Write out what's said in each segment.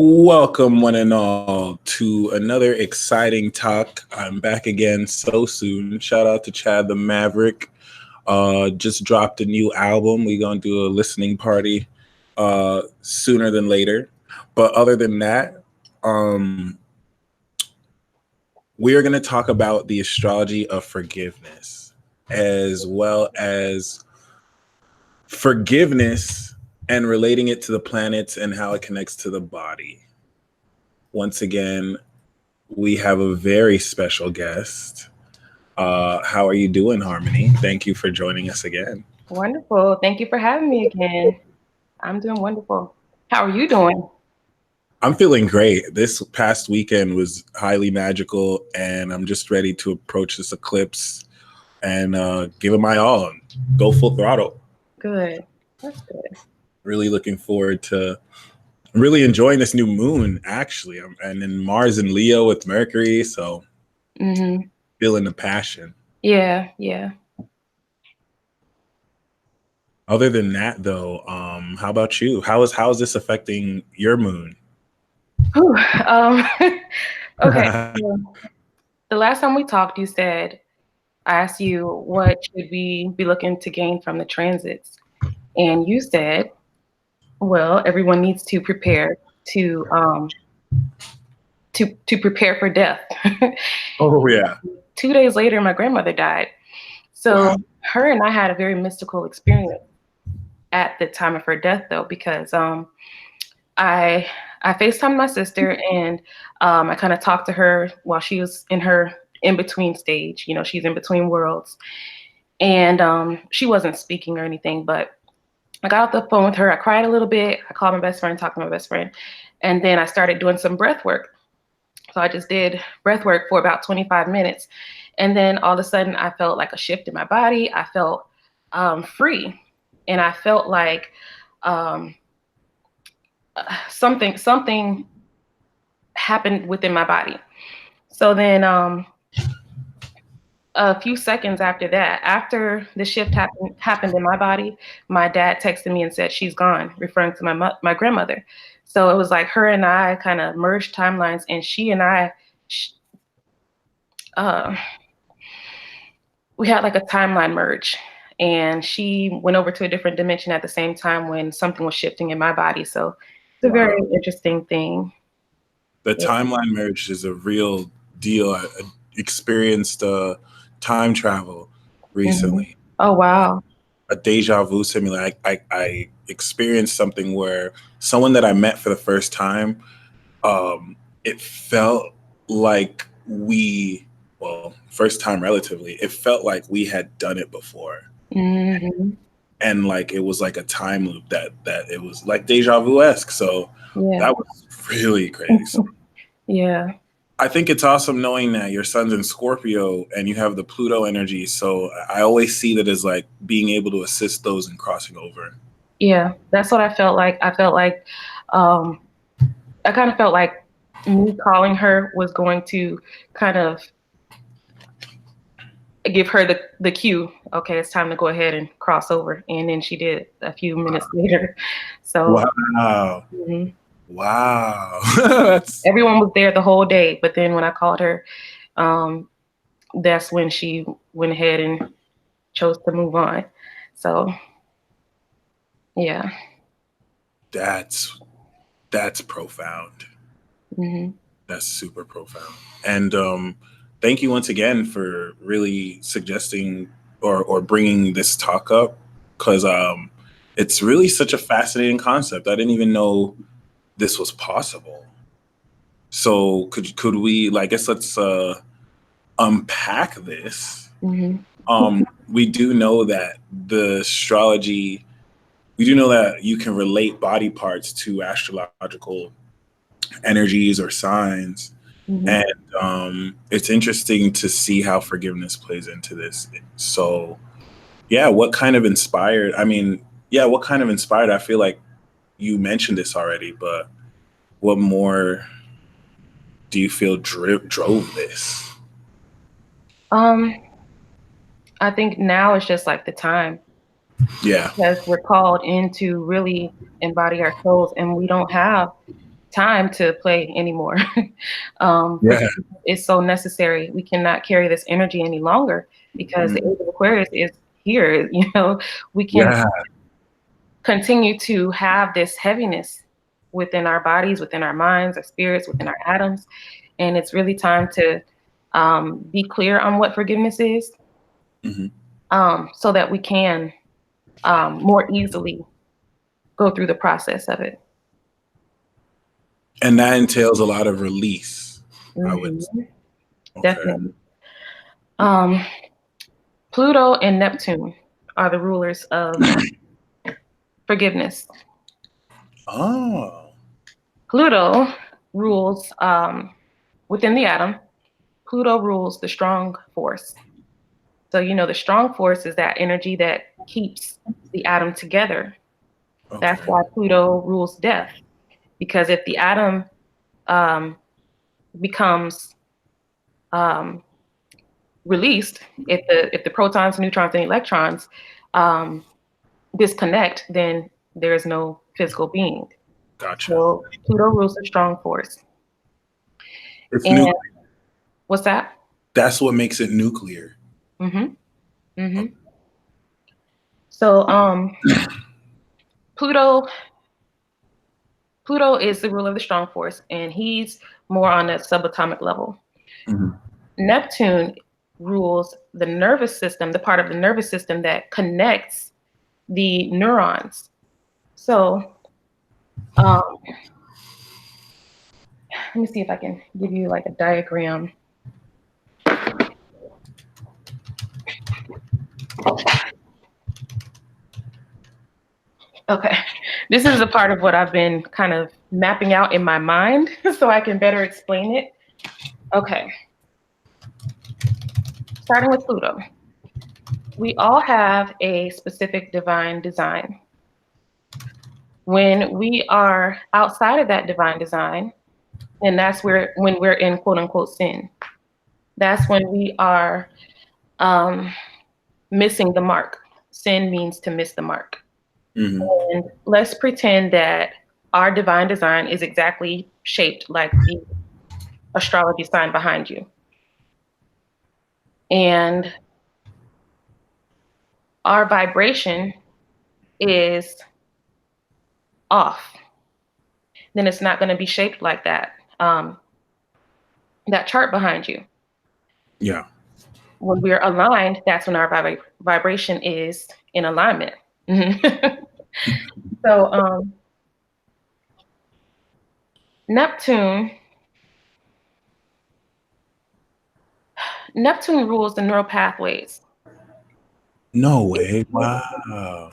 Welcome, one and all, to another exciting talk. I'm back again so soon. Shout out to Chad the Maverick. Just dropped a new album. We're going to do a listening party sooner than later. But other than that, we are going to talk about the astrology of forgiveness, as well as forgiveness and relating it to the planets and how it connects to the body. Once again, we have a very special guest. How are you doing, Harmony? Thank you for joining us again. Wonderful. Thank you for having me again. I'm doing wonderful. How are you doing? I'm feeling great. This past weekend was highly magical, and I'm just ready to approach this eclipse and give it my all and go full throttle. Good. That's good. Really looking forward to really enjoying this new moon, actually. And then Mars and Leo with Mercury, so feeling the passion. Yeah, yeah. Other than that, though, how about you? How is this affecting your moon? Whew, okay. So the last time we talked, you said I asked you what should we be looking to gain from the transits, and you said, well, everyone needs to prepare to prepare for death. Oh yeah. 2 days later, my grandmother died. So Wow. her and I had a very mystical experience at the time of her death, though, because I FaceTimed my sister and I kind of talked to her while she was in her in between stage. You know, she's in between worlds, and she wasn't speaking or anything. But I got off the phone with her. I cried a little bit. I called my best friend, talked to my best friend, and then I started doing some breath work. So I just did breath work for about 25 minutes, and then all of a sudden I felt like a shift in my body. I felt free, and I felt like something happened within my body. So then a few seconds after that, after the shift happened in my body, my dad texted me and said she's gone, referring to my grandmother. So it was like her and I kind of merged timelines, and she and I we had like a timeline merge, and she went over to a different dimension at the same time when something was shifting in my body. So it's a very interesting thing. The timeline merge is a real deal. I experienced time travel recently. Oh, wow. A deja vu simulator. I experienced something where someone that I met for the first time, it felt like first time relatively, it felt like we had done it before. And like it was like a time loop that it was like deja vu-esque. So that was really crazy. So Yeah. I think it's awesome knowing that your son's in Scorpio and you have the Pluto energy. So I always see that as like being able to assist those in crossing over. Yeah, that's what I felt like. I felt like I kind of felt like me calling her was going to kind of give her the cue. Okay, it's time to go ahead and cross over, and then she did a few minutes later. So wow. Mhm. Wow. Everyone was there the whole day, but then when I called her, that's when she went ahead and chose to move on. So yeah. That's profound. That's super profound. And thank you once again for really suggesting or bringing this talk up, because it's really such a fascinating concept. I didn't even know this was possible. So could we, I guess, let's unpack this. We do know that the astrology, we do know that you can relate body parts to astrological energies or signs. And it's interesting to see how forgiveness plays into this. So what kind of inspired, I feel like you mentioned this already, but what more do you feel drove this? I think now it's just like the time. Yeah. Because we're called in to really embody our souls, and we don't have time to play anymore. Yeah. It's so necessary. We cannot carry this energy any longer because the Mm. age of Aquarius is here. We can Yeah. continue to have this heaviness within our bodies, within our minds, our spirits, within our atoms. And it's really time to be clear on what forgiveness is, so that we can more easily go through the process of it. And that entails a lot of release, I would say. Mm-hmm. Okay. Definitely. Um, Pluto and Neptune are the rulers of forgiveness. Oh. Pluto rules within the atom. Pluto rules the strong force. So, the strong force is that energy that keeps the atom together. That's Okay. why Pluto rules death. Because if the atom um, becomes um, released, if the protons, neutrons, and electrons um, disconnect, then there is no physical being. Gotcha. So Pluto rules the strong force. It's And nuclear. what's that? That's what makes it nuclear. Mm-hmm. Mm-hmm. Okay. So Pluto Pluto is the ruler of the strong force, and he's more on the subatomic level. Mhm. Neptune rules the nervous system, the part of the nervous system that connects the neurons. So let me see if I can give you like a diagram. Okay. This is a part of what I've been kind of mapping out in my mind so I can better explain it. Okay. Starting with Pluto. We all have a specific divine design. When we are outside of that divine design, and that's when we're in quote unquote sin. That's when we are um, missing the mark. Sin means to miss the mark. Mhm. And let's pretend that our divine design is exactly shaped like the astrology sign behind you. And our vibration is off. Then it's not going to be shaped like that chart behind you. Yeah. When we're aligned, that's when our vibration is in alignment. So Neptune Neptune rules the neural pathways. No way. Wow.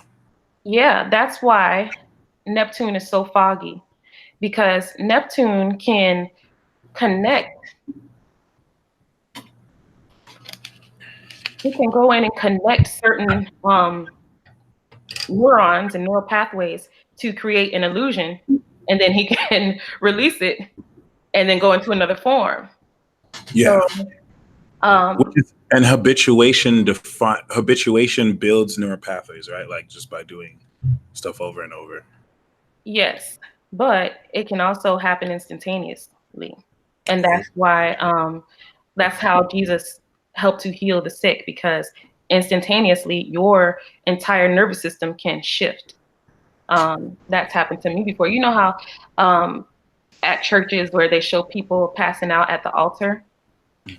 Yeah, that's why Neptune is so foggy, because Neptune can connect. He can go in and connect certain neurons and neural pathways to create an illusion, and then he can release it and then go into another form. Yeah. So Which um, is, and habituation builds neural pathways, right? Like just by doing stuff over and over. yes, but it can also happen instantaneously, and Oh, that's how Jesus helped to heal the sick, because instantaneously your entire nervous system can shift. That's happened to me before. You know how at churches where they show people passing out at the altar,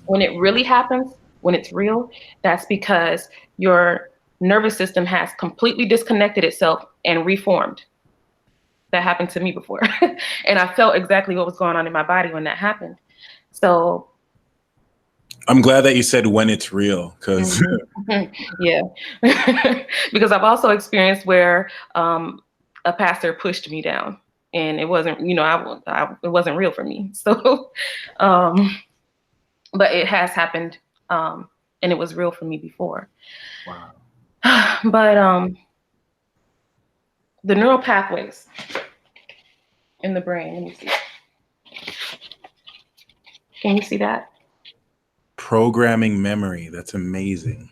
when it really happens, when it's real, that's because your nervous system has completely disconnected itself and reformed. That happened to me before. And I felt exactly what was going on in my body when that happened. So, I'm glad that you said when it's real, because yeah. Because I've also experienced where a pastor pushed me down, and it wasn't, it wasn't real for me. So, um, but it has happened, and it was real for me before. wow. But the neural pathways in the brain, let me see. Can you see that? Programming memory. That's amazing.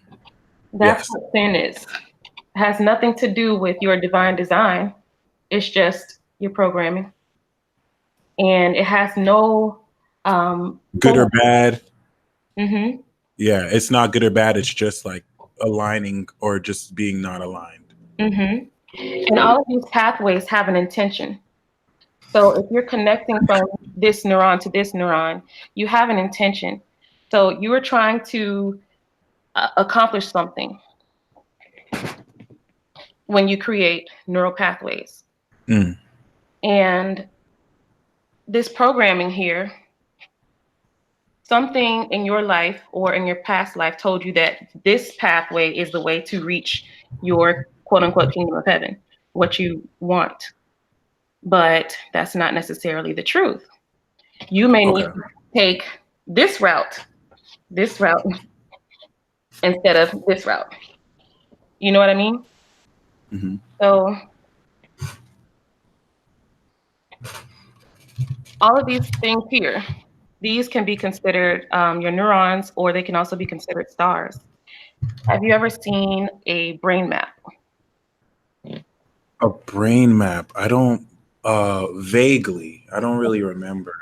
That's Yes. what sin is. It has nothing to do with your divine design. It's just your programming. and it has no Good or bad. Mm-hmm. Yeah, it's not good or bad. It's just like aligning or just being not aligned. Mm-hmm. And all of these pathways have an intention. So if you're connecting from this neuron to this neuron, you have an intention. So you are trying to accomplish something when you create neural pathways. Mm. And this programming here, something in your life or in your past life told you that this pathway is the way to reach your quote unquote kingdom of heaven, what you want. But that's not necessarily the truth. You may need Okay. to take this route instead of this route. You know what I mean? Mm-hmm. So all of these things here, these can be considered your neurons, or they can also be considered stars. Have you ever seen a brain map? A brain map. I don't vaguely. I don't really remember.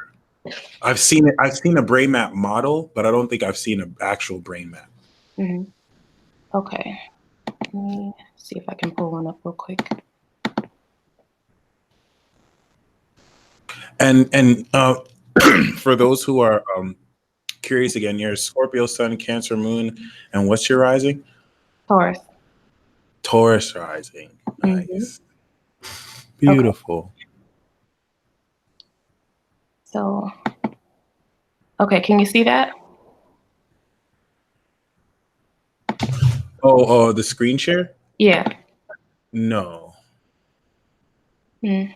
I've seen it. I've seen a brain map model, but I don't think I've seen an actual brain map. Mm-hmm. Okay. Let me see if I can pull one up real quick. And for those who are curious again, you're Scorpio Sun, Cancer Moon, and what's your rising? Taurus. Taurus rising. Mm-hmm. Nice. Okay. Beautiful. So, okay, can you see that? Oh, the screen share? Yeah. No. Mm.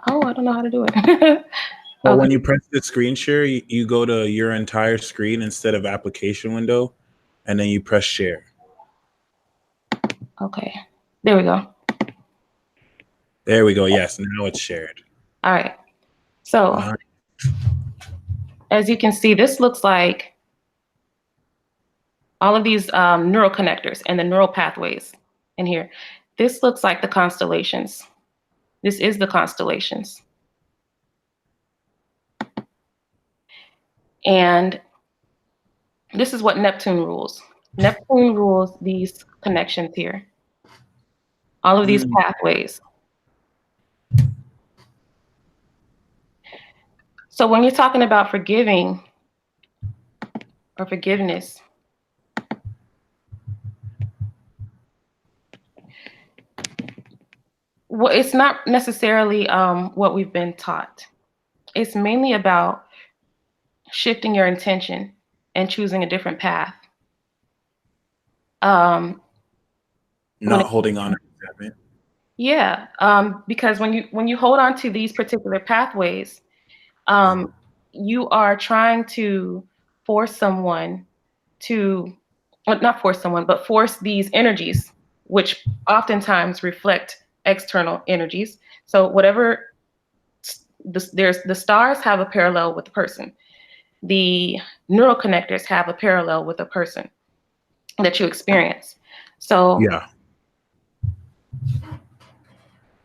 Oh, I don't know how to do it. Well, Okay. when you press the screen share, you go to your entire screen instead of application window, and then you press share. Okay. There we go. There we go. Yes, now it's shared. All right. So, Nice. as you can see, this looks like all of these neural connectors and the neural pathways in here. This looks like the constellations. This is the constellations. And this is what Neptune rules. Neptune rules these connections here, all of these Mm. pathways. So when you're talking about forgiving or forgiveness, well, it's not necessarily what we've been taught. It's mainly about shifting your intention and choosing a different path. Um, when Not it, holding on to resentment. yeah, because when you hold on to these particular pathways, you are trying to force someone to, well, not force someone, but force these energies, which oftentimes reflect external energies. So whatever, there's the stars have a parallel with the person. The neural connectors have a parallel with a person that you experience. So Yeah.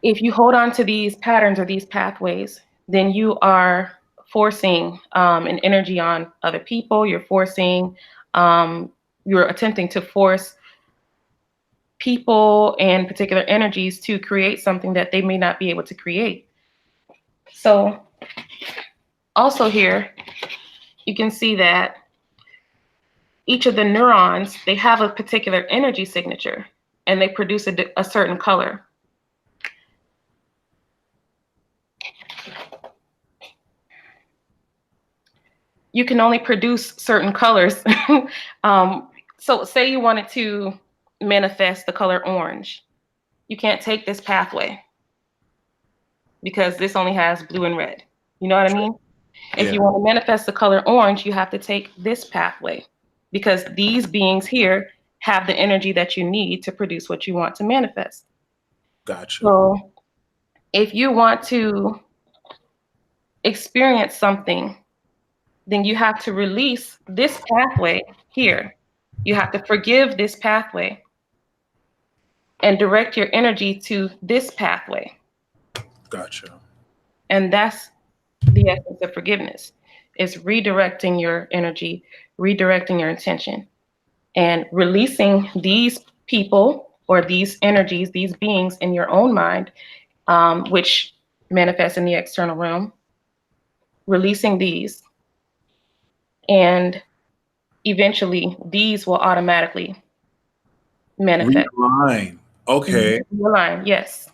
if you hold on to these patterns or these pathways, then you are forcing an energy on other people. You're forcing, you're attempting to force people and particular energies to create something that they may not be able to create. So also here, you can see that each of the neurons, they have a particular energy signature and they produce a certain color. You can only produce certain colors. So say you wanted to manifest the color orange. You can't take this pathway because this only has blue and red. You know what I mean? If you Yeah. want to manifest the color orange, you have to take this pathway because these beings here have the energy that you need to produce what you want to manifest. Gotcha. So if you want to experience something, then you have to release this pathway here. You have to forgive this pathway and direct your energy to this pathway. Gotcha. And that's the essence of forgiveness, is redirecting your energy, redirecting your intention, and releasing these people or these energies, these beings in your own mind, which manifest in the external realm, releasing these, and eventually these will automatically manifest. Realign. Okay. Realign, yes,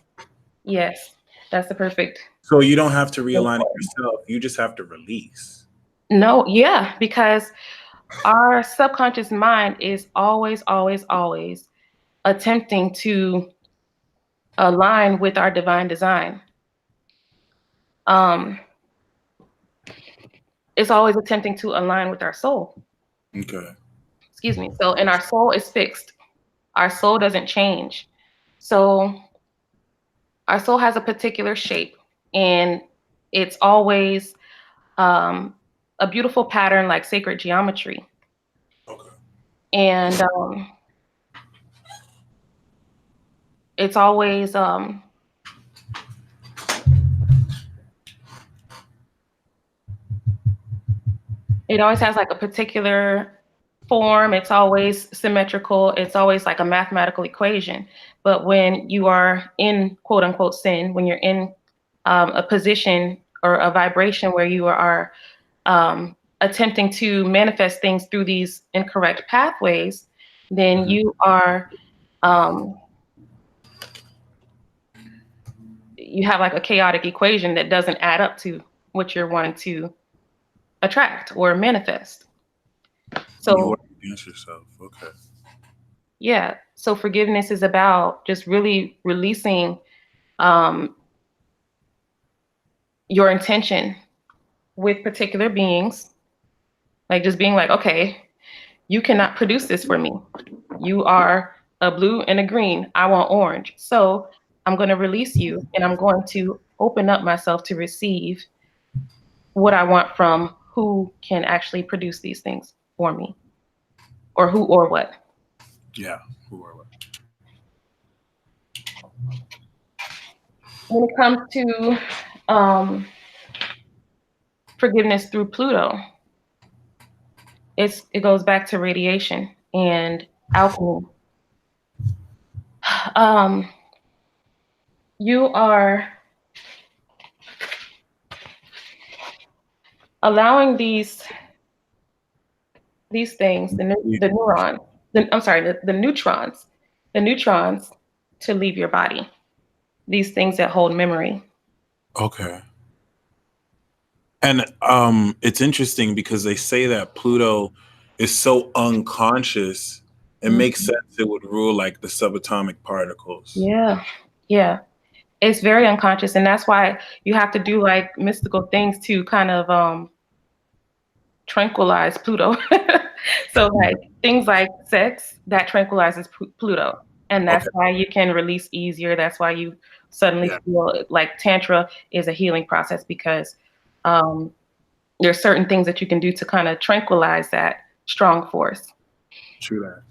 yes, that's the perfect So you don't have to word realign it for it. yourself. You just have to release. No, yeah, because our subconscious mind is always, always, always attempting to align with our divine design. Um, it's always attempting to align with our soul. Okay. Excuse me. So, and our soul is fixed. Our soul doesn't change. So, our soul has a particular shape, and it's always um, a beautiful pattern like sacred geometry. Okay. And it's always it always has like a particular form. It's always symmetrical. It's always like a mathematical equation. But when you are in quote unquote sin, when you're in a position or a vibration where you are attempting to manifest things through these incorrect pathways, then Mhm. you are um, you have like a chaotic equation that doesn't add up to what you're wanting to attract or manifest. You So work against yourself. Okay. yeah, so forgiveness is about just really releasing um, your intention with particular beings, like just being like, okay, you cannot produce this for me. You are a blue and a green. I want orange. So I'm going to release you and I'm going to open up myself to receive what I want from who can actually produce these things for me, or who or what. Yeah. Who are we? When it comes to um, forgiveness through Pluto, it goes back to radiation and alchemy. Um, you are allowing these things, the neurons, I'm sorry, the neutrons to leave your body. These things that hold memory. Okay. And it's interesting because they say that Pluto is so unconscious. It makes Mhm. sense it would rule like the subatomic particles. Yeah, yeah. It's very unconscious, and that's why you have to do like mystical things to kind of tranquilize Pluto. So like things like sex that tranquilizes Pluto, and that's Okay. why you can release easier. That's why you suddenly Yeah. feel like tantra is a healing process, because um, there's certain things that you can do to kind of tranquilize that strong force. True that.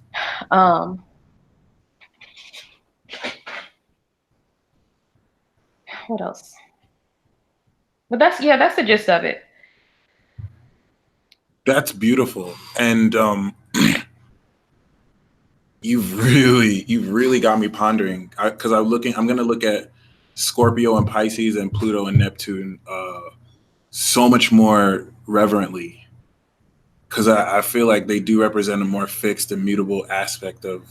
Um, what else? But that's, yeah, that's the gist of it. That's beautiful. And you've really got me pondering because I'm going to look at Scorpio and Pisces and Pluto and Neptune so much more reverently because I feel like they do represent a more fixed, immutable aspect of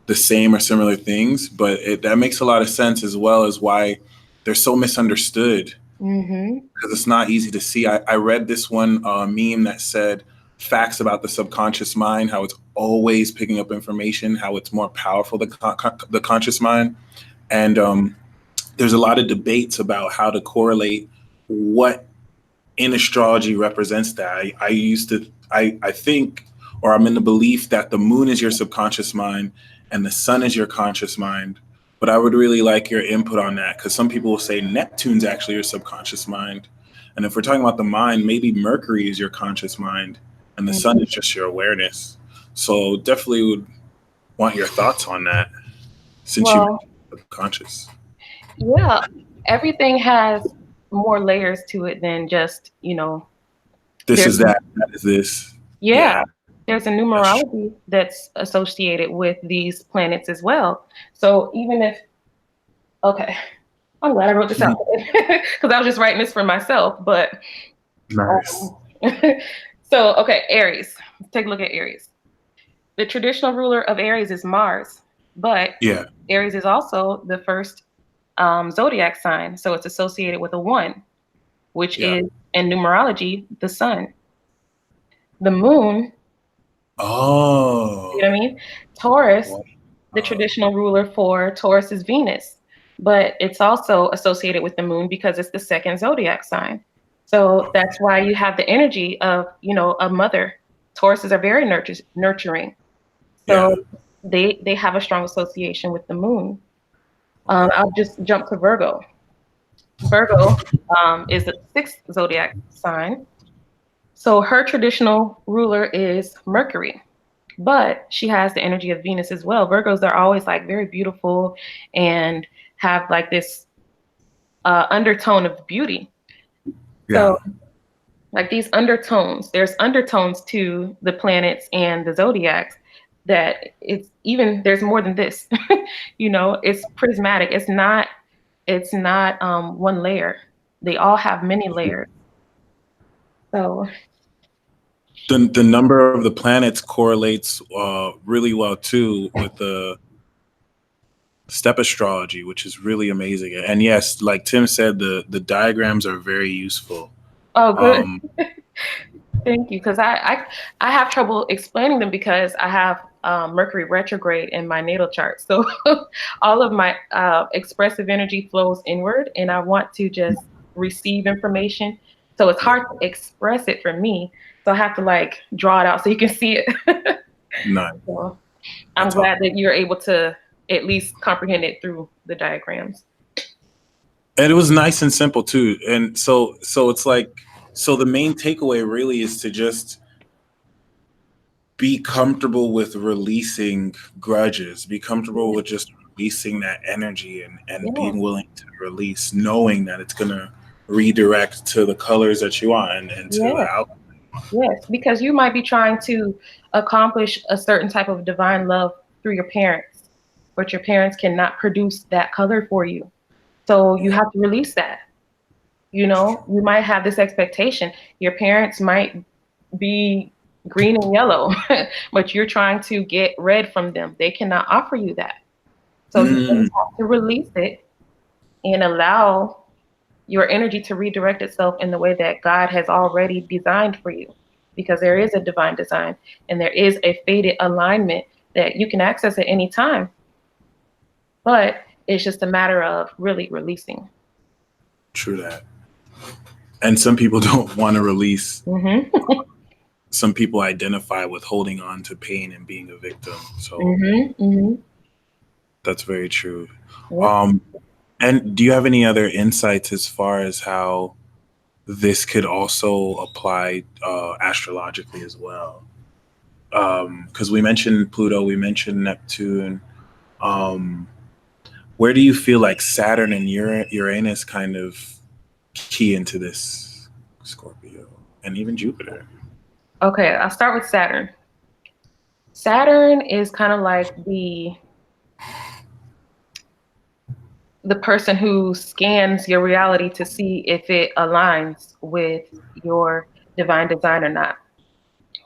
the same or similar things. But that makes a lot of sense as well as why they're so misunderstood Mm-hmm. because it's not easy to see. I read this one meme that said facts about the subconscious mind, how it's always picking up information, how it's more powerful than the conscious mind. And there's a lot of debates about how to correlate what in astrology represents that. I think, or I'm in the belief that the moon is your subconscious mind and the sun is your conscious mind. But I would really like your input on that because some people will say Neptune's actually your subconscious mind. And if we're talking about the mind, maybe Mercury is your conscious mind and the sun Mm-hmm. is just your awareness. So definitely would want your thoughts on that since you Well, mentioned subconscious. yeah, everything has more layers to it than just, This there's, is that. That is this. yeah, Yeah. there's a That's numerology that's associated with these planets as well. So even if, okay, I'm glad I wrote this out true. because I was just writing this for myself. But Nice. um, so, okay, Aries. Let's take a look at Aries. The traditional ruler of Aries is Mars, but Yeah. Aries is also the first zodiac sign. So it's associated with a one, which Yeah. is in numerology the sun. The moon, you know Oh. what I mean? Taurus, Wow. the traditional ruler for Taurus is Venus, but it's also associated with the moon because it's the second zodiac sign. So Okay. that's why you have the energy of, a mother. Tauruses are very nurturing. So Yeah. they have a strong association with the moon. Okay. I'll just jump to Virgo. Virgo is the sixth zodiac sign. So her traditional ruler is Mercury, but she has the energy of Venus as well. Virgos are always like very beautiful and have like this undertone of beauty. Yeah. So, like these undertones, there's undertones to the planets and the zodiacs that there's more than this. It's prismatic. It's not one layer. They all have many layers. So, The number of the planets correlates really well too with the step astrology, which is really amazing. And yes, like Tim said, the diagrams are very useful. oh, good. Um, Thank you, because I have trouble explaining them because I have Mercury retrograde in my natal chart. So all of my expressive energy flows inward, and I want to just receive information. So it's yeah, hard to express it for me. So I have to like draw it out so you can see it. none. So I'm That's all. glad that you're able to at least comprehend it through the diagrams. And it was nice and simple too. And so it's like so the main takeaway really is to just be comfortable with releasing grudges, be comfortable with just releasing that energy and Yeah, being willing to release, knowing that it's gonna redirect to the colors that you want and to the yeah. outcome. Yes, because you might be trying to accomplish a certain type of divine love through your parents, but your parents cannot produce that color for you. So you Yeah, have to release that. You might have this expectation. Your parents might be green and yellow, but you're trying to get red from them. They cannot offer you that. So you mm, just have to release it and allow your energy to redirect itself in the way that God has already designed for you. Because there is a divine design and there is a fated alignment that you can access at any time. But it's just a matter of really releasing. true that. And some people don't want to release. Mm-hmm. Some people identify with holding on to pain and being a victim. So Mm-hmm. Mm-hmm. that's very true. Yep. Um, and do you have any other insights as far as how this could also apply astrologically as well? Because we mentioned Pluto, we mentioned Neptune. Um, where do you feel like Saturn and Uranus kind of key into this, Scorpio, and even Jupiter? Okay, I'll start with Saturn. Saturn is kind of like the person who scans your reality to see if it aligns with your divine design or not.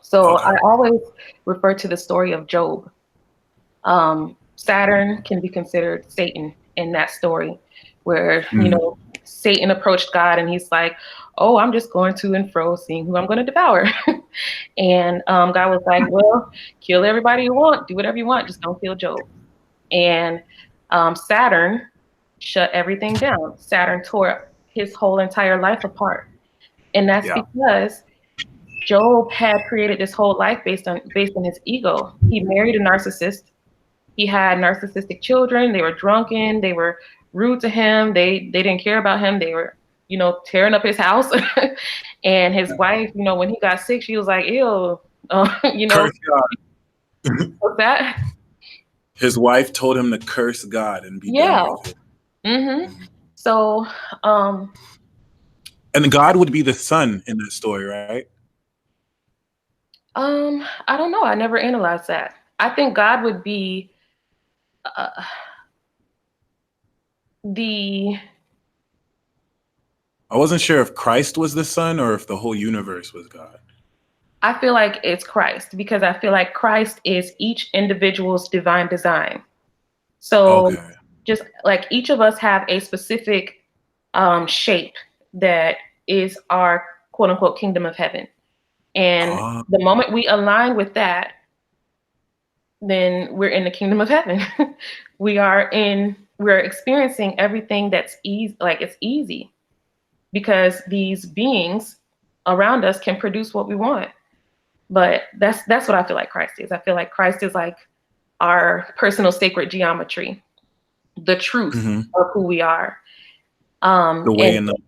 So Okay. I always refer to the story of Job. Saturn can be considered Satan in that story, where Mm, Satan approached God and he's like, "Oh, I'm just going to and fro, seeing who I'm going to devour." And God was like, "Well, kill everybody you want, do whatever you want, just don't kill Job." And Saturn shut everything down. Saturn tore his whole entire life apart, and that's yeah. because Job had created this whole life based on his ego. He married a narcissist. He had narcissistic children. They were drunken. They were rude to him. They didn't care about him. They were, tearing up his house. And his wife, when he got sick, she was like, "Ew," you know, Curse God. What's that? His wife told him to curse God and be done Yeah. with it. Mm-hmm. Mhm. So, And God would be the son in that story, right? I don't know. I never analyzed that. I think God would be uh, the. I wasn't sure if Christ was the son or if the whole universe was God. I feel like it's Christ because I feel like Christ is each individual's divine design. So, Okay. just like each of us have a specific shape that is our quote unquote kingdom of heaven. And Ah, the moment we align with that, then we're in the kingdom of heaven. We're experiencing everything that's easy, like it's easy because these beings around us can produce what we want. But that's what I feel like Christ is. I feel like Christ is like our personal sacred geometry, the truth hmm of who we are. the way And and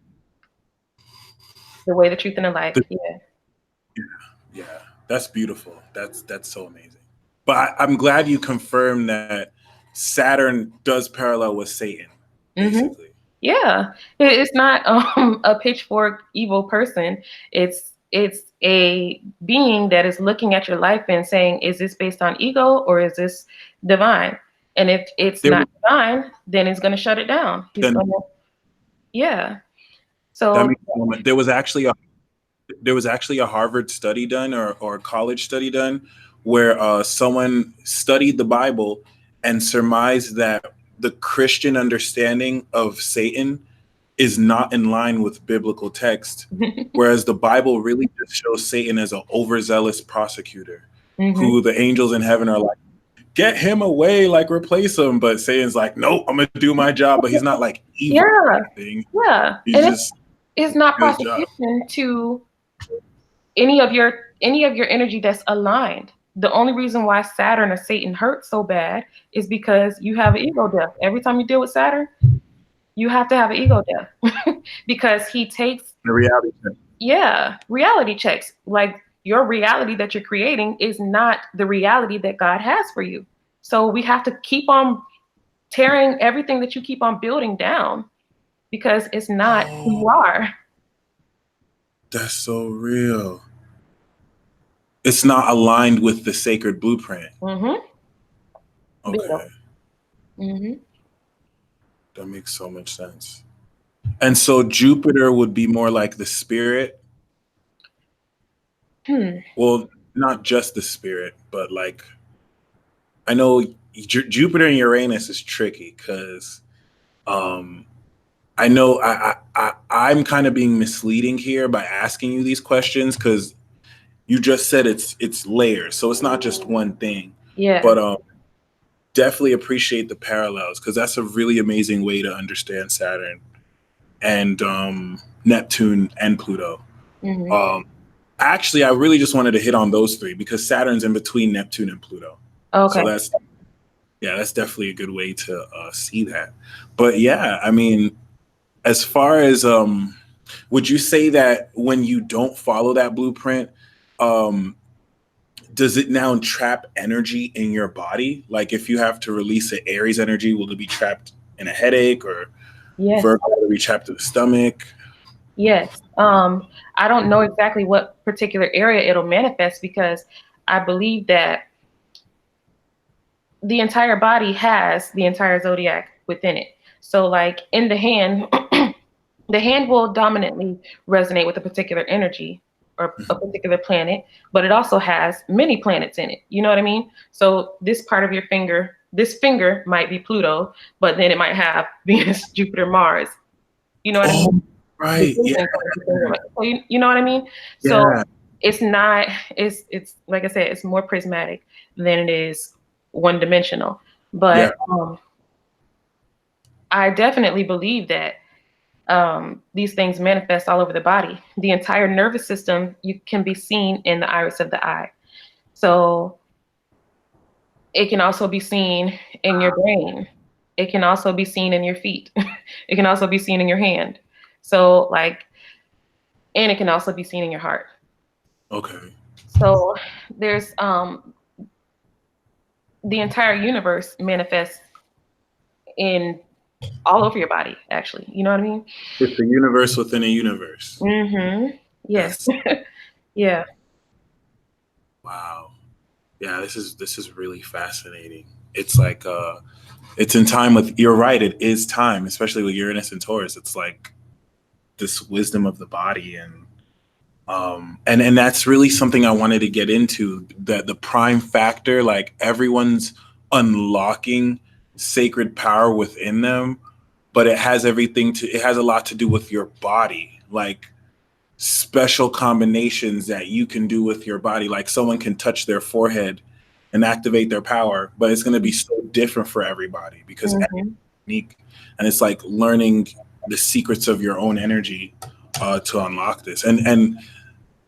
the way, the truth, and the life. the Yeah. yeah, that's beautiful. That's so amazing. But I'm glad you confirmed that Saturn does parallel with Satan, Hmm. basically. Yeah. It's not a pitchfork evil person. It's a being that is looking at your life and saying, is this based on ego or is this divine? And if it's There not was divine, then he's going to shut it down. He's then going to, yeah. that So, makes a moment. There was actually a Harvard study done or a college study done where someone studied the Bible and surmised that the Christian understanding of Satan is not in line with biblical text, whereas the Bible really just shows Satan as an overzealous prosecutor hmm, who the angels in heaven are like, get him away, like replace him. But Satan's like, nope, I'm gonna do my job. But he's not like evil yeah, or anything. yeah. He's And just it's not doing his job. prosecution to any of your energy that's aligned. The only reason why Saturn or Satan hurts so bad is because you have an ego death. Every time you deal with Saturn, you have to have an ego death because he takes, The reality check. yeah, reality checks. Like your reality that you're creating is not the reality that God has for you. So we have to keep on tearing everything that you keep on building down because it's not who Oh, you are. that's so real. It's not aligned with the sacred blueprint. Mm-hmm. Okay, Mm-hmm. that makes so much sense. And so Jupiter would be more like the spirit. Hmm. Well, not just the spirit, but like I know Jupiter and Uranus is tricky because um, I know I'm kind of being misleading here by asking you these questions because you just said it's layers, so it's not just one thing. Yeah. But definitely appreciate the parallels because that's a really amazing way to understand Saturn and Neptune and Pluto. Mm-hmm. Um, Actually, I really just wanted to hit on those three because Saturn's in between Neptune and Pluto. So Okay. that's definitely a good way to see that. But yeah, I mean, as far as would you say that when you don't follow that blueprint, um, does it now trap energy in your body? Like if you have to release an Aries energy, will it be trapped in a headache or Yes. Virgo will it be trapped in the stomach? Yes. I don't know exactly what particular area it'll manifest because I believe that the entire body has the entire zodiac within it. So, like in the hand, the hand will dominantly resonate with a particular energy or a particular planet, but it also has many planets in it. You know what I mean? So, this part of your finger, this finger might be Pluto, but then it might have Venus, Jupiter, Mars. You know what I mean? Oh, The right. Yeah. thinking part of the finger. So you know what I mean? So Yeah. it's not, it's like I said, it's more prismatic than it is one dimensional. Yeah. But I definitely believe that these things manifest all over the body. The entire nervous system you can be seen in the iris of the eye. So it can also be seen in your brain. It can also be seen in your feet. It can also be seen in your hand. So like, and it can also be seen in your heart. Okay. So there's the entire universe manifests in all over your body, actually. You know what I mean? It's a universe within a universe. Mm-hmm. Yes. Yes. Yeah. Wow. Yeah, this is really fascinating. It's like it's in time with, you're right, it is time, especially with Uranus and Taurus. It's like this wisdom of the body, and that's really something I wanted to get into, that the prime factor, like everyone's unlocking sacred power within them, but it has a lot to do with your body, like special combinations that you can do with your body. Like someone can touch their forehead and activate their power, but it's going to be so different for everybody because everyone's Mm-hmm. unique. And it's like learning the secrets of your own energy to unlock this. And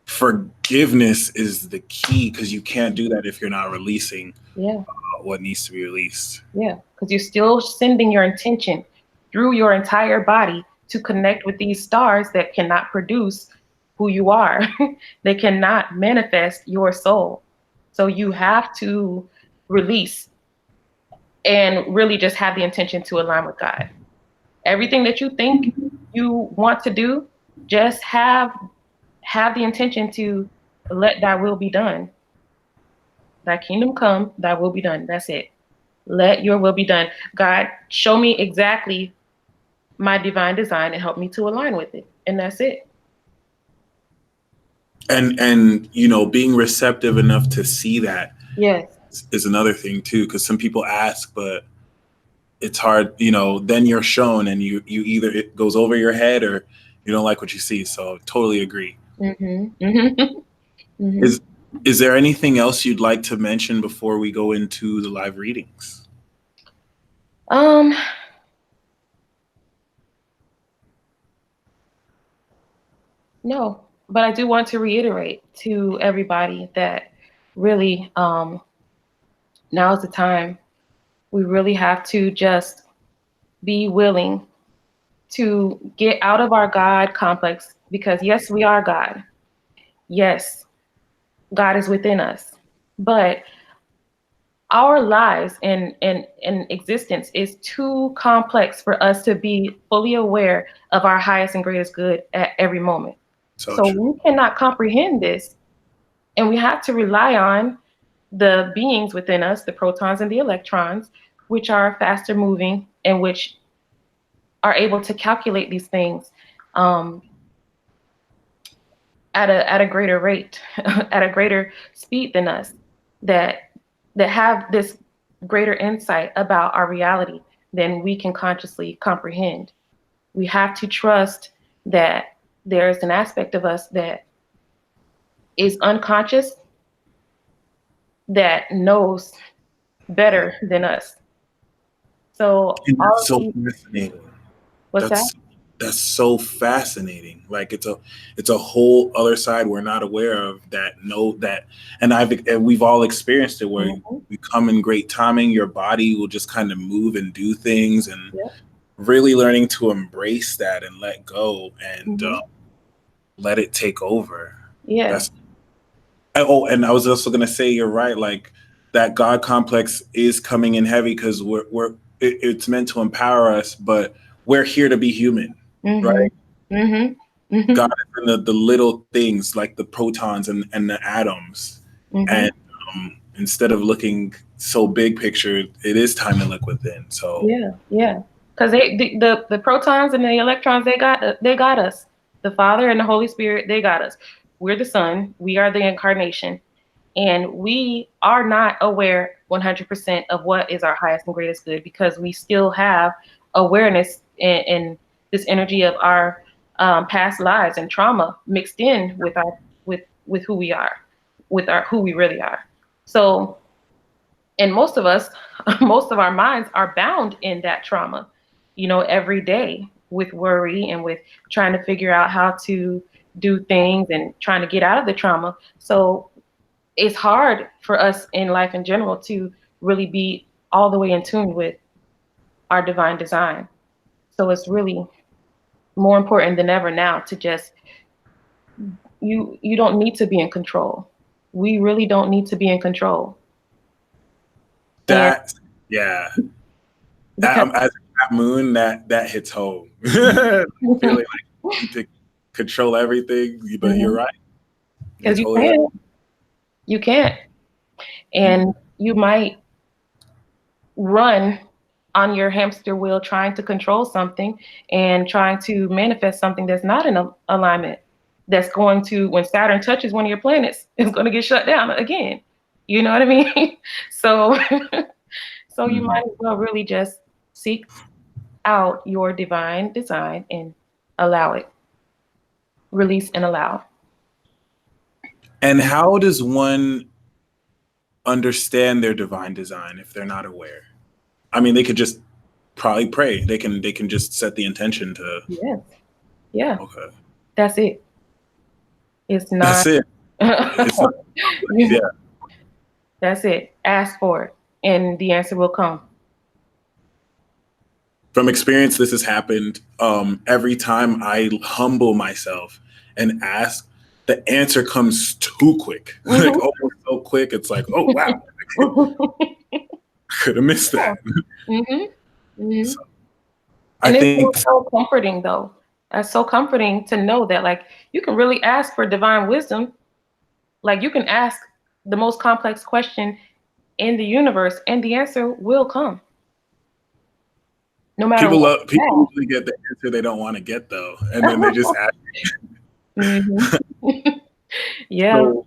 forgiveness is the key, because you can't do that if you're not releasing Yeah. what needs to be released. Yeah. Because you're still sending your intention through your entire body to connect with these stars that cannot produce who you are. They cannot manifest your soul. So you have to release and really just have the intention to align with God. Everything that you think you want to do, just have the intention to let thy will be done. Thy kingdom come, thy will be done. That's it. Let your will be done. God, show me exactly my divine design and help me to align with it. And that's it. And being receptive enough to see that Yes. is another thing too, because some people ask, but it's hard. Then you're shown, and you either, it goes over your head, or you don't like what you see. So totally agree. Mhm. Mhm. Mhm. is is there anything else you'd like to mention before we go into the live readings? Um, no, but I do want to reiterate to everybody that really now is the time. We really have to just be willing to get out of our God complex, because yes, we are God. Yes, God is within us. But our lives and existence is too complex for us to be fully aware of our highest and greatest good at every moment. So So true. we cannot comprehend this, and we have to rely on the beings within us, the protons and the electrons, which are faster moving and which are able to calculate these things um, at a greater rate, at a greater speed than us, that that have this greater insight about our reality than we can consciously comprehend. We have to trust that there is an aspect of us that is unconscious, that knows better than us. So And all that's of so these, fascinating. what's that? That's so fascinating. Like it's a whole other side we're not aware of, that know that. And we've all experienced it, where Mm-hmm. you come in great timing, your body will just kind of move and do things, and Yep. really learning to embrace that and let go, and Mm-hmm. let it take over. Yeah. That's Oh, and I was also gonna say, you're right. Like that God complex is coming in heavy, because it's meant to empower us, but we're here to be human, Mm-hmm. right? Mm-hmm. God Mm-hmm. is in the little things, like the protons and the atoms, Mm-hmm. and instead of looking so big picture, it is time to look within. So Yeah, yeah. Because the protons and the electrons, they got us. The Father and the Holy Spirit, they got us. We're the Son. We are the incarnation, and we are not aware 100% of what is our highest and greatest good, because we still have awareness in this energy of our past lives and trauma mixed in with our with who we are, with our who we really are. So, and most of us, most of our minds are bound in that trauma, every day, with worry and with trying to figure out how to do things and trying to get out of the trauma. So it's hard for us in life in general to really be all the way in tune with our divine design. So it's really more important than ever now to just, you don't need to be in control. We really don't need to be in control. And That, yeah. because As that moon, that hits home. Feeling like you need to control everything, but you're right. You're because you totally right. can, you can't, and you might run on your hamster wheel trying to control something and trying to manifest something that's not in alignment. That's going to, when Saturn touches one of your planets, it's going to get shut down again. You know what I mean? So, so you Mhm. might as well really just seek out your divine design and allow it, release and allow. And how does one understand their divine design if they're not aware? I mean, they could just probably pray. They can just set the intention to. Yes. Yeah. Okay, That's it. It's not. that's it. It's not complex. Yeah. That's it. Ask for it, and the answer will come. From experience, this has happened every time I humble myself and ask. The answer comes too quick, like Hmm. almost so quick. It's like, oh wow, could have missed that. Hmm. Hmm. So I And it's think so comforting, though. It's so comforting to know that, like, you can really ask for divine wisdom. Like, you can ask the most complex question in the universe, and the answer will come, no matter what people you usually get the answer they don't want to get though, and then they just ask. ask. Hmm. Yeah. So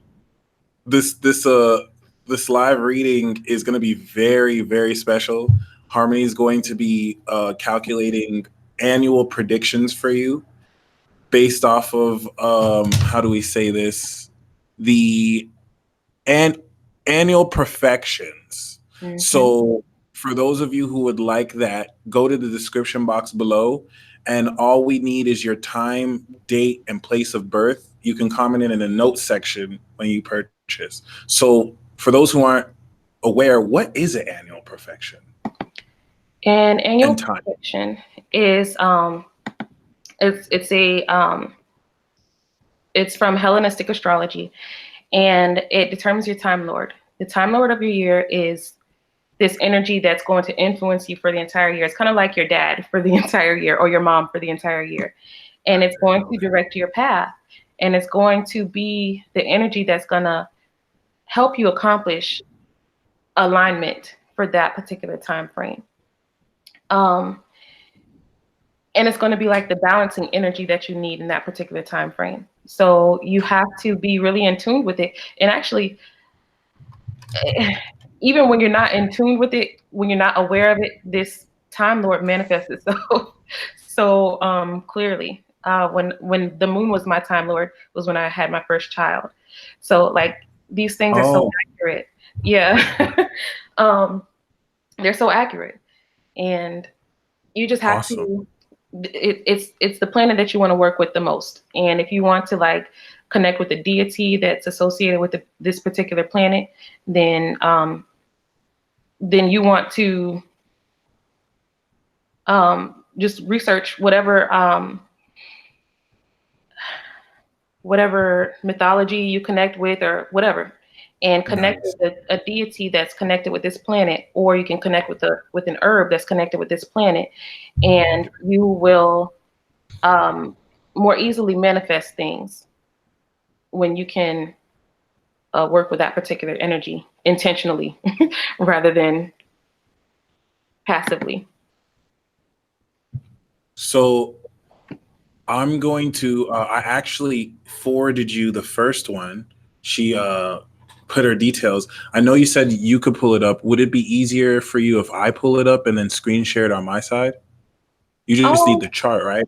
this live reading is going to be very, very special. Harmony is going to be calculating annual predictions for you based off of how do we say this, the and annual perfections. Hmm. So for those of you who would like that, go to the description box below, and all we need is your time, date, and place of birth. You can comment it in the notes section when you purchase. So for those who aren't aware, what is an annual perfection And annual and time? prediction is it's a it's from Hellenistic astrology, and it determines your time lord. The time lord of your year is this energy that's going to influence you for the entire year. It's kind of like your dad for the entire year or your mom for the entire year. And it's going to direct your path. And it's going to be the energy that's going to help you accomplish alignment for that particular time frame. Um, and it's going to be like the balancing energy that you need in that particular time frame. So you have to be really in tune with it. And actually, even when you're not in tune with it, when you're not aware of it, this time lord manifests itself so clearly. When the moon was my time lord was when I had my first child. So like these things are so Oh, accurate. Yeah. um, they're so accurate, and you just have awesome. to. It's the planet that you want to work with the most, and if you want to like connect with the deity that's associated with this particular planet, then you want to just research whatever mythology you connect with or whatever, and connect Nice. with a deity that's connected with this planet, or you can connect with an herb that's connected with this planet, and you will um, more easily manifest things when you can work with that particular energy intentionally rather than passively. So I'm going to. I actually forwarded you the first one. She put her details. I know you said you could pull it up. Would it be easier for you if I pull it up and then screen share it on my side? You just need the Oh, chart, right?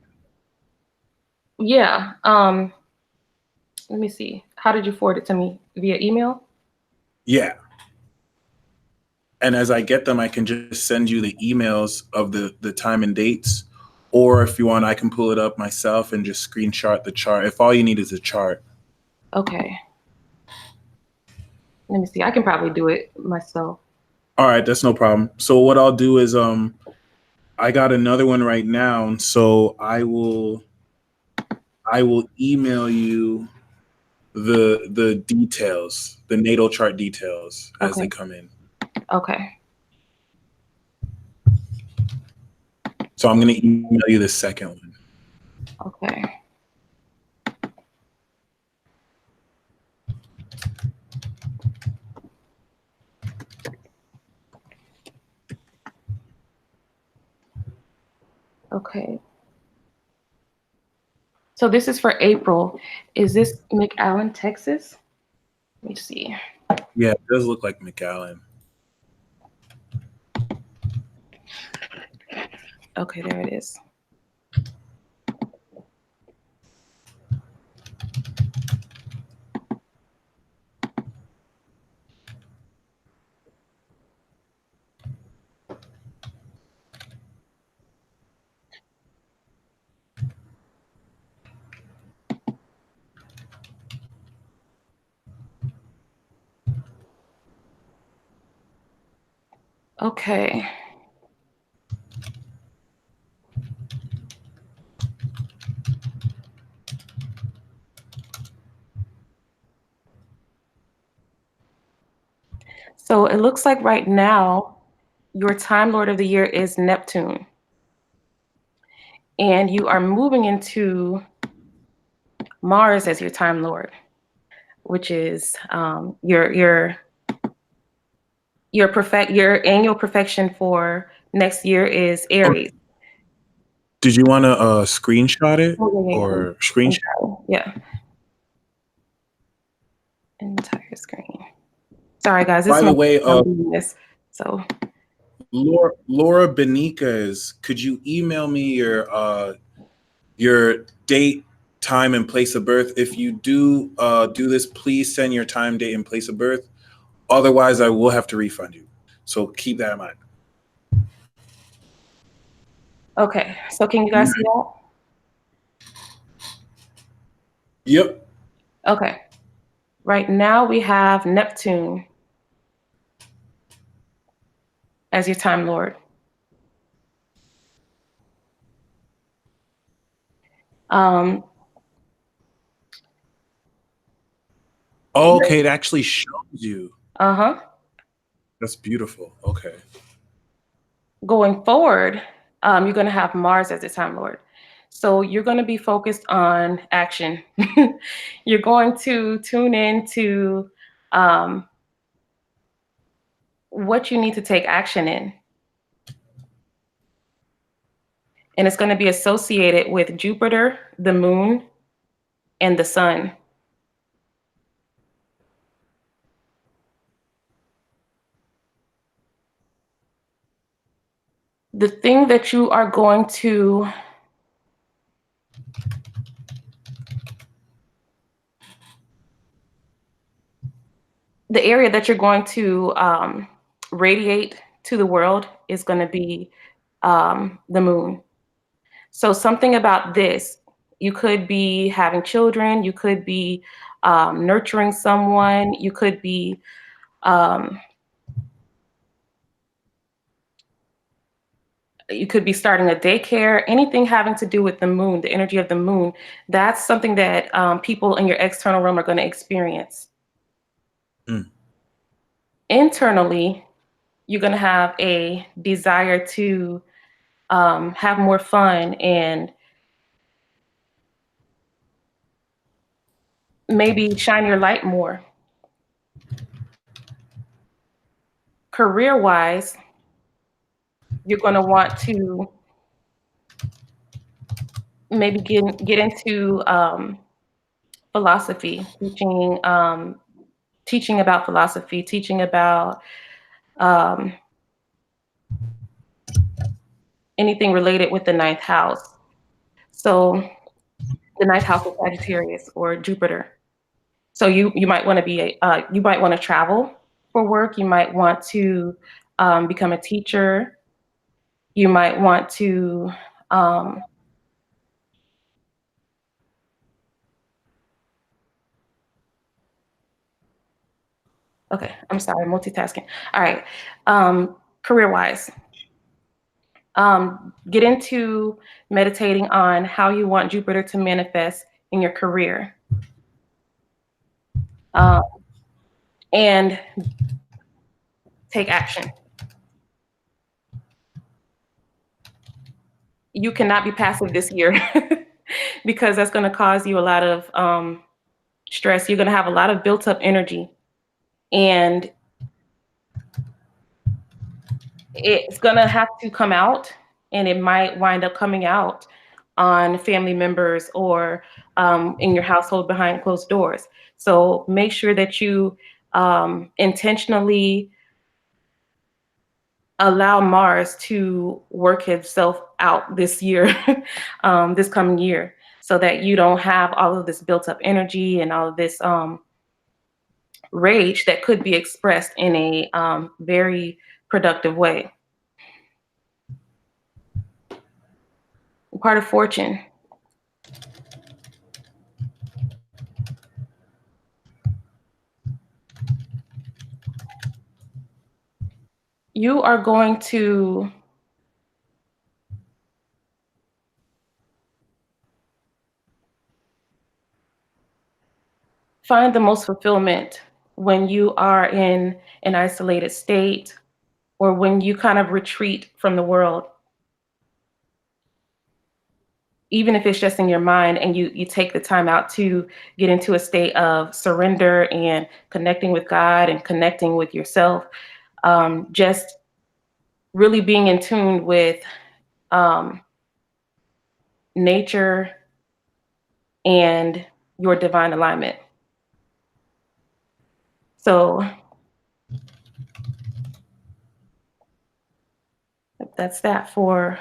yeah. Let me see. How did you forward it to me? Via email? Yeah. And as I get them, I can just send you the emails of the time and dates. Or if you want, I can pull it up myself and just screenshot the chart. If all you need is a chart. Okay. Let me see. I can probably do it myself. All right, that's no problem. So what I'll do is I got another one right now, so I will email you the details, the natal chart details as they Okay. come in. Okay. So I'm going to email you the second one. Okay. Okay. So this is for April. Is this McAllen, Texas? Let me see. Yeah, it does look like McAllen. Okay, there it is. Okay. So it looks like right now your Time Lord of the Year is Neptune. And you are moving into Mars as your Time Lord, which is your annual perfection for next year is Oh, Aries. did you want to screenshot it Oh, yeah, yeah, or screen share? yeah. Entire screen. Sorry, guys. This By is the my way, first time doing this. So, Laura Benitez, could you email me your date, time, and place of birth? If you do this, please send your time, date, and place of birth. Otherwise, I will have to refund you. So keep that in mind. okay. So, can you guys see that? Yep. Okay. Right now, we have Neptune as your Time Lord. Um, Oh, okay, it actually shows you. uh-huh. That's beautiful. Okay. Going forward, you're going to have Mars as the Time Lord. So you're going to be focused on action. You're going to tune into um, what you need to take action in. And it's going to be associated with Jupiter, the moon, and the sun. The thing that you are going to the area that you're going to radiate to the world is going to be the moon. So something about this, you could be having children, you could be nurturing someone, um, you could be starting a daycare, anything having to do with the moon, the energy of the moon. That's something that people in your external realm are going to experience. Mm. Internally, you're going to have a desire to have more fun and maybe shine your light more. Career wise, you're going to want to maybe get into philosophy, teaching about philosophy, teaching about um, anything related with the ninth house. So the ninth house is Sagittarius or Jupiter. So you might want to you might want to travel for work. You might want to become a teacher. You might want to um, okay, I'm sorry, multitasking. All right. Career wise, get into meditating on how you want Jupiter to manifest in your career. Um, and take action. you cannot be passive this year because that's going to cause you a lot of stress. You're going to have a lot of built up energy, and it's going to have to come out, and it might wind up coming out on family members or in your household behind closed doors. So make sure that you intentionally allow Mars to work himself out this year, this coming year, so that you don't have all of this built up energy and all of this rage that could be expressed in a very productive way. Part of fortune. You are going to find the most fulfillment when you are in an isolated state or when you kind of retreat from the world, even if it's just in your mind, and you take the time out to get into a state of surrender and connecting with God and connecting with yourself, just really being in tune with um, nature and your divine alignment. So that's that for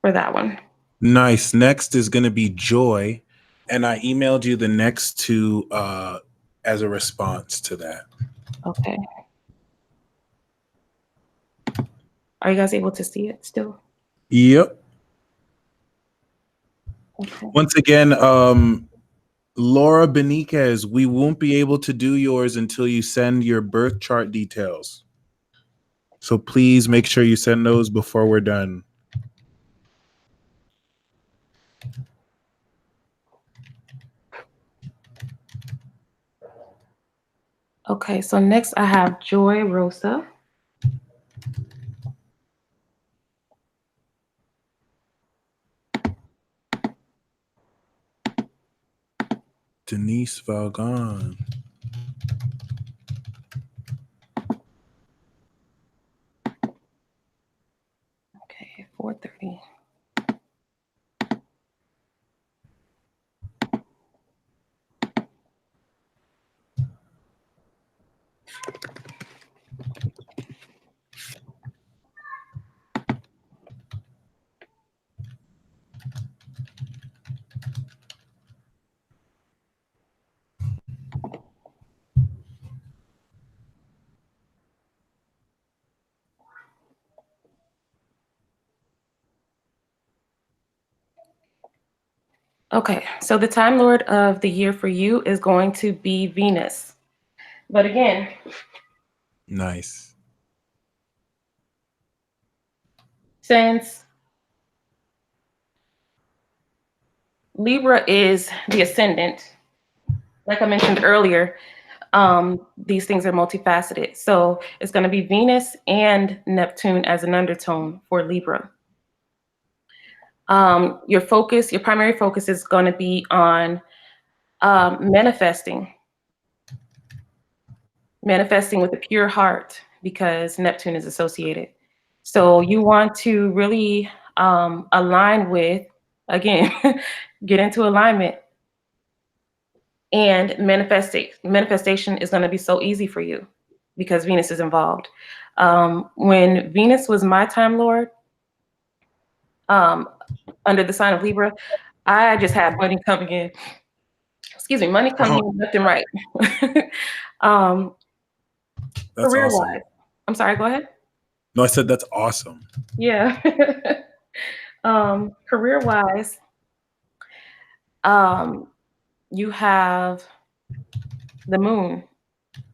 that one. Nice. Next is going to be joy. And I emailed you the next two as a response to that. Okay. Are you guys able to see it still? Yep. Okay. Once again, Laura Beniquez, we won't be able to do yours until you send your birth chart details. So please make sure you send those before we're done. Okay, so next I have Joy Rosa. Denise Valgon. Okay, 4:30. Okay, so the Time Lord of the year for you is going to be Venus. But again, nice. Since Libra is the ascendant, like I mentioned earlier, these things are multifaceted. So it's going to be Venus and Neptune as an undertone for Libra. Your primary focus is going to be on manifesting with a pure heart, because Neptune is associated. So you want to really align with, again, get into alignment, and manifestation is going to be so easy for you because Venus is involved. When Venus was my Time Lord, under the sign of Libra, I just had money coming in. Money coming in left and right. That's Career-wise. awesome. I'm sorry, go ahead. No, I said that's awesome. Yeah. Career-wise, you have the moon.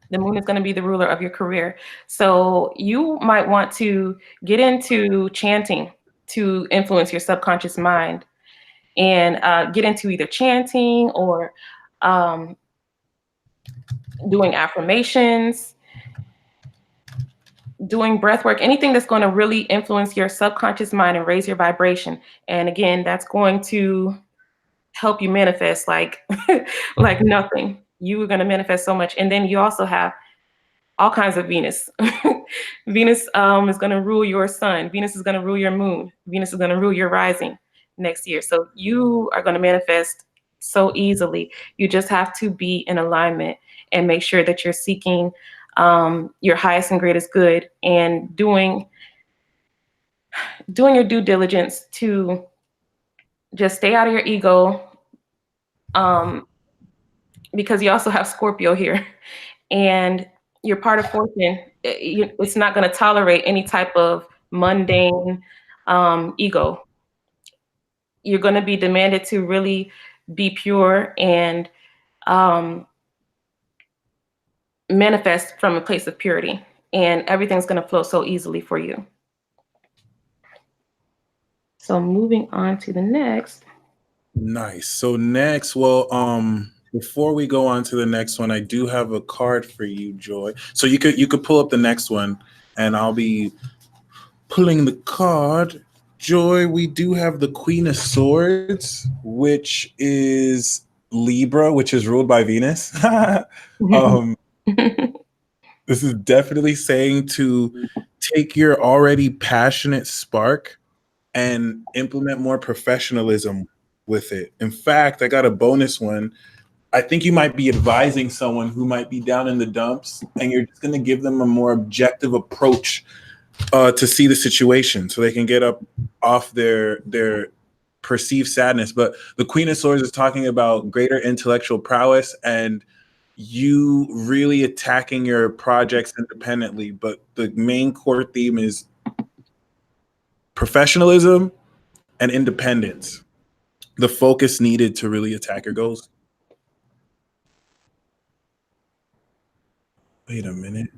The moon is going to be the ruler of your career. So you might want to get into chanting to influence your subconscious mind, and get into either chanting or doing affirmations. doing breath work, anything that's going to really influence your subconscious mind and raise your vibration. And again, that's going to help you manifest like like nothing. You are going to manifest so much. And then you also have all kinds of Venus. Venus is going to rule your sun. Venus is going to rule your moon. Venus is going to rule your rising next year. So you are going to manifest so easily. You just have to be in alignment and make sure that you're seeking your highest and greatest good and doing your due diligence to just stay out of your ego, um, because you also have Scorpio here. And you're part of fortune. It's not going to tolerate any type of mundane ego. You're going to be demanded to really be pure and um, manifest from a place of purity, and everything's going to flow so easily for you. So moving on to the next. Nice. So next, well, before we go on to the next one, I do have a card for you, Joy. So you could pull up the next one, and I'll be pulling the card. Joy, we do have the Queen of Swords, which is Libra, which is ruled by Venus. um, this is definitely saying to take your already passionate spark and implement more professionalism with it. In fact, I got a bonus one. I think you might be advising someone who might be down in the dumps, and you're just going to give them a more objective approach to see the situation, so they can get up off their perceived sadness. But the Queen of Swords is talking about greater intellectual prowess and you really attacking your projects independently. But the main core theme is professionalism and independence, the focus needed to really attack your goals. Wait a minute.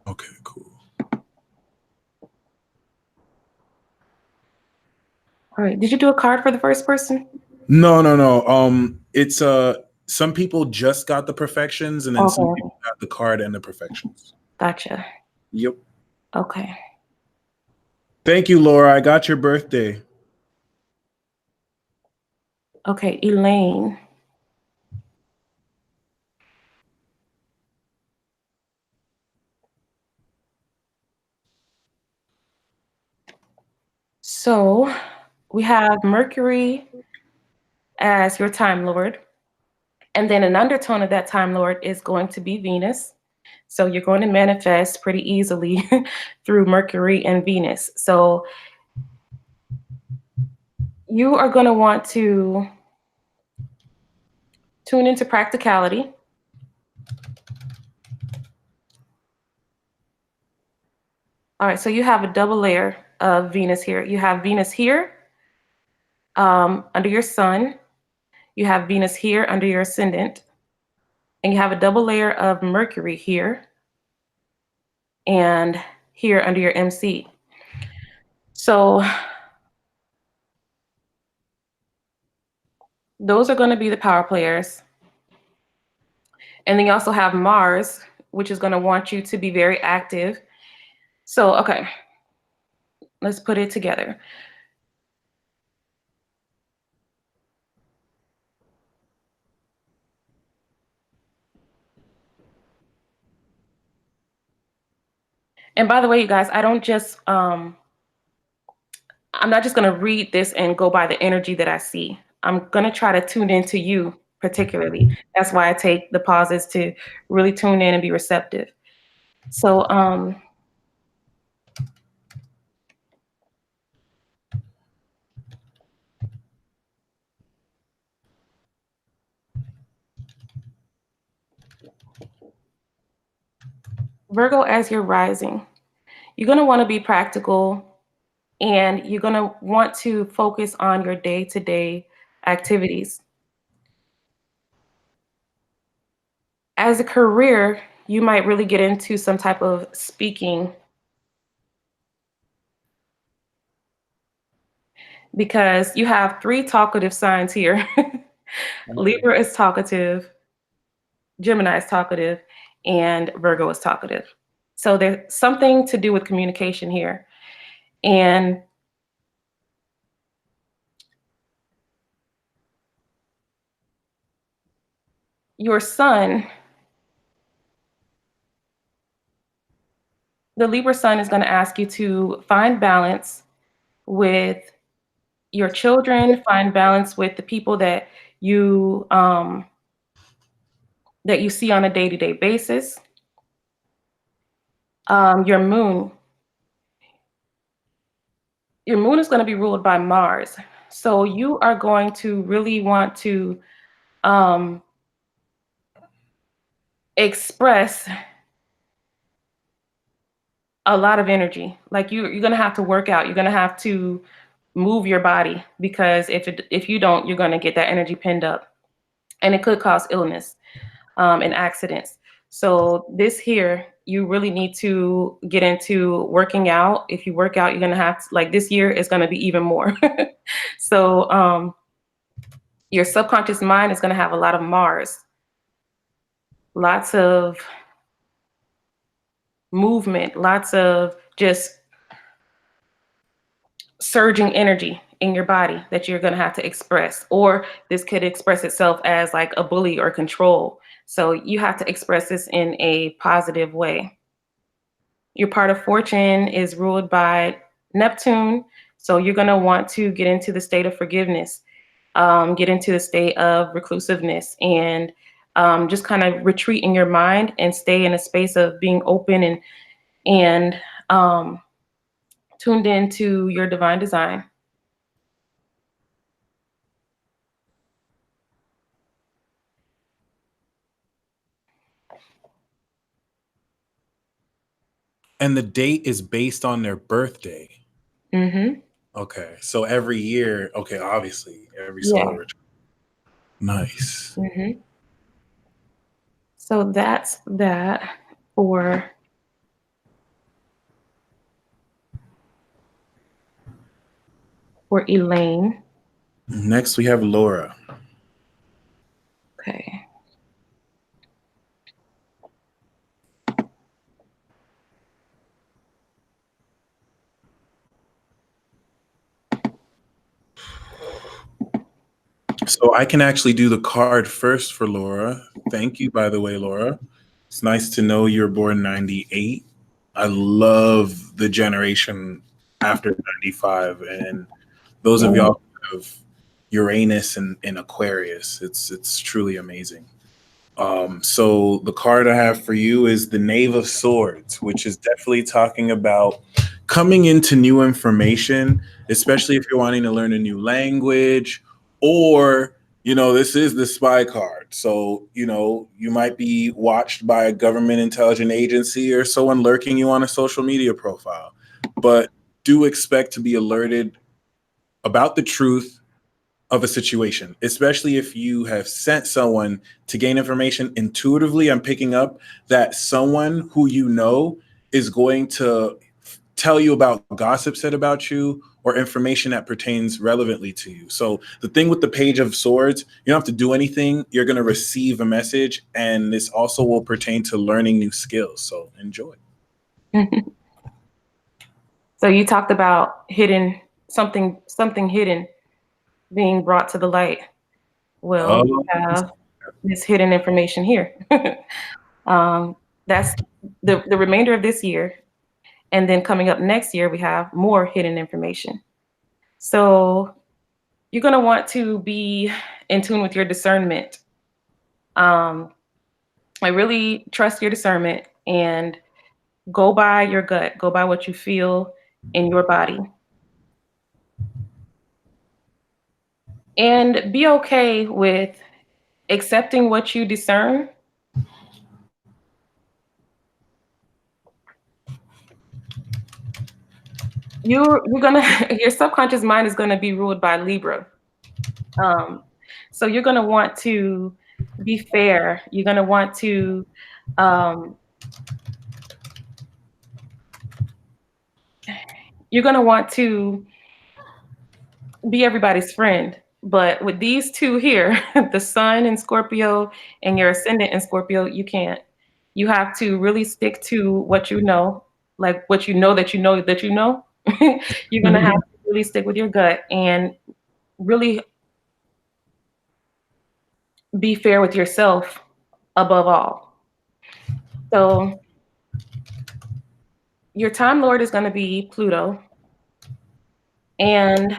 Okay, cool. All right. Did you do a card for the first person? No. It's some people just got the perfections, and then some Okay. people got the card and the perfections. Gotcha. Yep. Okay. Thank you, Laura. I got your birthday. Okay, Elaine. So we have Mercury as your Time Lord. And then an undertone of that Time Lord is going to be Venus. So you're going to manifest pretty easily through Mercury and Venus. So you are going to want to tune into practicality. All right, so you have a double layer of Venus here. You have Venus here under your sun. You have Venus here under your ascendant. And you have a double layer of Mercury here and here under your MC. So those are going to be the power players. And then you also have Mars, which is going to want you to be very active. So, okay, let's put it together. And by the way, you guys, I don't just, I'm not just going to read this and go by the energy that I see. I'm going to try to tune into you particularly. That's why I take the pauses to really tune in and be receptive. So, Virgo, as you're rising, you're going to want to be practical and you're going to want to focus on your day-to-day activities. As a career, you might really get into some type of speaking because you have 3 talkative signs here. Libra is talkative. Gemini is talkative, and Virgo is talkative. So there's something to do with communication here. And your sun, the Libra sun, is going to ask you to find balance with your children, find balance with the people you that you see on a day-to-day basis. Your moon, is going to be ruled by Mars. So you are going to really want to um, express a lot of energy. Like you're going to have to work out. You're going to have to move your body, because if you don't, you're going to get that energy pinned up, and it could cause illness and accidents. So this here, you really need to get into working out. If you work out, you're going to have to, like, this year is going to be even more. So your subconscious mind is going to have a lot of Mars, lots of movement, lots of just surging energy in your body that you're going to have to express. Or this could express itself as like a bully or control. So you have to express this in a positive way. Your part of fortune is ruled by Neptune. So you're going to want to get into the state of forgiveness, get into the state of reclusiveness, and just kind of retreat in your mind and stay in a space of being open and tuned into your divine design. And the date is based on their birthday. Mm-hmm. Okay. So every year, okay, obviously, every solar Yeah. return. Nice. Mm-hmm. So that's that for Elaine. Next, we have Laura. Okay. So I can actually do the card first for Laura. Thank you, by the way, Laura. It's nice to know you're born 98. I love the generation after 95. And those of Mm-hmm. y'all who have Uranus and Aquarius, it's truly amazing. So the card I have for you is the Knave of Swords, which is definitely talking about coming into new information, especially if you're wanting to learn a new language, or this is the spy card. So you might be watched by a government intelligence agency or someone lurking you on a social media profile, but do expect to be alerted about the truth of a situation, especially if you have sent someone to gain information intuitively. I'm picking up that someone who is going to tell you about gossip said about you or information that pertains relevantly to you. So the thing with the Page of Swords, you don't have to do anything. You're going to receive a message, and this also will pertain to learning new skills. So enjoy. So you talked about hidden something hidden being brought to the light. Well, you Oh, have this hidden information here. That's the remainder of this year. And then coming up next year, we have more hidden information. So you're going to want to be in tune with your discernment. I really trust your discernment and go by your gut, go by what you feel in your body. And be okay with accepting what you discern. You're gonna your subconscious mind is gonna be ruled by Libra. Um, so you're gonna want to be fair. You're gonna want to um, you're gonna want to be everybody's friend. But with these two here, the sun in Scorpio and your ascendant in Scorpio, you can't. You have to really stick to what you know, like what you know that you know that you know. You're going to have to really stick with your gut and really be fair with yourself above all. So your time lord is going to be Pluto, and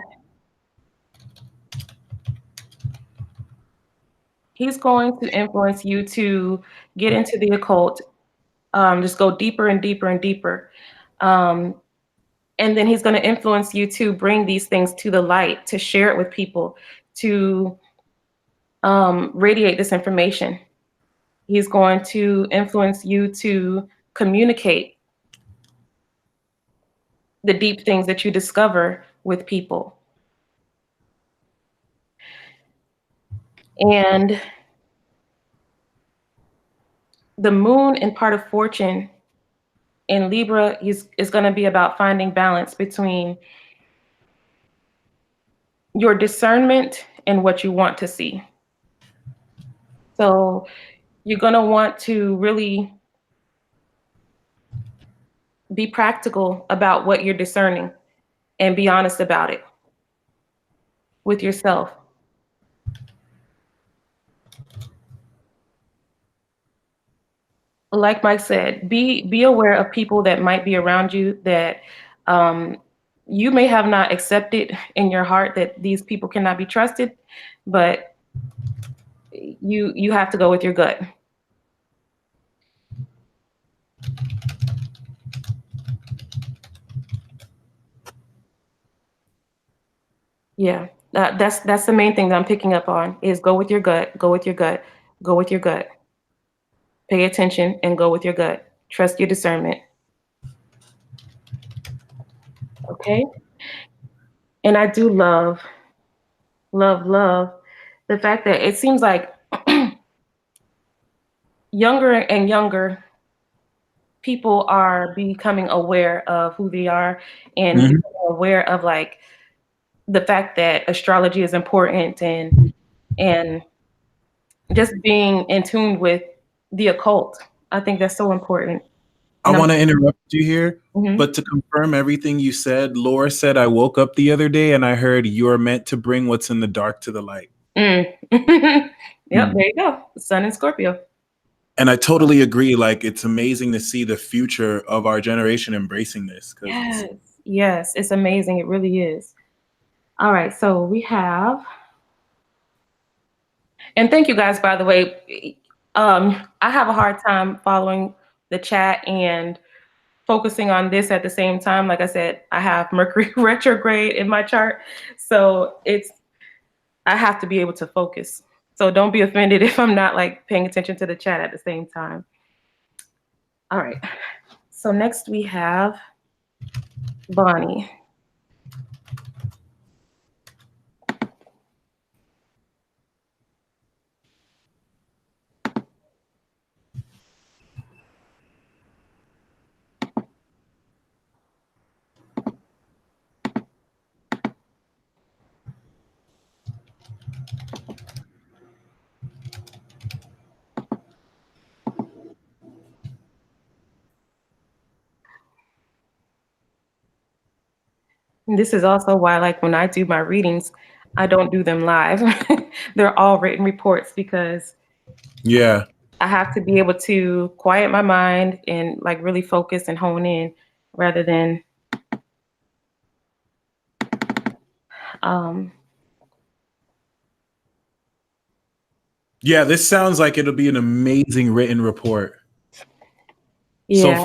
he's going to influence you to get into the occult, just go deeper and deeper and deeper. Um, and then he's going to influence you to bring these things to the light, to share it with people, to radiate this information. He's going to influence you to communicate the deep things that you discover with people. And the moon in part of fortune in Libra is going to be about finding balance between your discernment and what you want to see. So you're going to want to really be practical about what you're discerning and be honest about it with yourself. Like Mike said, be aware of people that might be around you that um, you may have not accepted in your heart that these people cannot be trusted, but you have to go with your gut. Yeah, that's the main thing that I'm picking up on is go with your gut, go with your gut, go with your gut. Pay attention and go with your gut. Trust your discernment. Okay. And I do love the fact that it seems like younger and younger people are becoming aware of who they are and Mhm. becoming aware of like the fact that astrology is important and just being in tune with the occult. I think that's so important. I And I'm want to interrupt you here, mhm. but to confirm everything you said, Laura said, I woke up the other day and I heard you're meant to bring what's in the dark to the light. Mm. Yep, Mm. there you go. Sun in Scorpio. And I totally agree. Like, it's amazing to see the future of our generation embracing this because it's, Yes, yes, it's amazing. It really is. All right, so we have, and thank you guys, by the way. I have a hard time following the chat and focusing on this at the same time. Like I said, I have Mercury retrograde in my chart, so I have to be able to focus. So don't be offended if I'm not like paying attention to the chat at the same time. All right. So next we have Bonnie. And this is also why, like, when I do my readings, I don't do them live. They're all written reports because yeah. I have to be able to quiet my mind and like really focus and hone in rather than um Yeah, this sounds like it'll be an amazing written report. So yeah.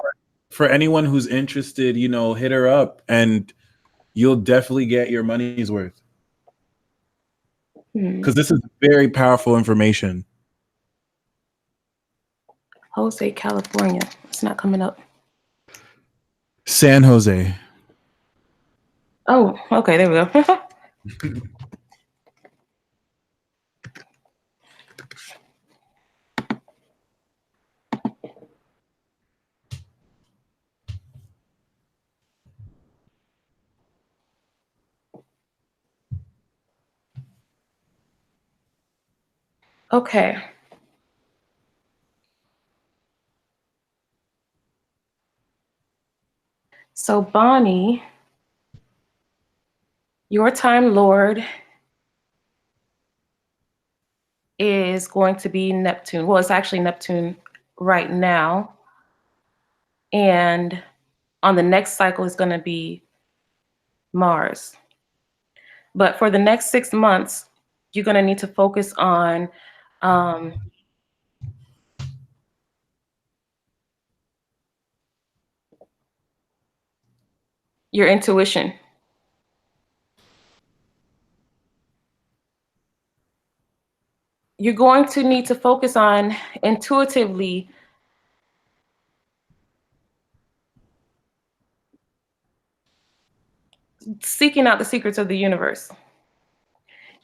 for anyone who's interested, hit her up and you'll definitely get your money's worth Hmm. because this is very powerful information. Jose, California. It's not coming up. San Jose. Oh, okay, there we go. Okay. So, Bonnie, your Time Lord is going to be Neptune. Well, it's actually Neptune right now. And on the next cycle is going to be Mars. But for the next 6 months, you're going to need to focus on um, your intuition. You're going to need to focus on intuitively seeking out the secrets of the universe,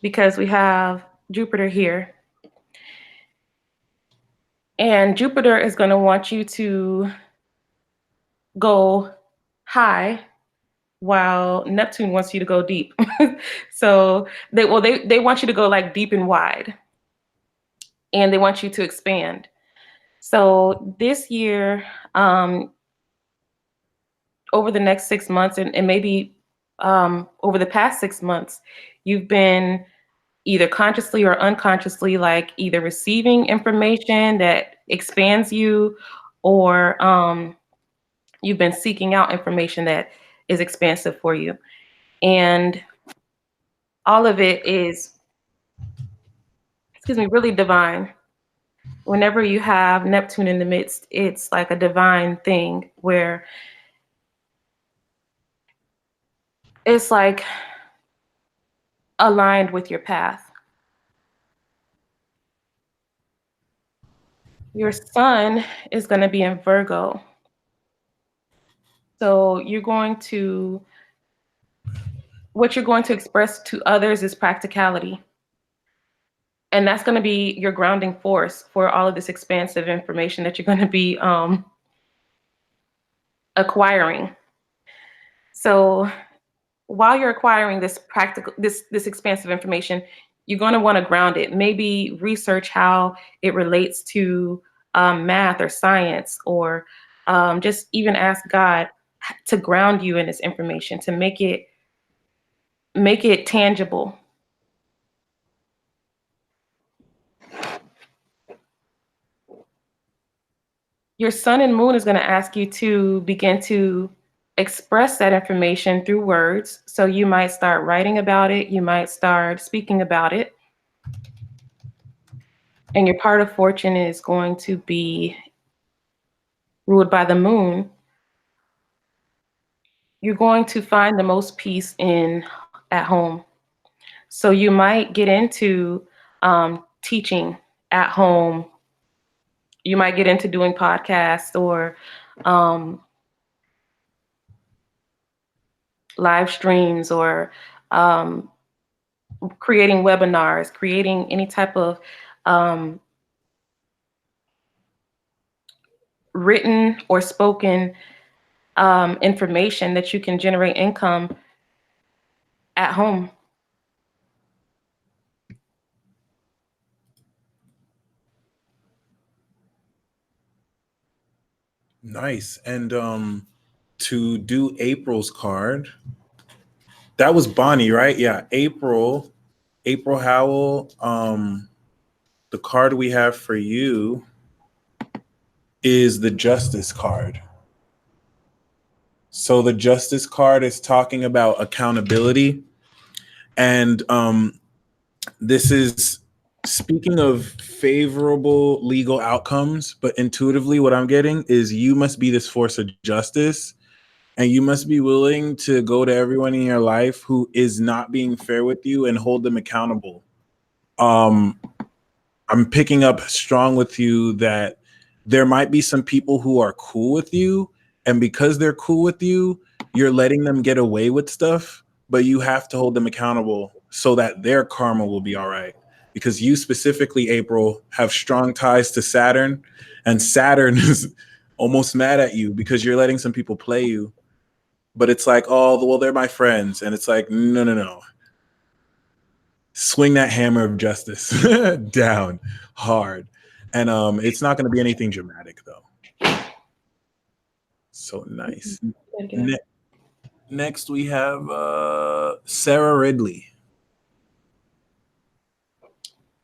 because we have Jupiter here. And Jupiter is going to want you to go high while Neptune wants you to go deep. So they want you to go like deep and wide, and they want you to expand. So this year, over the next 6 months, and maybe over the past 6 months, you've been either consciously or unconsciously like either receiving information that expands you, or you've been seeking out information that is expansive for you. And all of it is, excuse me, really divine. Whenever you have Neptune in the midst, it's like a divine thing where it's like aligned with your path. Your sun is going to be in Virgo. So what you're going to express to others is practicality. And that's going to be your grounding force for all of this expansive information that you're going to be acquiring. So while you're acquiring this this expansive information, you're going to want to ground it. Maybe research how it relates to math or science, or just even ask God to ground you in this information, to make it tangible. Your sun and moon is going to ask you to begin to express that information through words. So you might start writing about it, you might start speaking about it. And your part of fortune is going to be ruled by the moon. You're going to find the most peace in at home. So you might get into teaching at home. You might get into doing podcasts, or um, live streams, or um, creating webinars, creating any type of um, written or spoken information that you can generate income at home. Nice. And to do April's card, that was Bonnie, right? Yeah, April Howell. The card we have for you is the Justice card. So the Justice card is talking about accountability, and this is speaking of favorable legal outcomes. But intuitively, what I'm getting is you must be this force of justice, and you must be willing to go to everyone in your life who is not being fair with you and hold them accountable. I'm picking up strong with you that there might be some people who are cool with you, and because they're cool with you, you're letting them get away with stuff, but you have to hold them accountable so that their karma will be all right. Because you specifically, April, have strong ties to Saturn, and Saturn is almost mad at you because you're letting some people play you. But it's like, oh, well, they're my friends. And it's like, no, no, no. swing that hammer of justice down hard. And it's not going to be anything dramatic, though. So nice. Next, we have Sarah Ridley.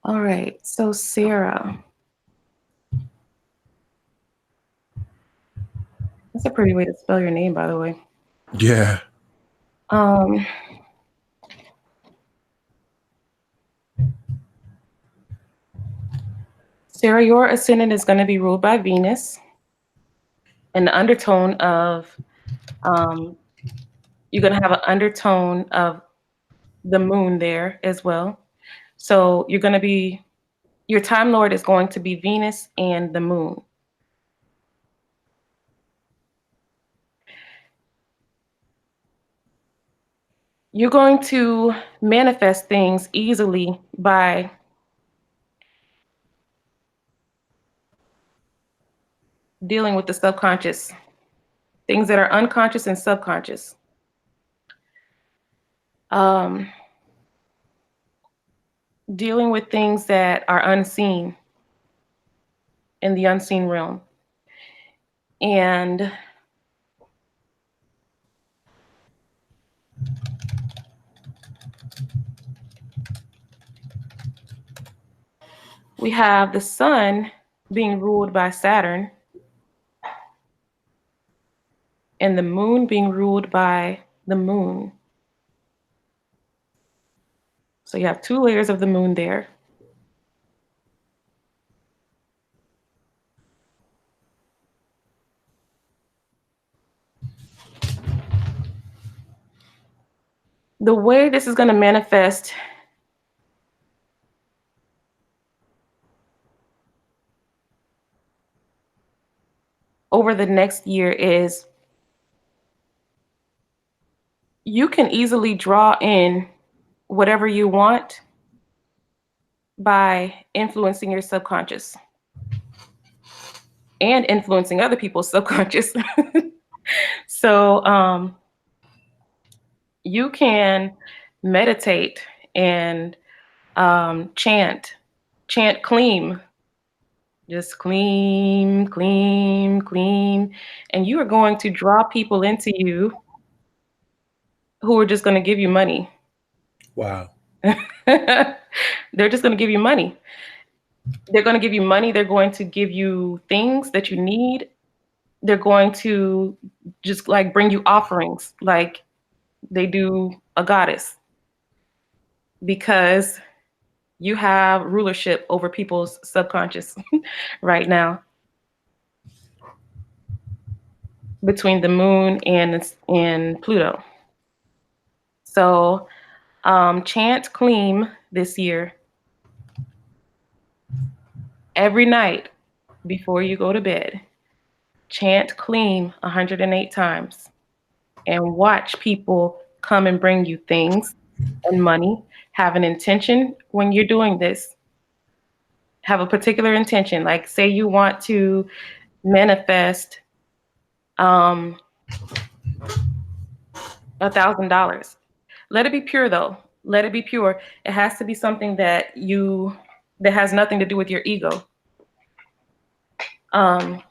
All right. So, Sarah. That's a pretty way to spell your name, by the way. Yeah. Sarah, your ascendant is going to be ruled by Venus. And the undertone of, you're going to have an undertone of the moon there as well. So you're going to be, your time lord is going to be Venus and the moon. You're going to manifest things easily by dealing with the subconscious, things that are unconscious and subconscious. Dealing with things that are unseen in the unseen realm. And we have the sun being ruled by Saturn and the moon being ruled by the moon. So you have 2 layers of the moon there. The way this is going to manifest over the next year is you can easily draw in whatever you want by influencing your subconscious and influencing other people's subconscious. So you can meditate and chant clean, just clean, and you are going to draw people into you who are just going to give you money. Wow. They're just going to give you money. They're going to give you money. They're going to give you things that you need. They're going to just like bring you offerings like they do a goddess, because you have rulership over people's subconscious right now between the moon and Pluto. So chant clean this year every night before you go to bed. Chant clean 108 times and watch people come and bring you things and money. Have an intention when you're doing this. Have a particular intention. Like say you want to manifest $1,000. Let it be pure though. Let it be pure. It has to be something that has nothing to do with your ego. That's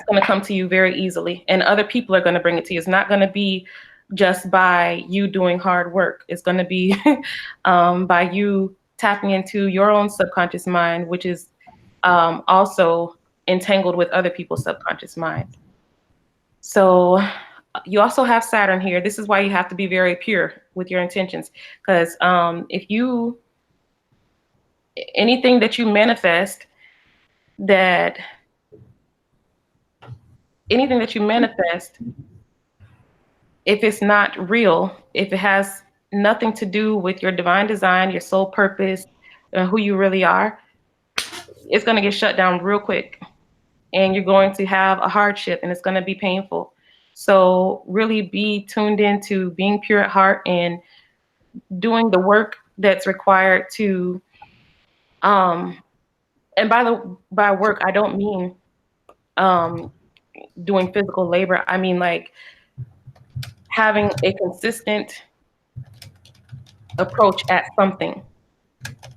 going to come to you very easily, and other people are going to bring it to you. It's not going to be just by you doing hard work. It's going to be by you tapping into your own subconscious mind, which is also entangled with other people's subconscious mind. So you also have Saturn here. This is why you have to be very pure with your intentions, because anything that you manifest if it's not real, if it has nothing to do with your divine design, your soul purpose, who you really are, it's going to get shut down real quick, and you're going to have a hardship, and it's going to be painful. So really be tuned into being pure at heart and doing the work that's required to, and by work, I don't mean doing physical labor. I mean like having a consistent approach at something.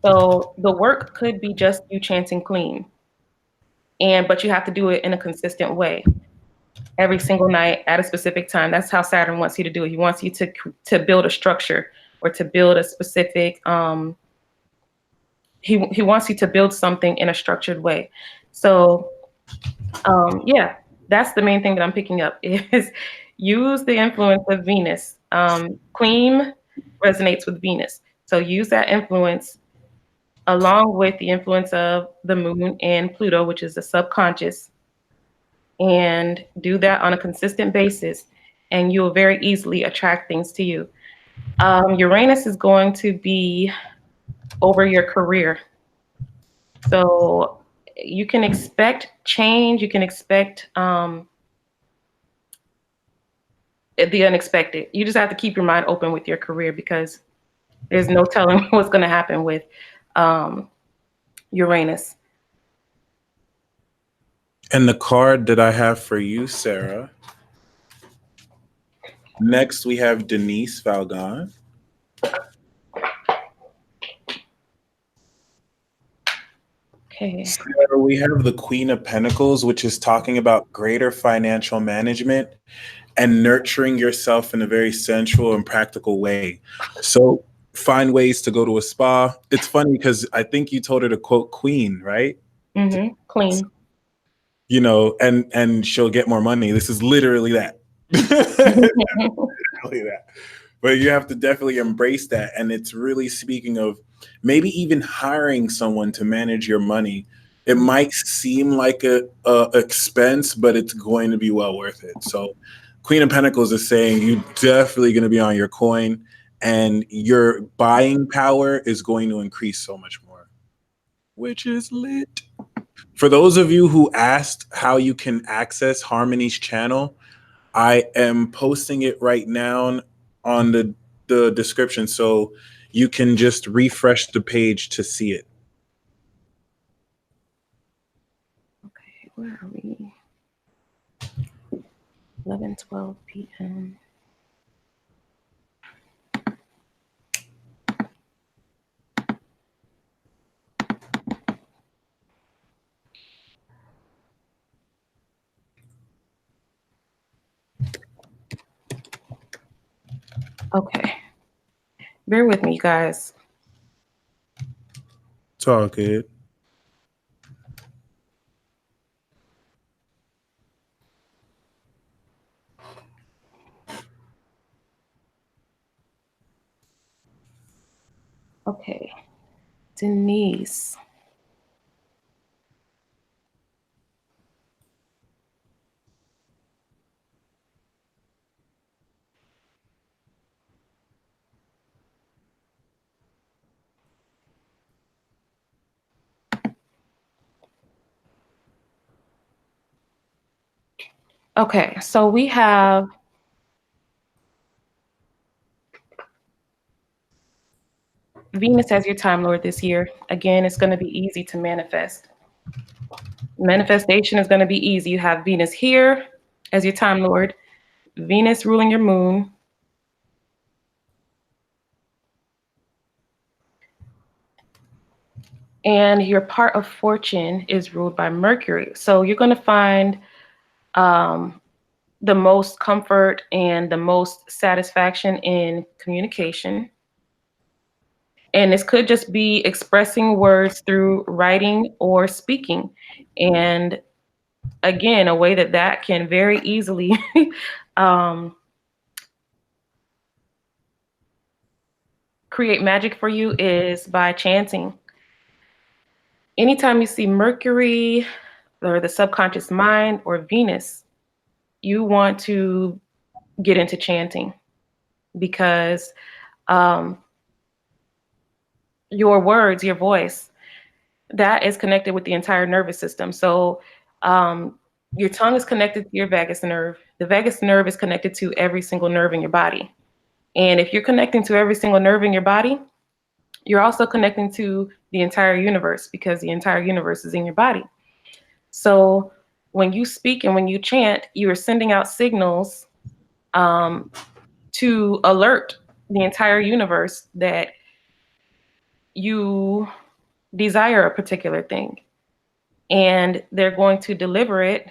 So the work could be just you chanting clean, but you have to do it in a consistent way every single night at a specific time. That's how Saturn wants you to do it. He wants you to build a structure or to build a specific. He wants you to build something in a structured way. So yeah, that's the main thing that I'm picking up is use the influence of Venus. Queen resonates with Venus, so use that influence along with the influence of the moon and Pluto, which is the subconscious, and do that on a consistent basis, and you'll very easily attract things to you. Uranus is going to be over your career. So you can expect change, you can expect the unexpected. You just have to keep your mind open with your career because there's no telling what's going to happen with Uranus. And the card that I have for you, Sarah. Next, we have Denise Valgon. Okay. Sarah, we have the Queen of Pentacles, which is talking about greater financial management and nurturing yourself in a very sensual and practical way. So find ways to go to a spa. It's funny because I think you told her to quote Queen, right? Mm-hmm. Clean. You know, and she'll get more money. This is literally that. Literally that. But you have to definitely embrace that. And it's really speaking of maybe even hiring someone to manage your money. It might seem like a expense, but it's going to be well worth it. So Queen of Pentacles is saying you're definitely going to be on your coin, and your buying power is going to increase so much more, which is lit. For those of you who asked how you can access Harmony's channel, I am posting it right now on the description, so you can just refresh the page to see it. Okay, where are we? 11:12 p.m. Okay. Bear with me, guys. It's all good. Okay. Denise. Okay, so we have Venus as your Time Lord this year. Again, it's going to be easy to manifest. Manifestation is going to be easy. You have Venus here as your Time Lord, Venus ruling your moon. And your part of fortune is ruled by Mercury. So you're going to find the most comfort and the most satisfaction in communication. And this could just be expressing words through writing or speaking. And again, a way that can very easily create magic for you is by chanting. Anytime you see Mercury or the subconscious mind or Venus, you want to get into chanting because your words, your voice, that is connected with the entire nervous system. So your tongue is connected to your vagus nerve. The vagus nerve is connected to every single nerve in your body. And if you're connecting to every single nerve in your body, you're also connecting to the entire universe because the entire universe is in your body. So when you speak and when you chant, you are sending out signals to alert the entire universe that you desire a particular thing, and they're going to deliver it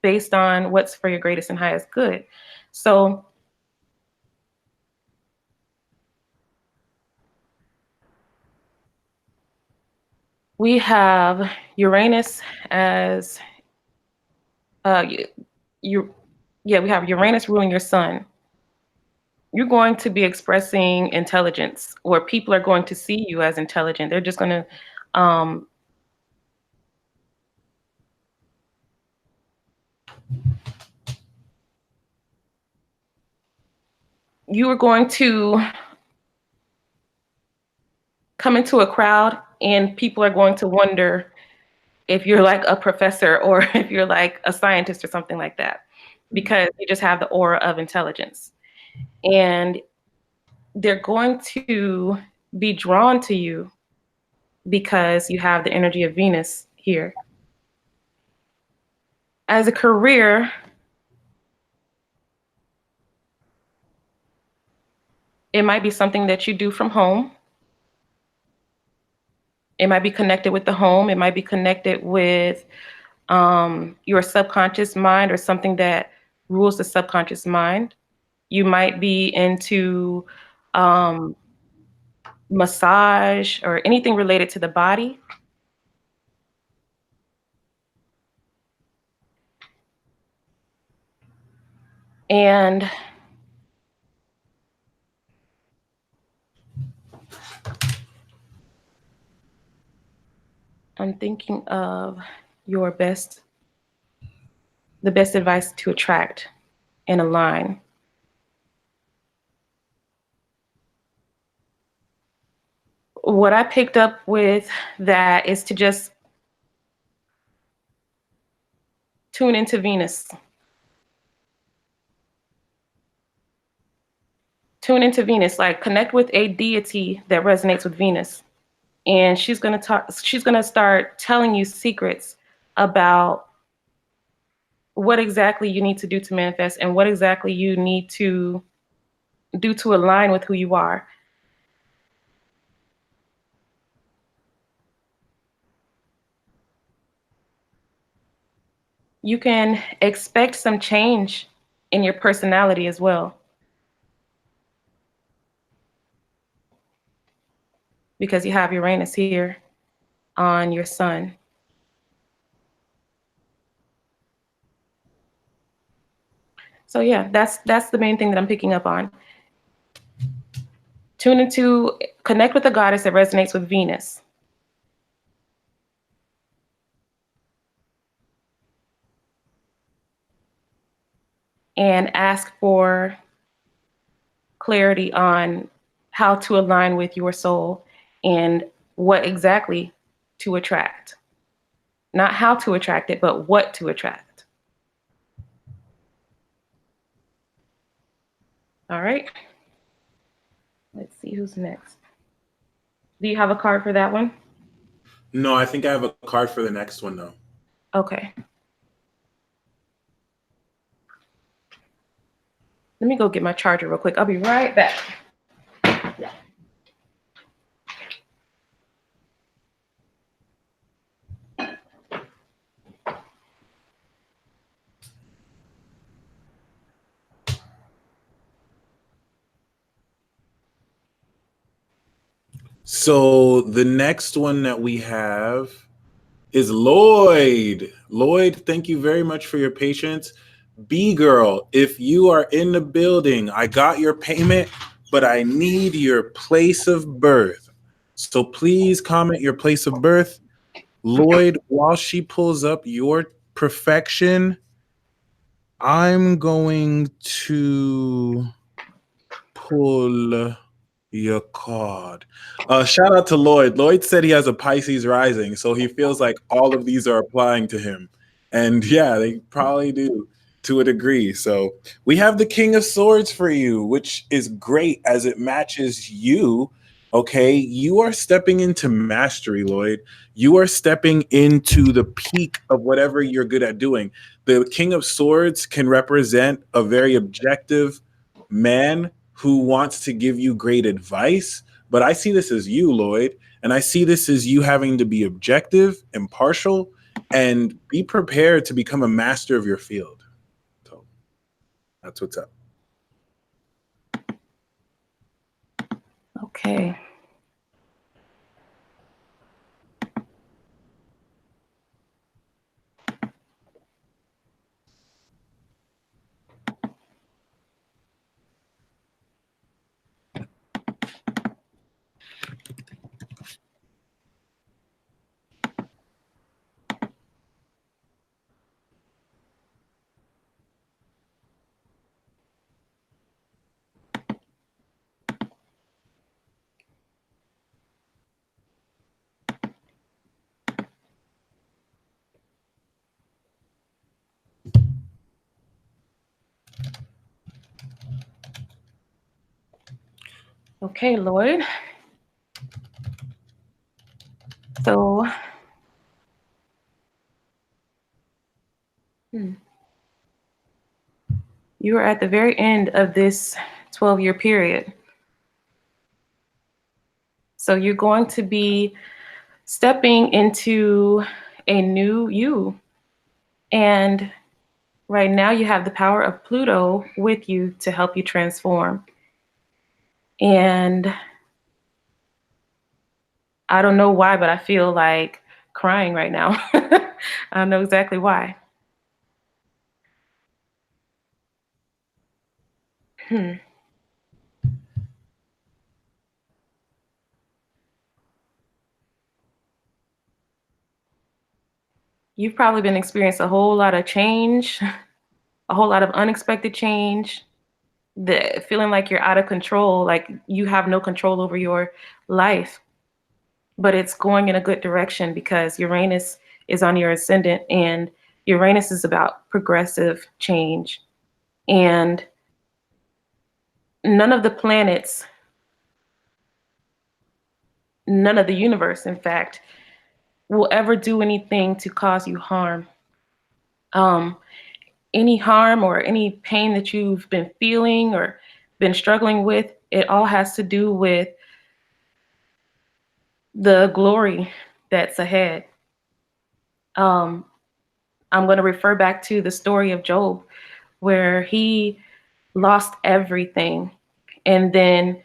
based on what's for your greatest and highest good. So we have Uranus as you yeah, we have Uranus ruling your sun. You're going to be expressing intelligence, or people are going to see you as intelligent. They're just going to you are going to come into a crowd and people are going to wonder if you're like a professor or if you're like a scientist or something like that, because you just have the aura of intelligence. And they're going to be drawn to you because you have the energy of Venus here. As a career, it might be something that you do from home. It might be connected with the home. It might be connected with your subconscious mind, or something that rules the subconscious mind. You might be into massage or anything related to the body. And I'm thinking of the best advice to attract and align. What I picked up with that is to just tune into Venus. Tune into Venus, like connect with a deity that resonates with Venus. And she's going to start telling you secrets about what exactly you need to do to manifest, and what exactly you need to do to align with who you are. You can expect some change in your personality as well, because you have Uranus here on your sun. So yeah, that's the main thing that I'm picking up on. Connect with a goddess that resonates with Venus. And ask for clarity on how to align with your soul and what exactly to attract. Not how to attract it, but what to attract. All right. Let's see who's next. Do you have a card for that one? No, I think I have a card for the next one, though. Okay. Let me go get my charger real quick. I'll be right back. So the next one that we have is Lloyd. Lloyd, thank you very much for your patience. B girl, if you are in the building, I got your payment, but I need your place of birth. So please comment your place of birth. Lloyd, while she pulls up your perfection, I'm going to pull your card. Shout out to Lloyd. Lloyd said he has a Pisces rising, so he feels like all of these are applying to him. And yeah, they probably do to a degree. So we have the King of Swords for you, which is great as it matches you. Okay, you are stepping into mastery, Lloyd. You are stepping into the peak of whatever you're good at doing. The King of Swords can represent a very objective man who wants to give you great advice, but I see this as you, Lloyd, and I see this as you having to be objective, impartial, and be prepared to become a master of your field. So that's what's up. Okay. Okay, Lloyd. So, you are at the very end of this 12-year period. So you're going to be stepping into a new you. And right now you have the power of Pluto with you to help you transform. And I don't know why, but I feel like crying right now. I don't know exactly why. You've probably been experiencing a whole lot of change, a whole lot of unexpected change, the feeling like you're out of control, like you have no control over your life. But it's going in a good direction because Uranus is on your ascendant, and Uranus is about progressive change. And none of the planets, none of the universe, in fact, will ever do anything to cause you harm. Um, any harm or any pain that you've been feeling or been struggling with, it all has to do with the glory that's ahead. Um, I'm going to refer back to the story of Job, where he lost everything and then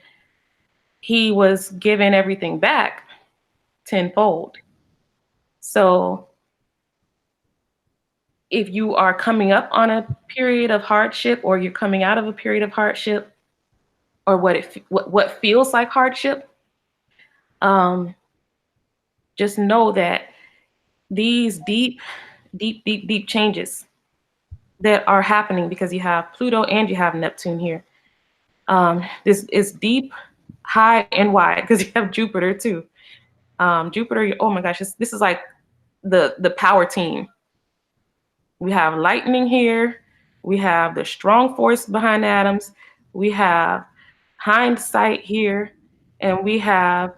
he was given everything back tenfold. So if you are coming up on a period of hardship, or you're coming out of a period of hardship, or what feels like hardship, um, just know that these deep changes that are happening, because you have Pluto and you have Neptune here. This is deep, high, and wide, because you have Jupiter too. Jupiter, oh my gosh, this is like the power team. We have lightning here. We have the strong force behind atoms. We have hindsight here, and we have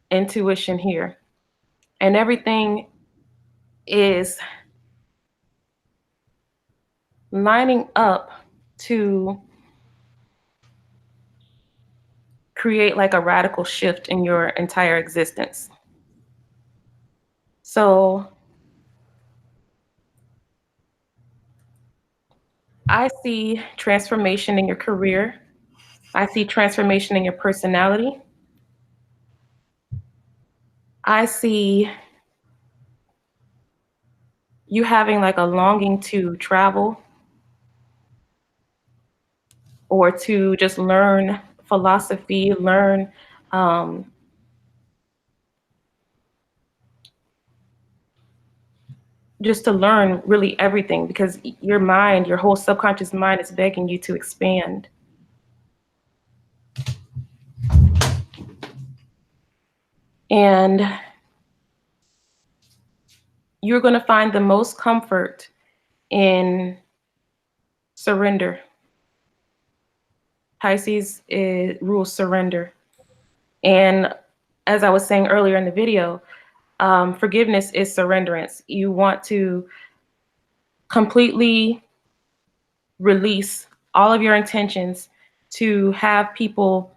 intuition here. And everything is lining up to create like a radical shift in your entire existence. So I see transformation in your career. I see transformation in your personality. I see you having like a longing to travel, or to just learn philosophy, learn um, just to learn really everything, because your mind, your whole subconscious mind is begging you to expand. And you're going to find the most comfort in surrender. Pisces rules surrender. And as I was saying earlier in the video, forgiveness is surrenderance. You want to completely release all of your intentions to have people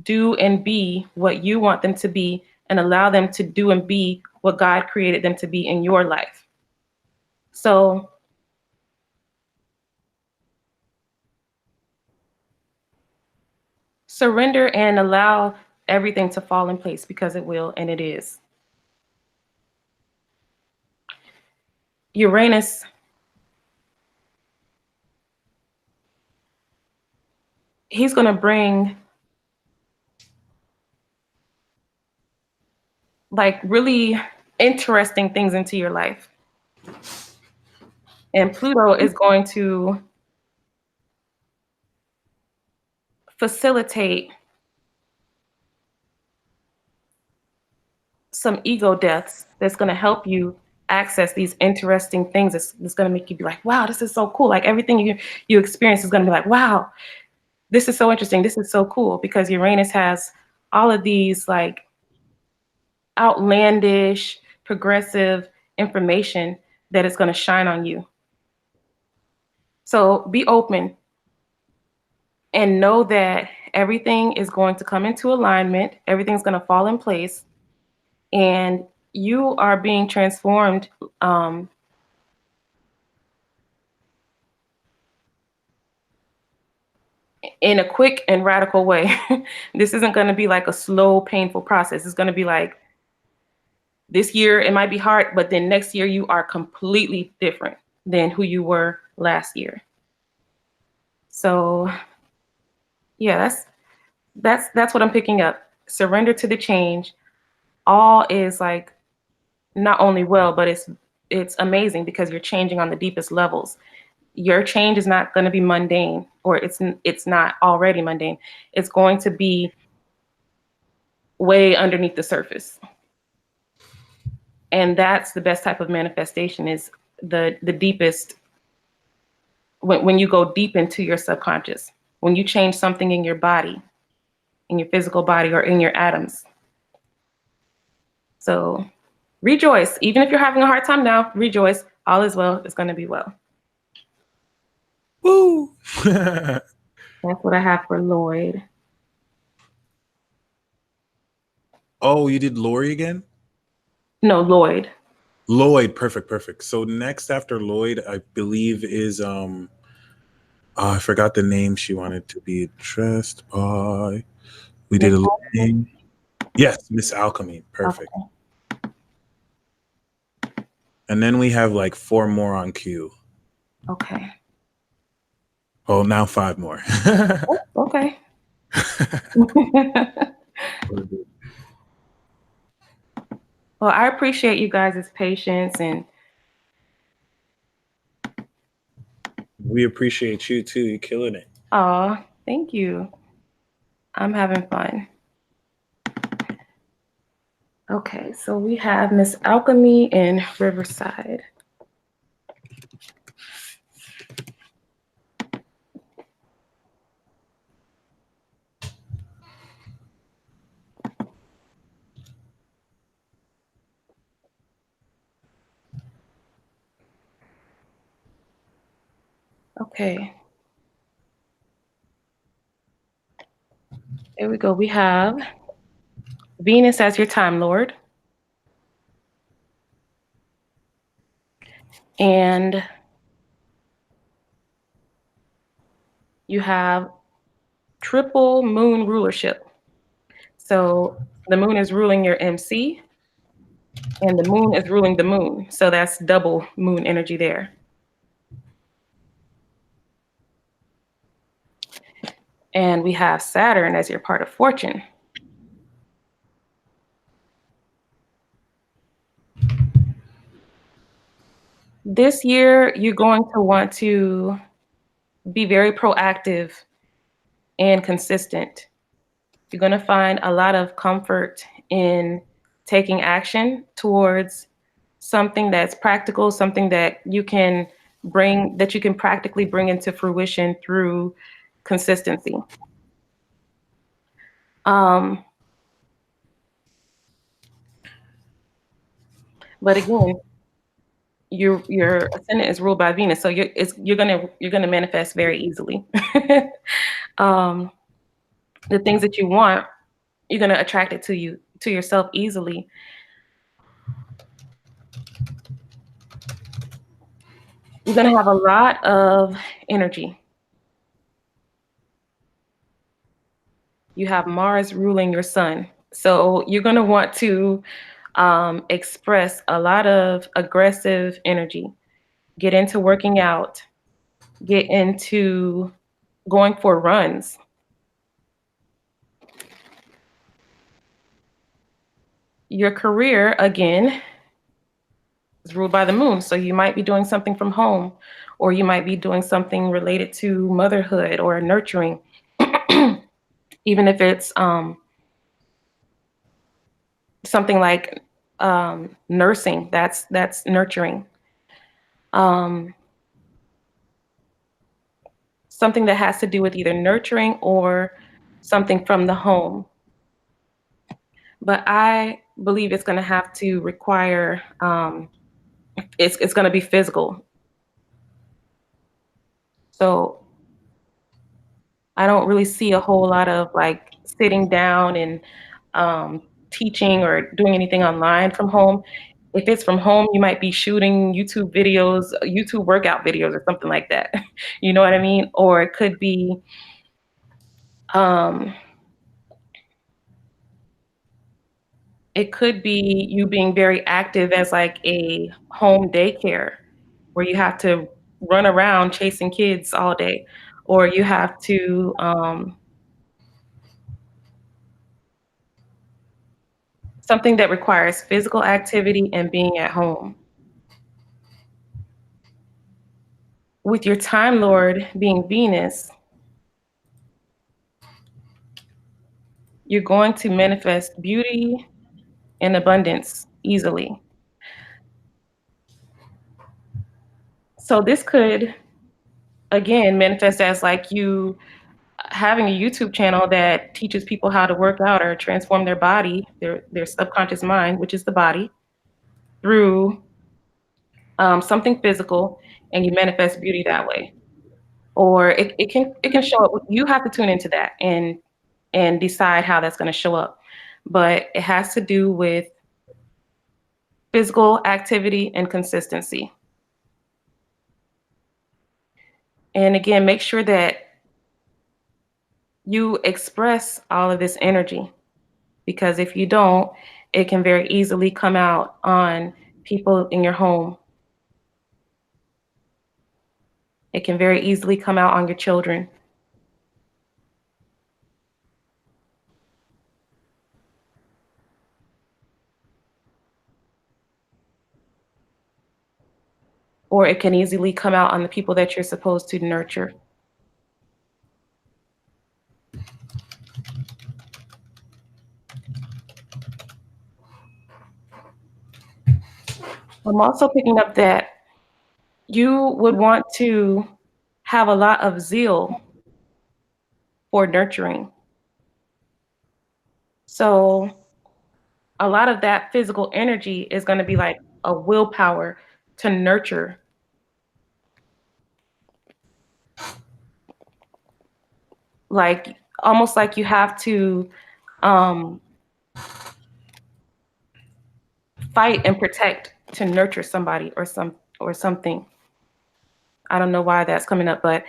do and be what you want them to be, and allow them to do and be what God created them to be in your life. So surrender and allow everything to fall in place, because it will, and it is. Uranus, he's going to bring like really interesting things into your life. And Pluto is going to facilitate some ego deaths that's going to help you access these interesting things. It's going to make you be like, wow, this is so cool. Like everything you experience is going to be like, wow, this is so interesting. This is so cool, because Uranus has all of these like outlandish, progressive information that is going to shine on you. So be open and know that everything is going to come into alignment. Everything's going to fall in place, and you are being transformed in a quick and radical way. This isn't going to be like a slow, painful process. It's going to be like, this year it might be hard, but then next year you are completely different than who you were last year. So yeah, that's what I'm picking up. Surrender to the change. All is like not only well, but it's amazing, because you're changing on the deepest levels. Your change is not going to be mundane, or it's not already mundane. It's going to be way underneath the surface. And that's the best type of manifestation, is the deepest, when you go deep into your subconscious, when you change something in your body, in your physical body, or in your atoms. So rejoice. Even if you're having a hard time now, rejoice. All is well. It's going to be well. Woo! That's what I have for Lloyd. Oh, you did Lori again? No, Lloyd. Lloyd, perfect. So next after Lloyd, I believe is I forgot the name she wanted to be addressed by. We did a name. Yes, Miss Alchemy. Perfect. Okay. And then we have like 4 more on queue. Okay. Oh, now 5 more. Oh, okay. Well, I appreciate you guys' patience, and We appreciate you too. You're killing it. aw, thank you. I'm having fun. Okay, so we have Miss Alchemy in Riverside. Okay. There we go. We have Venus as your Time Lord. And you have triple moon rulership. So the moon is ruling your MC, and the moon is ruling the moon. So that's double moon energy there. And we have Saturn as your part of fortune. This year, you're going to want to be very proactive and consistent. You're going to find a lot of comfort in taking action towards something that's practical, something that you can practically bring into fruition through consistency. But again, your ascendant is ruled by Venus, so you're gonna manifest very easily. um, the things that you want, you're gonna attract it to yourself easily. You're gonna have a lot of energy. You have Mars ruling your sun, so you're gonna want to express a lot of aggressive energy. Get into working out. Get into going for runs. Your career, again, is ruled by the moon. So you might be doing something from home, or you might be doing something related to motherhood or nurturing, even if it's something like nursing. That's nurturing. Um, Something that has to do with either nurturing or something from the home. But I believe it's going to have to require it's going to be physical. So I don't really see a whole lot of like sitting down and um, teaching or doing anything online from home. If it's from home, you might be shooting YouTube videos, YouTube workout videos, or something like that. You know what I mean? Or um, it could be you being very active as like a home daycare where you have to run around chasing kids all day, or you have to something that requires physical activity and being at home. With your Time Lord being Venus, you're going to manifest beauty and abundance easily. So this could, again, manifest as like you having a YouTube channel that teaches people how to work out or transform their body, their subconscious mind, which is the body, through something physical, and you manifest beauty that way. Or it can show up. You have to tune into that and decide how that's going to show up. But it has to do with physical activity and consistency. And again, make sure that you express all of this energy, because if you don't, it can very easily come out on people in your home. It can very easily come out on your children. Or it can easily come out on the people that you're supposed to nurture. I'm also picking up that you would want to have a lot of zeal for nurturing. So a lot of that physical energy is going to be like a willpower to nurture. Like almost like you have to um, fight and protect to nurture somebody or something. I don't know why that's coming up, but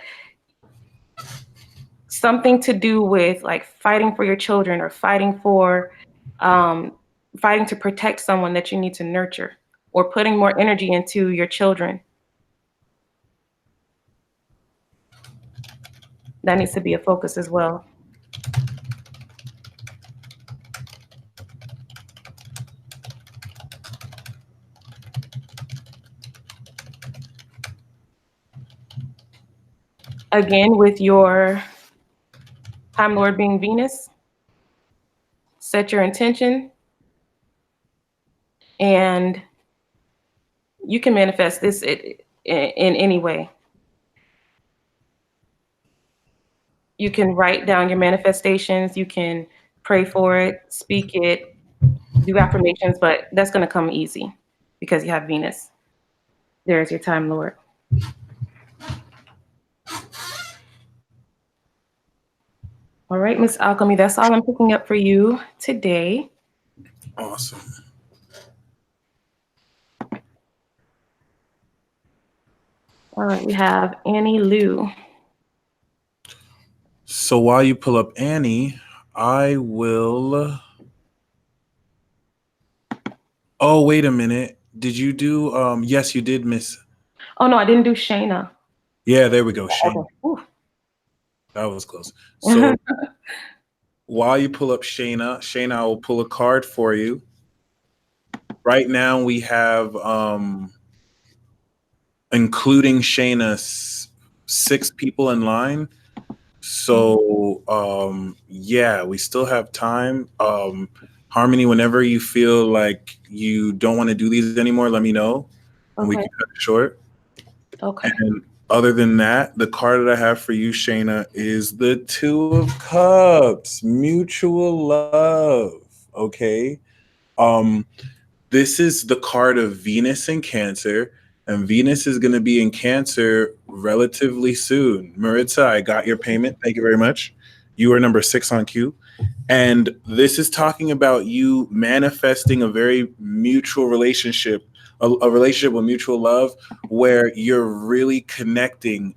something to do with like fighting for your children or um, fighting to protect someone that you need to nurture, or putting more energy into your children. That needs to be a focus as well. Again, with your Time Lord being Venus, set your intention, and you can manifest this in any way. You can write down your manifestations, you can pray for it, speak it, do affirmations, but that's going to come easy because you have Venus. There's your time, Lord. All right, Miss Alchemy, that's all I'm picking up for you today. Awesome. All right, we have Annie Lou. So while you pull up Annie, I will. Oh, wait a minute. Did you do? Yes, you did, Miss. Oh no, I didn't do Shayna. Yeah, there we go, Okay. Shane. Ooh. That was close. So while you pull up Shayna, I will pull a card for you. Right now we have, including Shayna, 6 people in line. So yeah, we still have time. Harmony, whenever you feel like you don't want to do these anymore, let me know and we Okay. can cut it short. Okay. And other than that, the card that I have for you, Shayna, is the Two of Cups, mutual love. Okay. Um, this is the card of Venus in Cancer, and Venus is going to be in Cancer relatively soon. Maritza, I got your payment. Thank you very much. You are number 6 on queue. And this is talking about you manifesting a very mutual relationship, a relationship with mutual love, where you're really connecting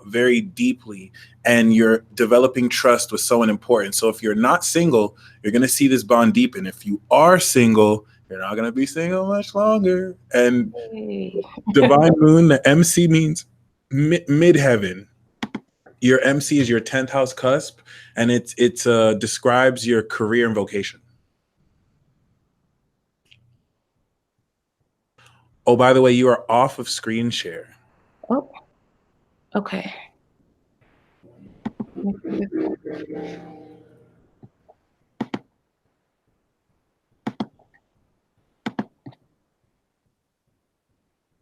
very deeply and you're developing trust with someone important. So if you're not single, you're going to see this bond deepen. If you are single, you're not going to be single much longer. And Hey. Divine Moon, the MC means mid-heaven. Your MC is your 10th house cusp, and it describes your career and vocation. Oh, by the way, you are off of screen share. Oh, okay.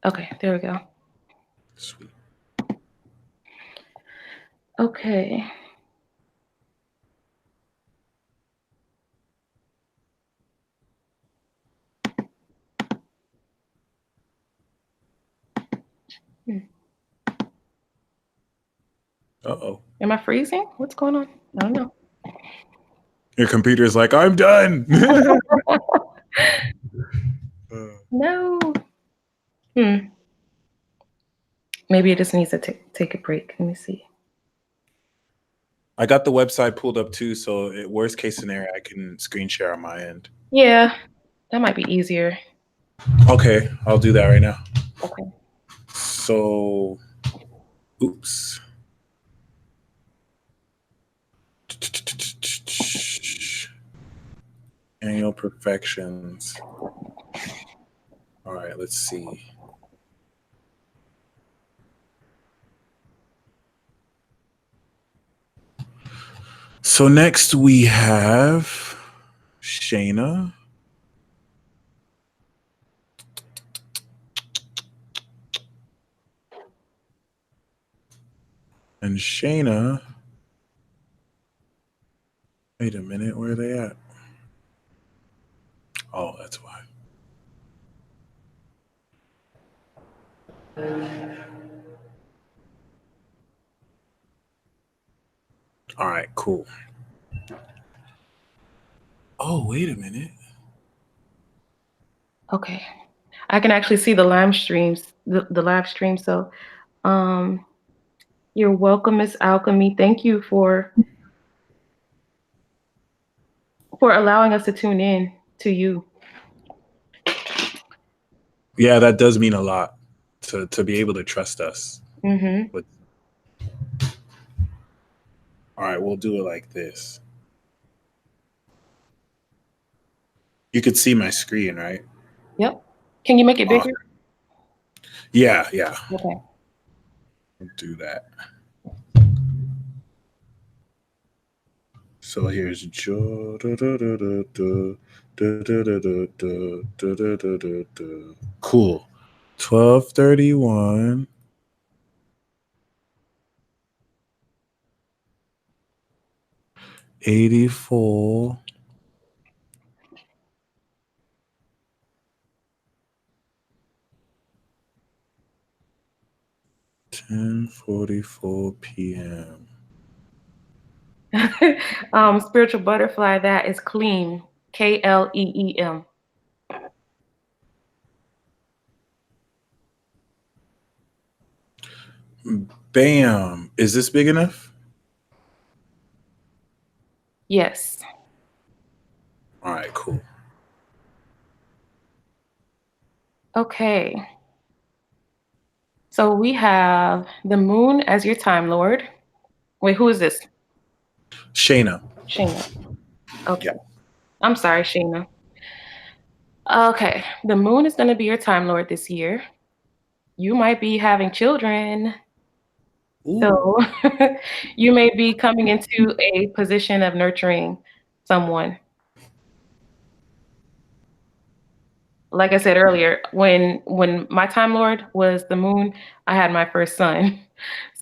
Okay, there we go. Sweet. Okay. Hmm. Uh-oh. Am I freezing? What's going on? I don't know. Your computer is like, I'm done. No. Hmm. Maybe it just needs to take a break. Let me see. I got the website pulled up too, so worst case scenario, I can screen share on my end. Yeah, that might be easier. Okay, I'll do that right now. Okay. So, oops. Annual perfections. All right, let's see. So next we have Shayna. And Shayna. Wait a minute, where are they at? Oh, that's why. All right, cool. Oh, wait a minute. Okay. I can actually see the live streams, the live stream. So, um, you're welcome, Miss Alchemy. Thank you for allowing us to tune in to you. Yeah, that does mean a lot to be able to trust us. Mm-hmm. But all right, we'll do it like this. You could see my screen, right? Yep. Can you make it bigger? Yeah, yeah. Okay. I'll do that. So here's Joe. Cool. 1231. 84. 10:44 p.m. Spiritual butterfly, that is Kleem, Kleem. Bam. Is this big enough? Yes. All right, cool. Okay. So we have the moon as your time lord. Wait, who is this? Shayna. Shayna. Okay. Yeah. I'm sorry, Shayna. Okay. The moon is going to be your time lord this year. You might be having children. Ooh. So you may be coming into a position of nurturing someone. Like I said earlier, when my time lord was the moon, I had my first son.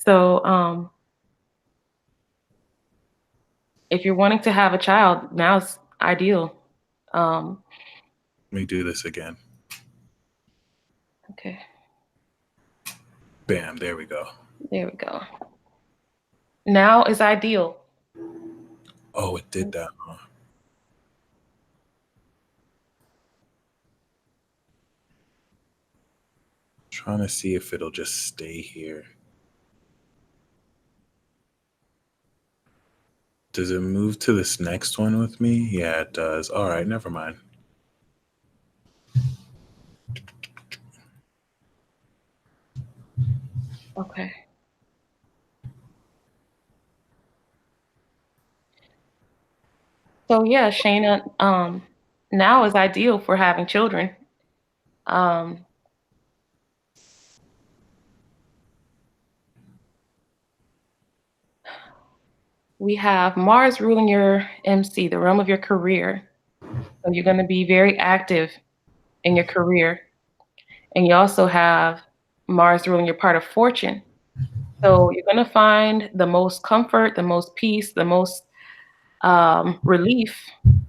So if you're wanting to have a child, now's ideal. Um, Let me do this again. okay, Bam. There we go. there we go. Now is ideal. Oh, it did that, huh? Trying to see if it'll just stay here. Does it move to this next one with me? Yeah, it does. All right, never mind. Okay. So yeah, Shayna, now is ideal for having children. Um, we have Mars ruling your MC, the realm of your career. So you're going to be very active in your career. And you also have Mars ruling your part of fortune. So you're going to find the most comfort, the most peace, the most relief,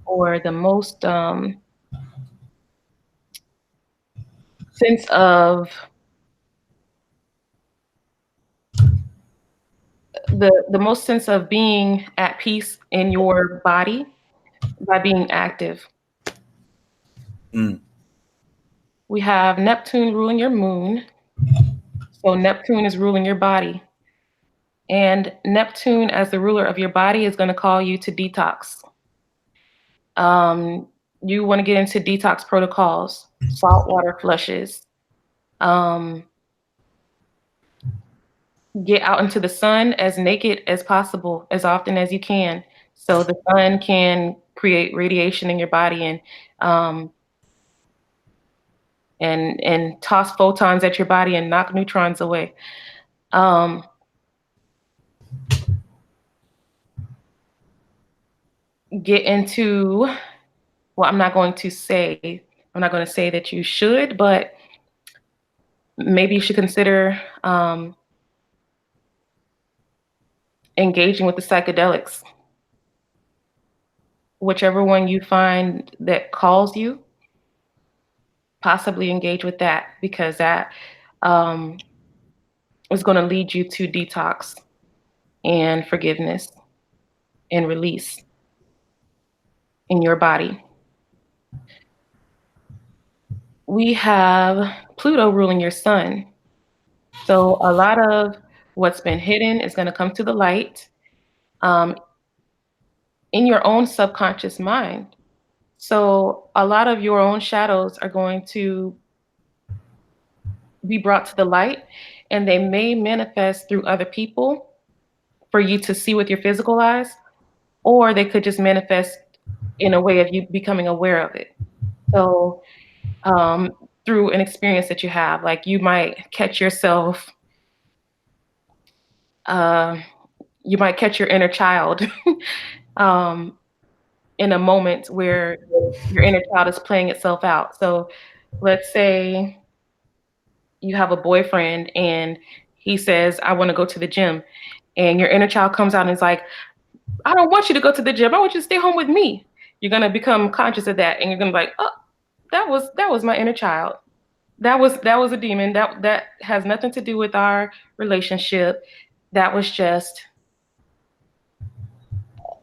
or the most sense of the most sense of being at peace in your body by being active. Mm. We have Neptune ruling your moon. So Neptune is ruling your body. And Neptune, as the ruler of your body, is going to call you to detox. Um, you want to get into detox protocols, saltwater flushes, um, get out into the sun as naked as possible, as often as you can. So the sun can create radiation in your body um, and toss photons at your body and knock neutrons away. Um, get into well, I'm not going to say that you should, but maybe you should consider engaging with the psychedelics, whichever one you find that calls you, possibly engage with that because that um, is going to lead you to detox and forgiveness and release in your body. We have Pluto ruling your sun. So a lot of what's been hidden is going to come to the light um, in your own subconscious mind. So a lot of your own shadows are going to be brought to the light, and they may manifest through other people for you to see with your physical eyes, or they could just manifest in a way of you becoming aware of it. So um, through an experience that you have, like you might catch yourself, uh, you might catch your inner child um, in a moment where your inner child is playing itself out. So let's say you have a boyfriend and he says, I want to go to the gym. And your inner child comes out and is like, I don't want you to go to the gym. I want you to stay home with me. You're gonna become conscious of that and you're gonna be like, oh, that was my inner child. That was a demon. That has nothing to do with our relationship. That was just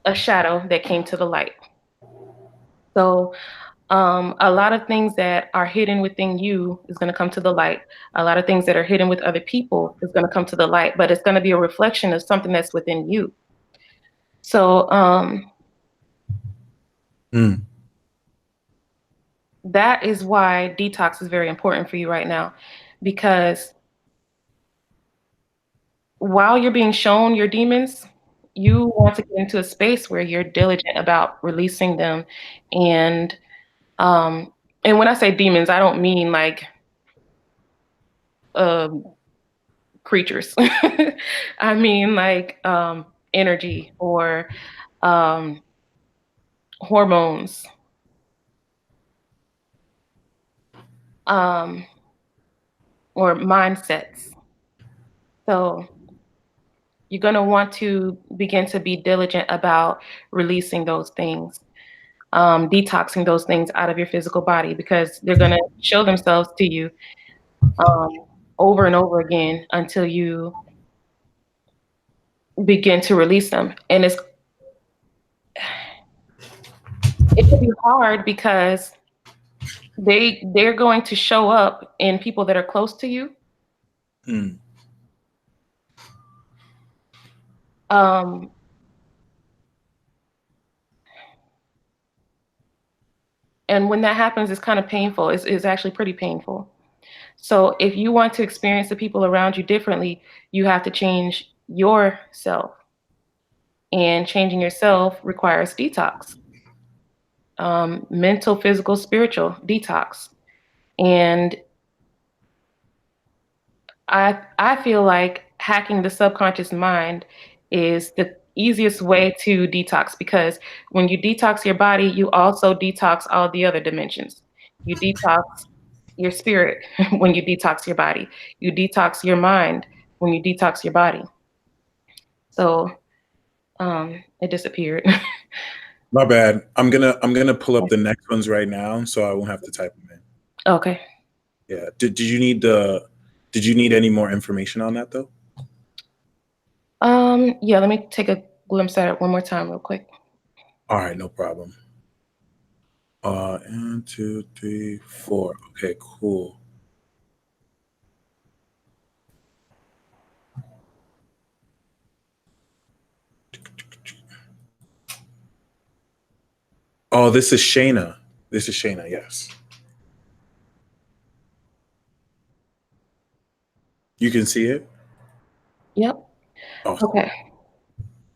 a shadow that came to the light. So a lot of things that are hidden within you is going to come to the light. A lot of things that are hidden with other people is going to come to the light, but it's going to be a reflection of something that's within you. So Mm. that is why detox is very important for you right now, because while you're being shown your demons, you want to get into a space where you're diligent about releasing them. And um, and when I say demons, I don't mean like um, creatures. I mean like energy or um, hormones, um, or mindsets. So you're going to want to begin to be diligent about releasing those things, detoxing those things out of your physical body, because they're going to show themselves to you um, over and over again until you begin to release them. And it can be hard because they're going to show up in people that are close to you. Mm. Um, and when that happens, it's kind of painful. It's actually pretty painful. So if you want to experience the people around you differently, you have to change yourself. And changing yourself requires detox, mental, physical, spiritual detox. And I feel like hacking the subconscious mind is the easiest way to detox, because when you detox your body, you also detox all the other dimensions. You detox your spirit when you detox your body. You detox your mind when you detox your body. So it disappeared. My bad. I'm gonna pull up the next ones right now, so I won't have to type them in. Okay. Yeah. Did you need any more information on that though? Yeah, let me take a glimpse at it one more time real quick. All right, no problem. And two, three, four. Okay, cool. Oh, this is Shayna. This is Shayna. Yes, you can see it. Yep. Awesome. Okay.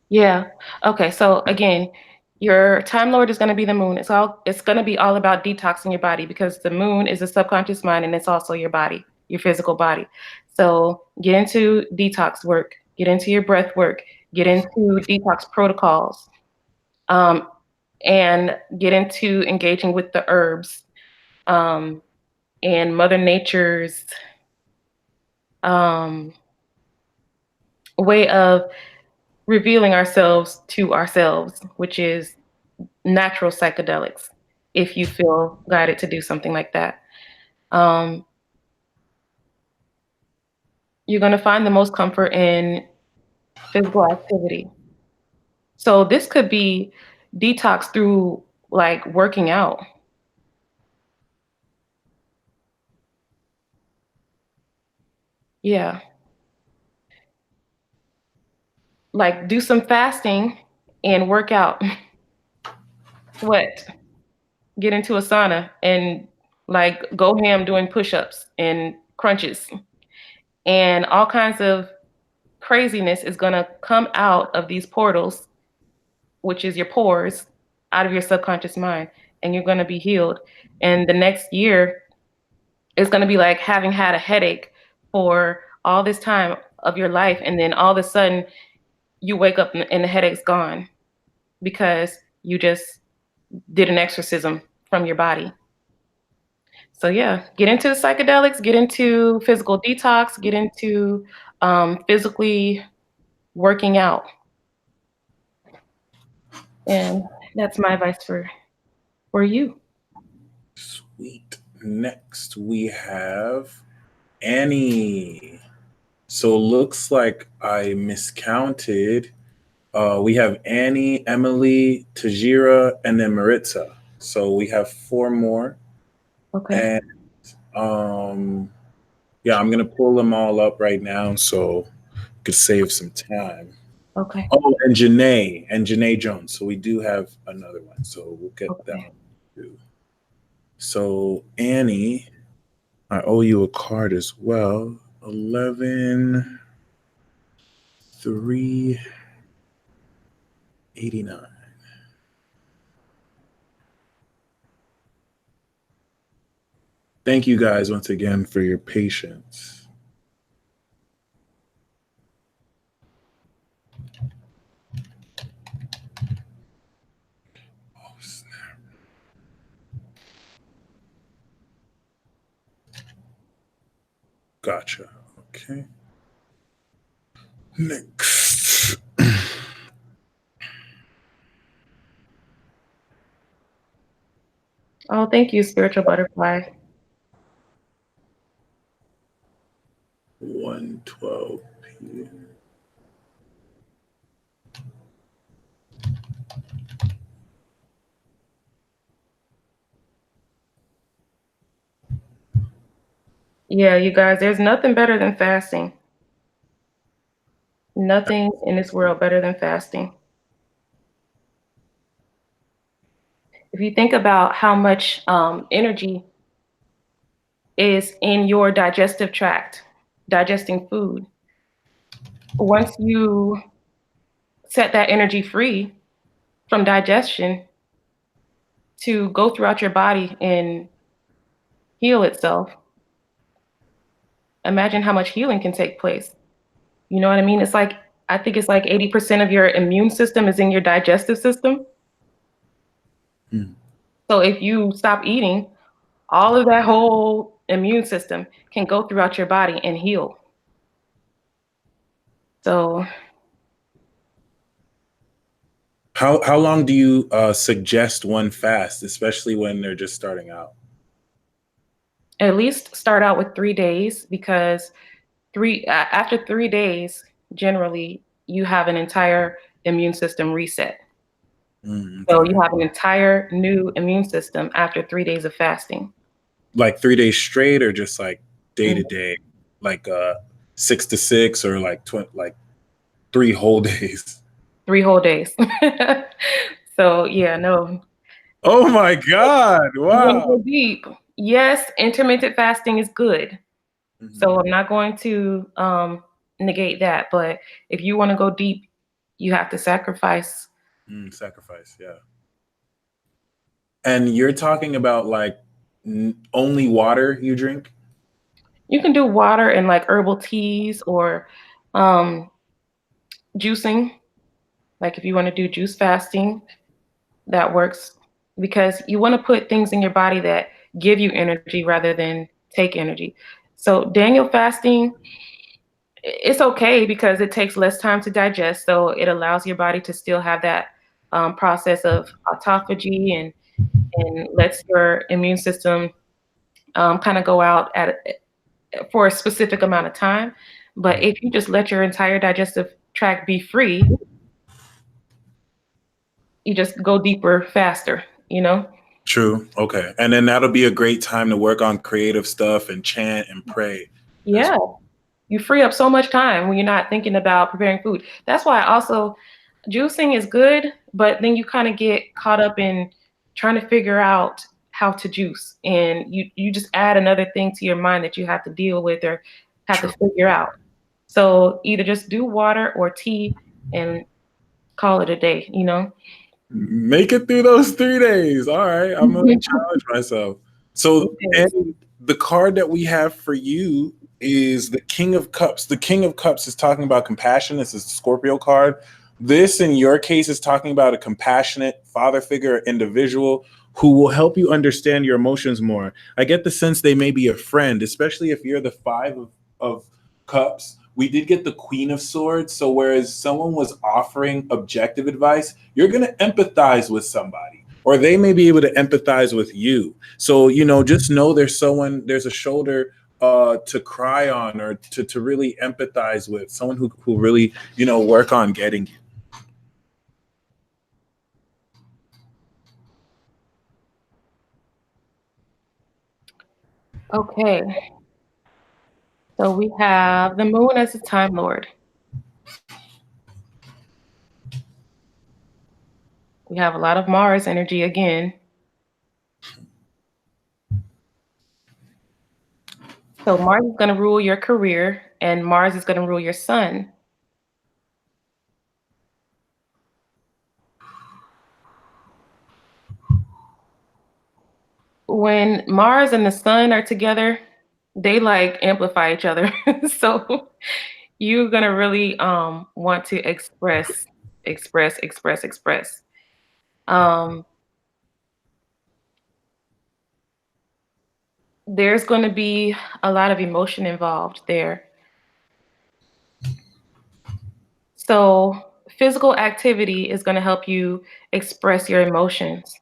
Yeah. Okay. So again, your time lord is going to be the moon. It's going to be all about detoxing your body, because the moon is a subconscious mind and it's also your body, your physical body. So get into detox work, get into your breath work, get into detox protocols, um, and get into engaging with the herbs, um, and Mother Nature's um, way of revealing ourselves to ourselves, which is natural psychedelics, if you feel guided to do something like that. Um, you're going to find the most comfort in physical activity. So this could be detox through like working out. Yeah. Like do some fasting and work out. What? Get into a sauna and like go ham doing push ups and crunches, and all kinds of craziness is going to come out of these portals, which is your pores, out of your subconscious mind, and you're going to be healed. And the next year is going to be like having had a headache for all this time of your life, and then all of a sudden you wake up and the headache's gone because you just did an exorcism from your body. So yeah, get into the psychedelics, get into physical detox, get into physically working out, and that's my advice for you. Sweet. next we have Annie. So looks like I miscounted. We have Annie, Emily, Tajira, and then Maritza. So we have four more. Okay. And um, yeah, I'm gonna pull them all up right now so we could save some time. Okay. Oh, and Janae Jones. So we do have another one. So we'll get that Okay. one too. So Annie, I owe you a card as well. 11 389. Thank you guys once again for your patience. Oh, snap. Gotcha. Okay. Next. Oh, thank you, spiritual butterfly. 112 p.m. Yeah, you guys, there's nothing better than fasting. Nothing in this world better than fasting. If you think about how much energy is in your digestive tract, digesting food, once you set that energy free from digestion to go throughout your body and heal itself, imagine how much healing can take place. You know what I mean? It's like, I think it's like 80% of your immune system is in your digestive system. Mm. So if you stop eating, all of that whole immune system can go throughout your body and heal. So How long do you suggest one fast, especially when they're just starting out? at least start out with 3 days, because after 3 days, generally you have an entire immune system reset. So Okay. you have an entire new immune system after 3 days of fasting. Like 3 days straight, or just like day to Mhm. day, like 6 to 6, or like like 3 whole days. 3 whole days. So yeah, no, Oh my God! you want to Wow. go deep. Yes, intermittent fasting is good. Hmm. So I'm not going to negate that. But if you want to go deep, you have to sacrifice. Sacrifice, yeah. And you're talking about like only water you drink? You can do water and like herbal teas or um, juicing. Like if you want to do juice fasting, that works, because you want to put things in your body that give you energy rather than take energy. So Daniel fasting, it's okay because it takes less time to digest, so it allows your body to still have that process of autophagy, and lets your immune system kind of go out for a specific amount of time. But if you just let your entire digestive tract be free, you just go deeper faster, you know? True. Okay. And then that'll be a great time to work on creative stuff and chant and pray as Yeah. You free up so much time when you're not thinking about preparing food. That's why also juicing is good, but then you kind of get caught up in trying to figure out how to juice, and you just add another thing to your mind that you have to deal with or have to true. figure out. So either just do water or tea and call it a day, you know? Make it through those 3 days. All right. I'm gonna challenge myself. So, Okay. and the card that we have for you is the King of Cups. The King of Cups is talking about compassion. This is the Scorpio card. This, in your case, is talking about a compassionate father figure or individual who will help you understand your emotions more. I get the sense they may be a friend, especially if you're the Five of Cups. We did get the Queen of Swords. So, whereas someone was offering objective advice, you're going to empathize with somebody. or they may be able to empathize with you. So, just know there's someone, there's a shoulder to cry on, or to really empathize with, someone who really, work on getting you. Okay. So we have the moon as a time lord. We have a lot of Mars energy again. So Mars is going to rule your career, and Mars is going to rule your sun. When Mars and the sun are together, they like amplify each other. So you're going to really want to express. Um, there's going to be a lot of emotion involved there. So physical activity is going to help you express your emotions.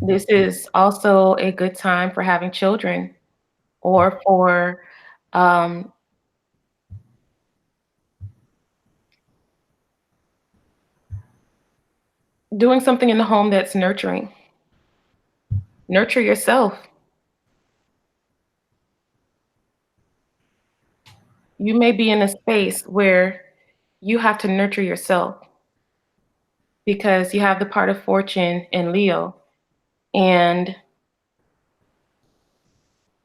This is also a good time for having children, or for um, doing something in the home that's nurturing. Nurture yourself. You may be in a space where you have to nurture yourself because you have the part of fortune in Leo. And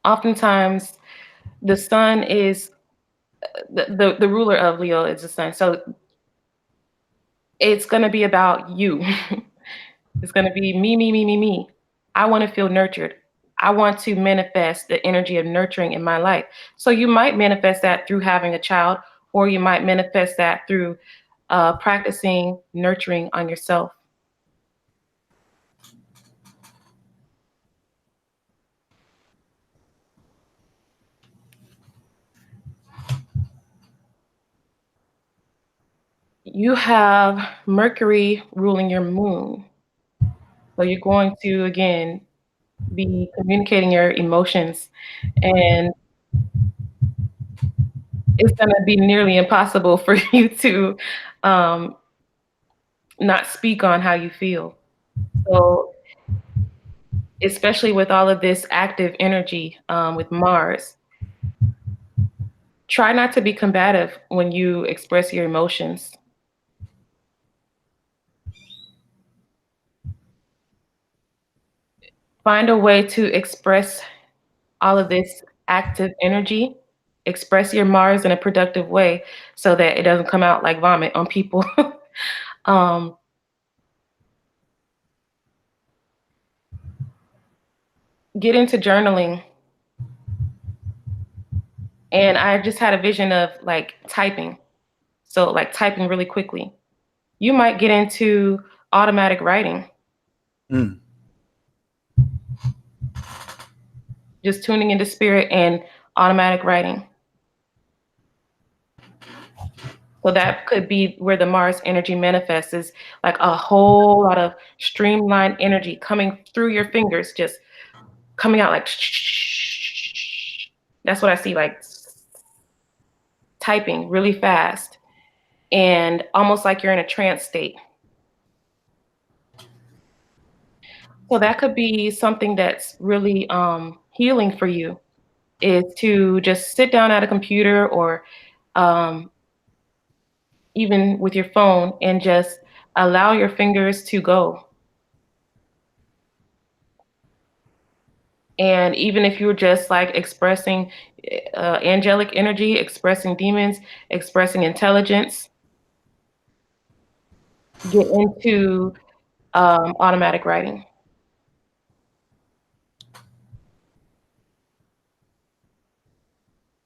oftentimes the sun is the ruler of Leo is the sun. So it's going to be about you. It's going to be me. I want to feel nurtured. I want to manifest the energy of nurturing in my life. So you might manifest that through having a child, or you might manifest that through practicing nurturing on yourself. You have Mercury ruling your moon. So you're going to, again, be communicating your emotions, and it's going to be nearly impossible for you to um, not speak on how you feel. So, especially with all of this active energy with Mars, try not to be combative when you express your emotions. Find a way to express all of this active energy. Express your Mars in a productive way so that it doesn't come out like vomit on people. um, get into journaling. And I just had a vision of like typing. So, like typing really quickly. You might get into automatic writing, Mm. just tuning into spirit and automatic writing. So that could be where the Mars energy manifests, is like a whole lot of streamlined energy coming through your fingers, just coming out like that's what I see, like typing really fast and almost like you're in a trance state. So that could be something that's really healing for you, is to just sit down at a computer, or um, even with your phone, and just allow your fingers to go. And even if you're just like expressing angelic energy, expressing demons, expressing intelligence, get into automatic writing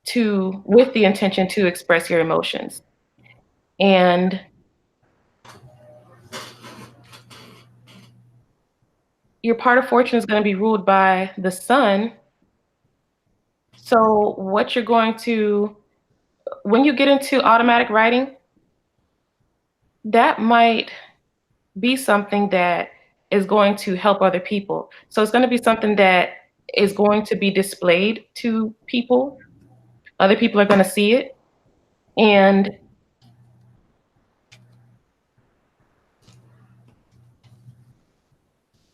to with the intention to express your emotions. And your part of fortune is going to be ruled by the sun. So what you're going to, when you get into automatic writing, that might be something that is going to help other people. So it's going to be something that is going to be displayed to people. Other people are going to see it, and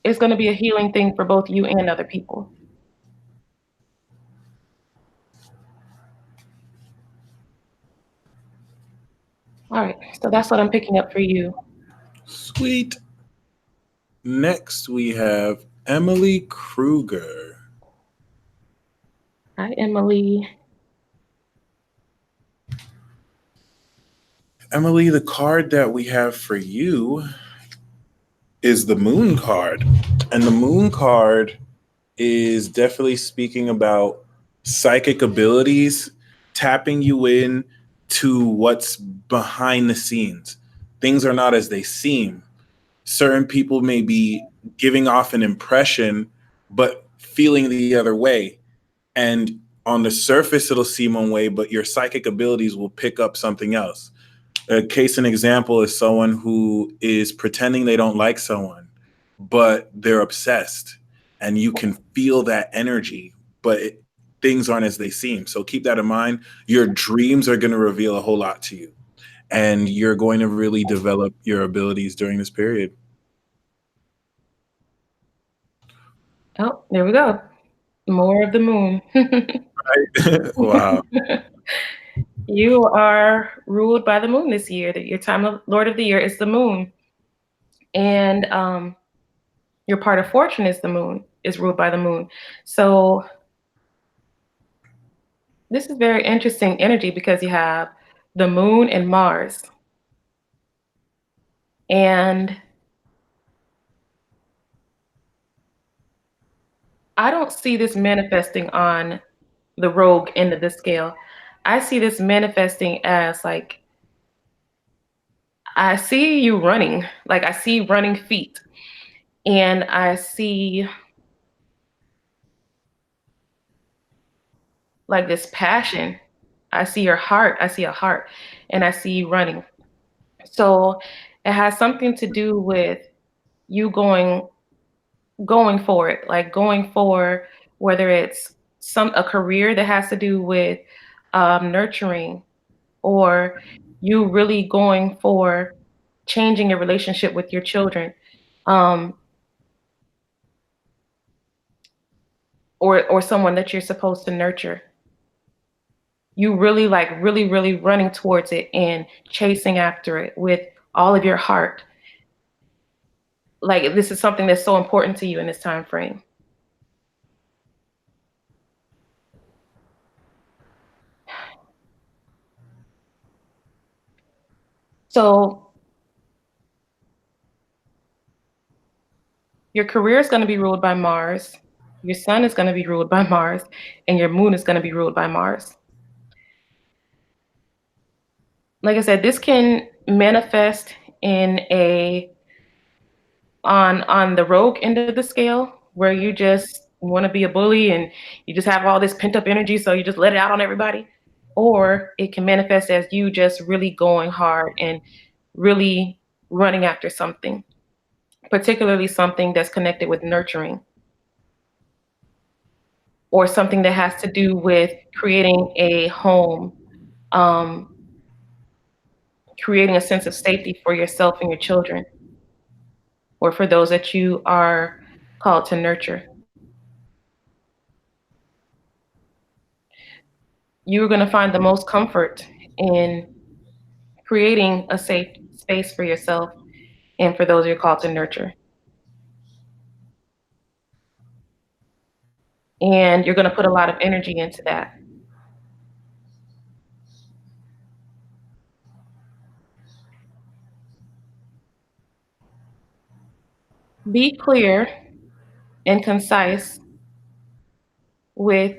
it's going to be a healing thing for both you and other people. All right, so that's what I'm picking up for you. Sweet. Next, we have Emily Kruger. Hi, Emily. Emily, the card that we have for you is the Moon card. And the Moon card is definitely speaking about psychic abilities, tapping you in to what's behind the scenes. Things are not as they seem. Certain people may be giving off an impression, but feeling the other way. And on the surface, it'll seem one way, but your psychic abilities will pick up something else. A case in example is someone who is pretending they don't like someone, but they're obsessed, and you can feel that energy, but things aren't as they seem. So keep that in mind. Your dreams are going to reveal a whole lot to you, and you're going to really develop your abilities during this period. Oh, there we go. More of the moon. Right? Wow. You are ruled by the moon this year. That your time of Lord of the year is the moon, and your part of fortune is the moon, is ruled by the moon. So this is very interesting energy because you have the moon and Mars, and I don't see this manifesting on the rogue end of the scale. I see this manifesting as like I see you running, like I see running feet, and I see like this passion. I see your heart. I see a heart, and I see you running. So it has something to do with you going for it, like going for whether it's some a career that has to do with nurturing, or you really going for changing your relationship with your children, um, or someone that you're supposed to nurture. You really like really running towards it and chasing after it with all of your heart. Like this is something that's so important to you in this time frame. So your career is going to be ruled by Mars, your sun is going to be ruled by Mars, and your moon is going to be ruled by Mars. Like I said, this can manifest in a on the rogue end of the scale where you just want to be a bully and you just have all this pent up energy, so you just let it out on everybody. Or it can manifest as you just really going hard and really running after something, particularly something that's connected with nurturing, or something that has to do with creating a home, um, creating a sense of safety for yourself and your children, or for those that you are called to nurture. You're going to find the most comfort in creating a safe space for yourself and for those you're called to nurture. And you're going to put a lot of energy into that. Be clear and concise with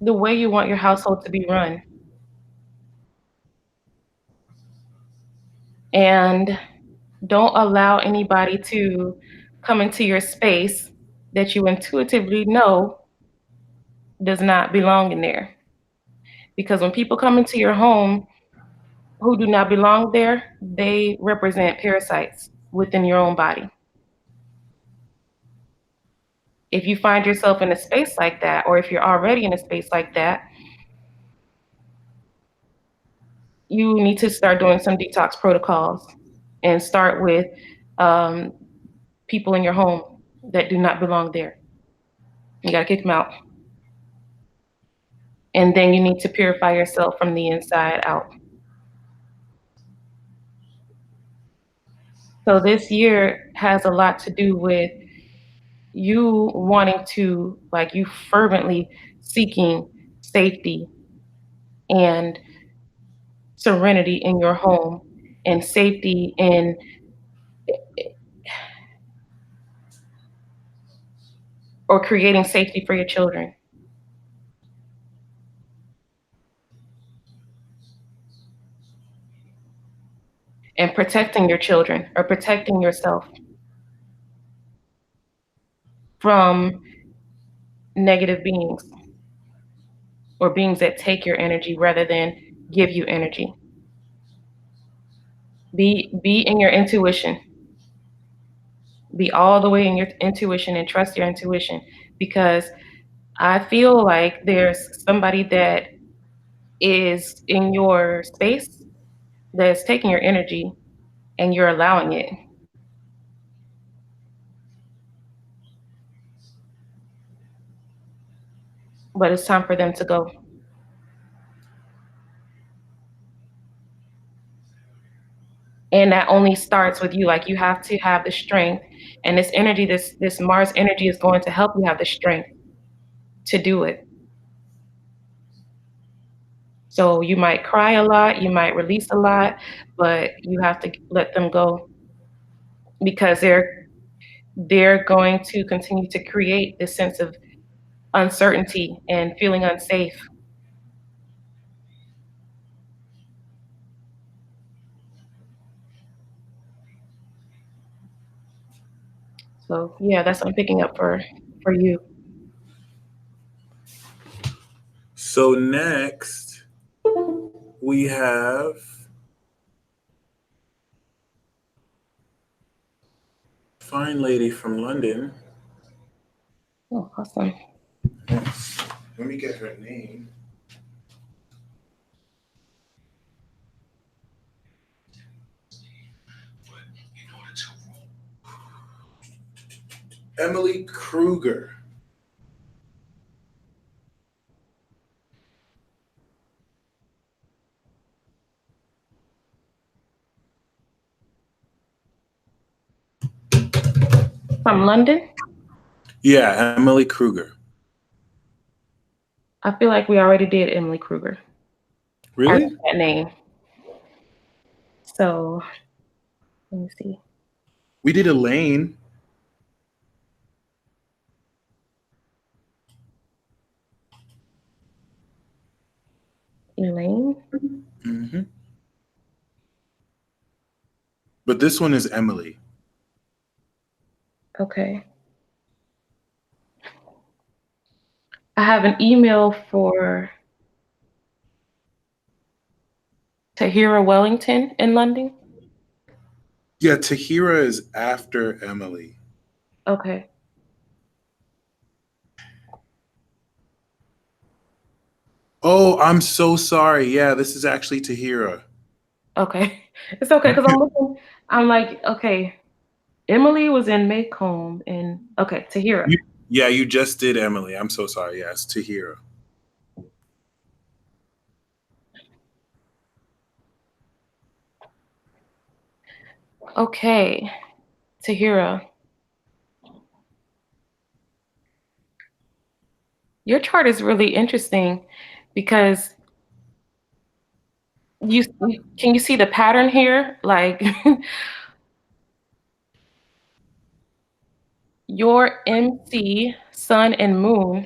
the way you want your household to be run. And don't allow anybody to come into your space that you intuitively know does not belong in there. Because when people come into your home who do not belong there, they represent parasites within your own body. If you find yourself in a space like that, or if you're already in a space like that, you need to start doing some detox protocols and start with um, people in your home that do not belong there. You got to kick them out. And then you need to purify yourself from the inside out. So this year has a lot to do with you wanting to, like, you fervently seeking safety and serenity in your home and safety in, or creating safety for your children and protecting your children or protecting yourself from negative beings or beings that take your energy rather than give you energy. Be in your intuition. Be all the way in your intuition and trust your intuition, because I feel like there's somebody that is in your space that's taking your energy and you're allowing it. But it's time for them to go. And that only starts with you. Like, you have to have the strength, and this energy, this Mars energy is going to help you have the strength to do it. So you might cry a lot, you might release a lot, but you have to let them go, because they're going to continue to create this sense of uncertainty and feeling unsafe. So yeah, that's what I'm picking up for you. So next we have fine lady from London. Oh, awesome. Yes. Let me get her name. Emily Kruger. From London? Yeah, Emily Kruger. I feel like we already did Emily Kruger. I Really? know that name. So let me see. We did Elaine. Elaine? Hmm. But this one is Emily. Okay. I have an email for Tahira Wellington in London. Yeah, Tahira is after Emily. Okay. Oh, I'm so sorry. Yeah, this is actually Tahira. Okay. It's okay, because I'm looking, I'm like, okay, Emily was in Maycomb and okay, Tahira. You, yeah, you just did Emily. I'm so sorry. Yes, Tahira. Okay, Tahira. Your chart is really interesting because you can you see the pattern here? Like your MC, Sun, and Moon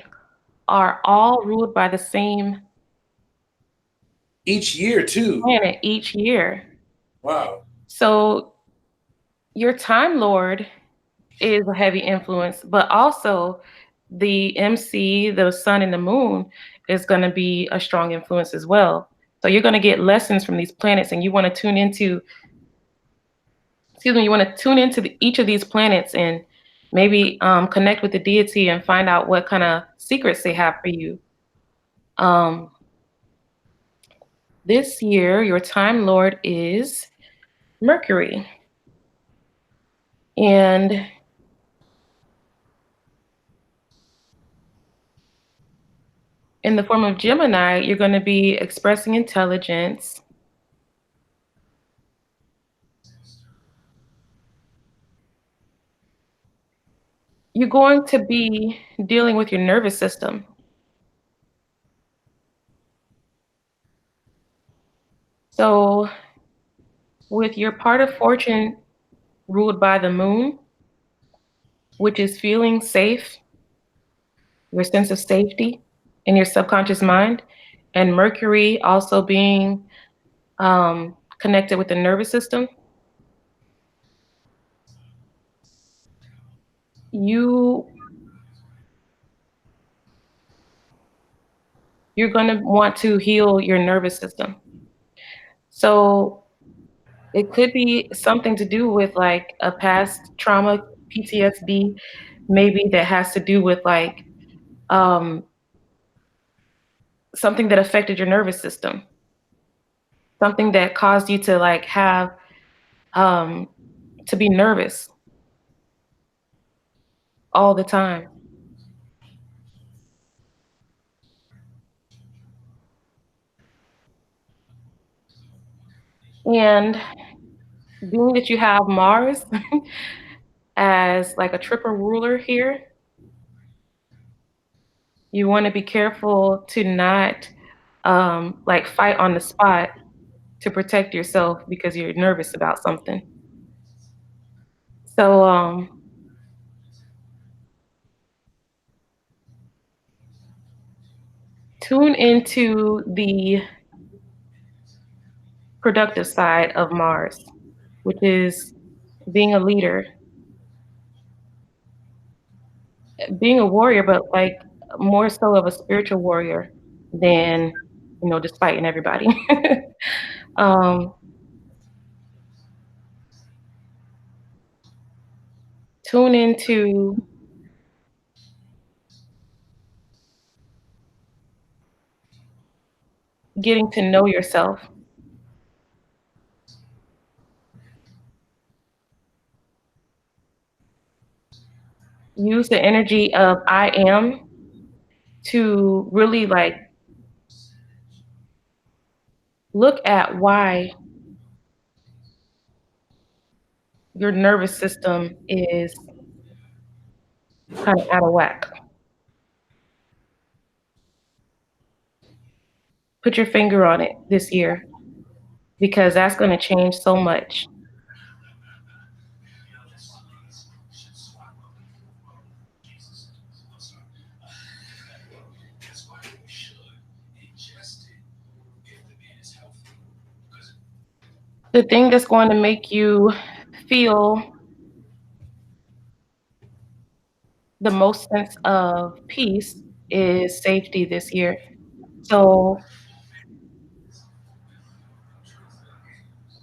are all ruled by the same Each year, too. planet each year. Wow. So your Time Lord is a heavy influence, but also the MC, the sun and the moon is going to be a strong influence as well. So you're going to get lessons from these planets, and you want to tune into, excuse me, you want to tune into each of these planets and maybe connect with the deity and find out what kind of secrets they have for you. Um, this year, your time lord is Mercury, and in the form of Gemini, you're going to be expressing intelligence. You're going to be dealing with your nervous system. So, with your part of fortune ruled by the moon, which is feeling safe, your sense of safety in your subconscious mind, and Mercury also being connected with the nervous system, you you're going to want to heal your nervous system. So it could be something to do with like a past trauma, PTSD, maybe that has to do with like um, something that affected your nervous system, something that caused you to like have um, to be nervous all the time. And being that you have Mars as like a triple ruler here, you want to be careful to not like fight on the spot to protect yourself because you're nervous about something. So tune into the productive side of Mars, which is being a leader, being a warrior, but like more so of a spiritual warrior than, just fighting everybody. um, tune into getting to know yourself. Use the energy of I am to really like look at why your nervous system is kind of out of whack. Put your finger on it this year because that's going to change so much. The thing that's going to make you feel the most sense of peace is safety this year. So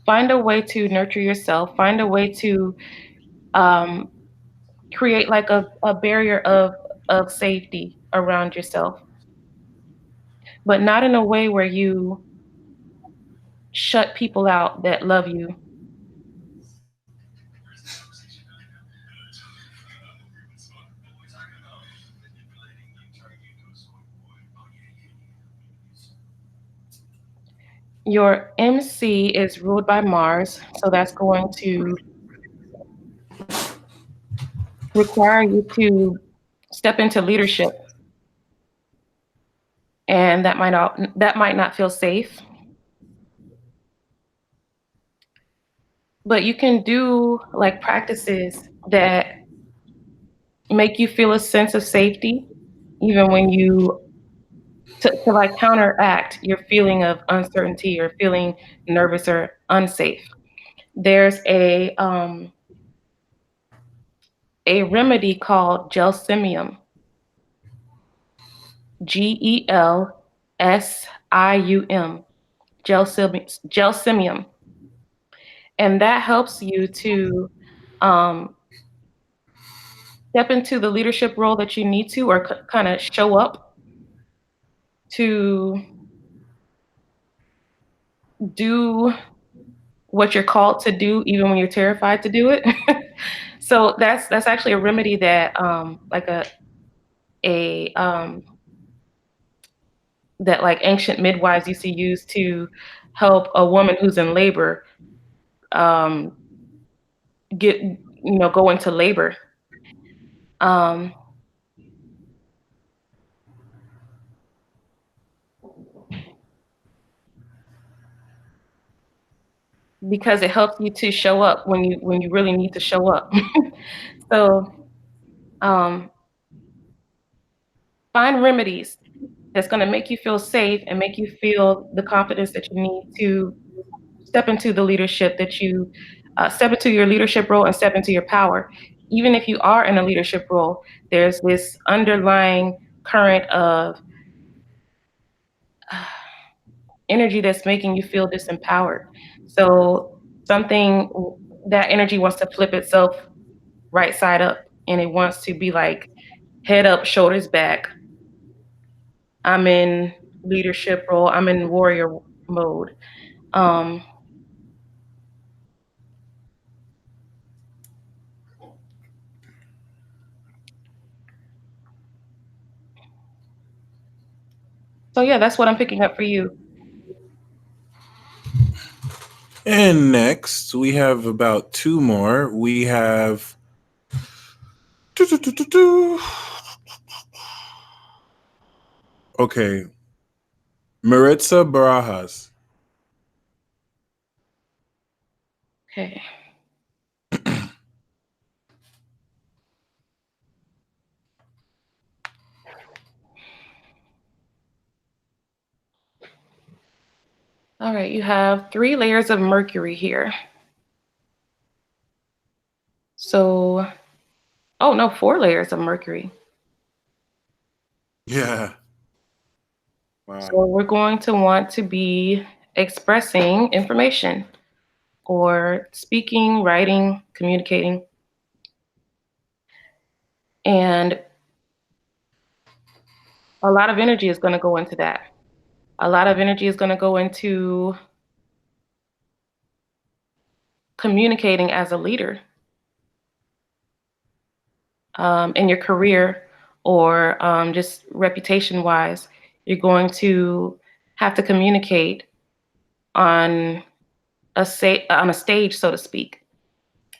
find a way to nurture yourself, find a way to um, create like a barrier of safety around yourself, but not in a way where you shut people out that love you. Your MC is ruled by Mars, so that's going to require you to step into leadership, and that might not feel safe, but you can do like practices that make you feel a sense of safety even when you to like counteract your feeling of uncertainty or feeling nervous or unsafe. There's a remedy called gelsemium, Gelsium, gelsimium, and that helps you to um, step into the leadership role that you need to, or kind of show up to do what you're called to do, even when you're terrified to do it. So that's actually a remedy that like a that like ancient midwives used to use to help a woman who's in labor um, get go into labor. Um, because it helps you to show up when you really need to show up. So um, find remedies that's going to make you feel safe and make you feel the confidence that you need to step into the leadership that you step into your leadership role and step into your power. Even if you are in a leadership role, there's this underlying current of uh, energy that's making you feel disempowered. So something that energy wants to flip itself right side up, and it wants to be like head up, shoulders back. I'm in leadership role. I'm in warrior mode. Um, so yeah, that's what I'm picking up for you. And next, we have about two more. We have. Okay. Maritza Barajas. Okay. All right, you have 3 layers of Mercury here. So, oh no, 4 layers of Mercury. Yeah. Wow. So we're going to want to be expressing information or speaking, writing, communicating. And a lot of energy is going to go into that. A lot of energy is going to go into communicating as a leader in your career or just reputation wise. You're going to have to communicate on on a stage, so to speak.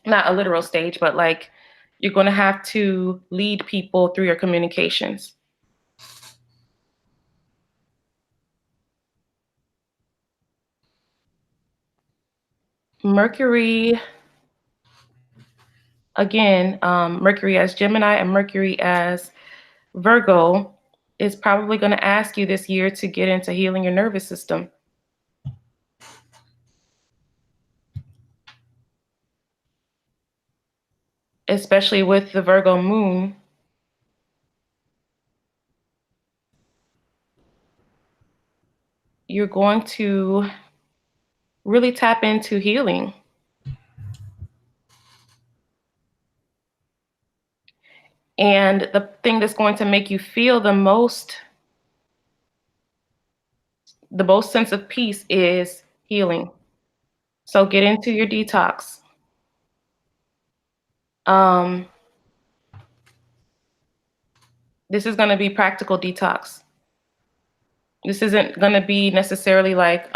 Not a literal stage, but like you're going to have to lead people through your communications. Mercury, again, Mercury as Gemini and Mercury as Virgo is probably going to ask you this year to get into healing your nervous system, especially with the Virgo moon. You're going to really tap into healing. And the thing that's going to make you feel the most sense of peace is healing. So get into your detox. Um, this is going to be practical detox. This isn't going to be necessarily like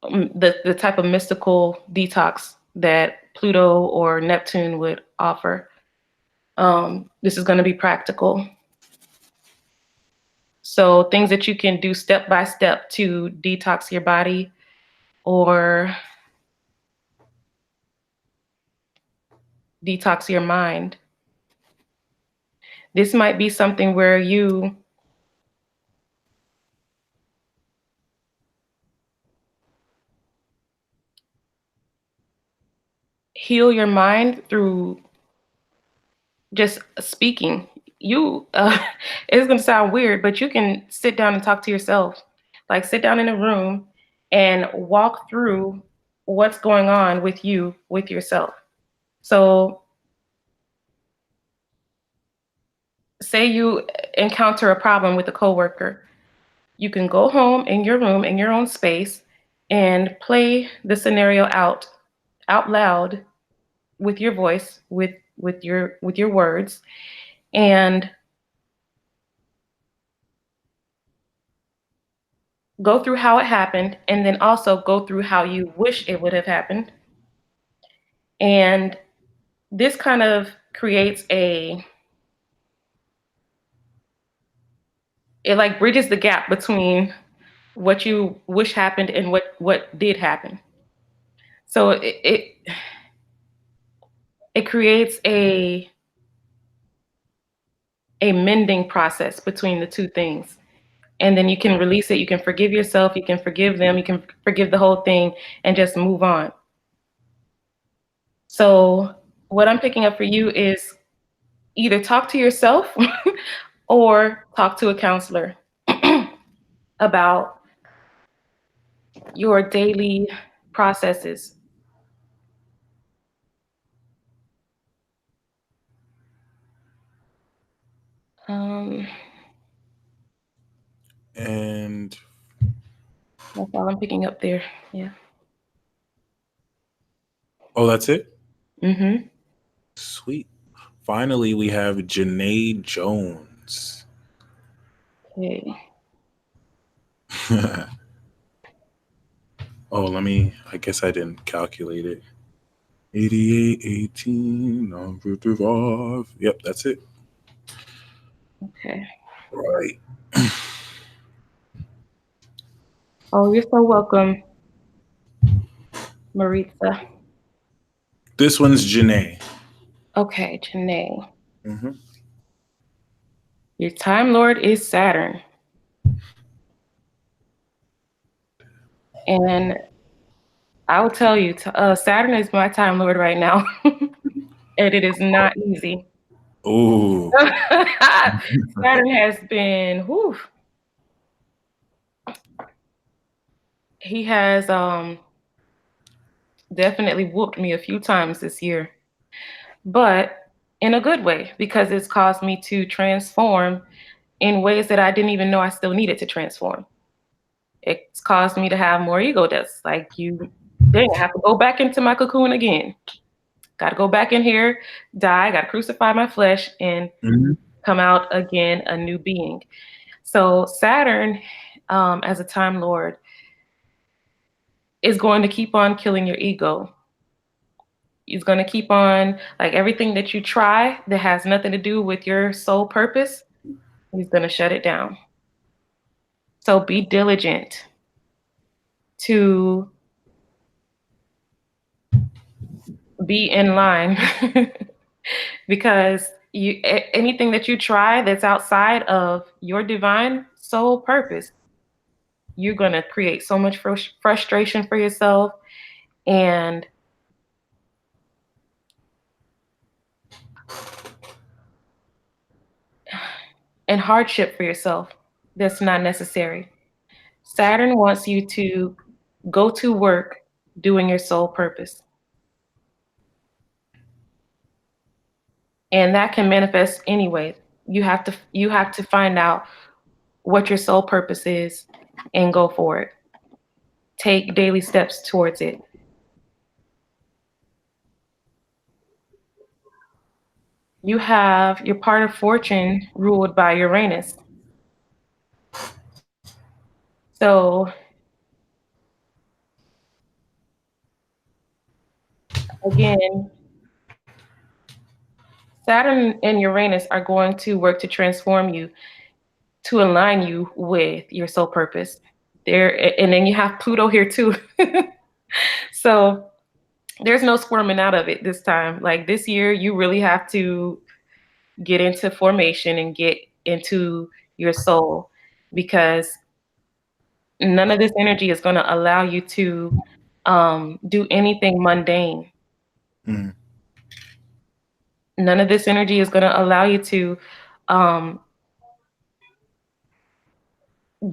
the type of mystical detox that Pluto or Neptune would offer. This is going to be practical. So things that you can do step by step to detox your body or detox your mind. This might be something where you heal your mind through just speaking. You, it's going to sound weird, but you can sit down and talk to yourself. Like sit down in a room and walk through what's going on with you, with yourself. So, say you encounter a problem with a coworker, you can go home in your room, in your own space, and play the scenario out loud with your voice, with your words, and go through how it happened, and then also go through how you wish it would have happened. And this kind of creates it like bridges the gap between what you wish happened and what did happen. So it creates a mending process between the two things. And then you can release it, you can forgive yourself, you can forgive them, you can forgive the whole thing and just move on. So what I'm picking up for you is either talk to yourself or talk to a counselor about your daily processes. Um, And that's all I'm picking up there. Yeah. oh, that's it? Mm-hmm. Sweet. Finally, we have Janae Jones. Okay. Oh, I guess I didn't calculate it. 88, 18, non-productive. Yep, that's it. Okay. Right. Oh, you're so welcome, Maritza. This one's Janae. Okay, Janae. Hmm. Your Time Lord is Saturn. And I will tell you, Saturn is my Time Lord right now. And it is not easy. Oh. Saturn has been, whew, he has definitely whooped me a few times this year, but in a good way because it's caused me to transform in ways that I didn't even know I still needed to transform. It's caused me to have more ego deaths. Like dang, I have to go back into my cocoon again. Got to go back in here, die, got to crucify my flesh and Mhm. come out again a new being. So Saturn, as a Time Lord, is going to keep on killing your ego. He's going to keep on, like everything that you try that has nothing to do with your soul purpose, he's going to shut it down. So be diligent to be in line because anything that you try that's outside of your divine soul purpose, you're going to create so much frustration for yourself and hardship for yourself that's not necessary. Saturn wants you to go to work doing your soul purpose. And that can manifest anyway. You have to find out what your soul purpose is and go for it. Take daily steps towards it. You have your part of fortune ruled by Uranus. So again, Saturn and Uranus are going to work to transform you, to align you with your soul purpose. There, and then you have Pluto here too. So there's no squirming out of it this time. Like this year, you really have to get into formation and get into your soul because none of this energy is going to allow you to do anything mundane. Mm. None of this energy is going to allow you to um,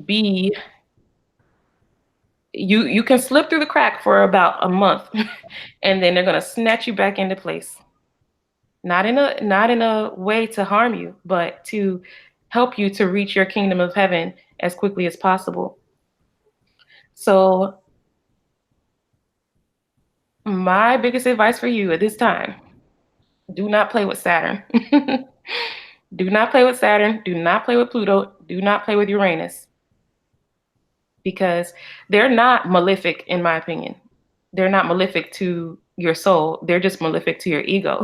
be you can slip through the crack for about a month and then they're going to snatch you back into place. Not in a way to harm you, but to help you to reach your kingdom of heaven as quickly as possible. So my biggest advice for you at this time, do not play with Saturn. Do not play with Saturn. Do not play with Pluto. Do not play with Uranus, because they're not malefic, in my opinion. They're not malefic to your soul. They're just malefic to your ego.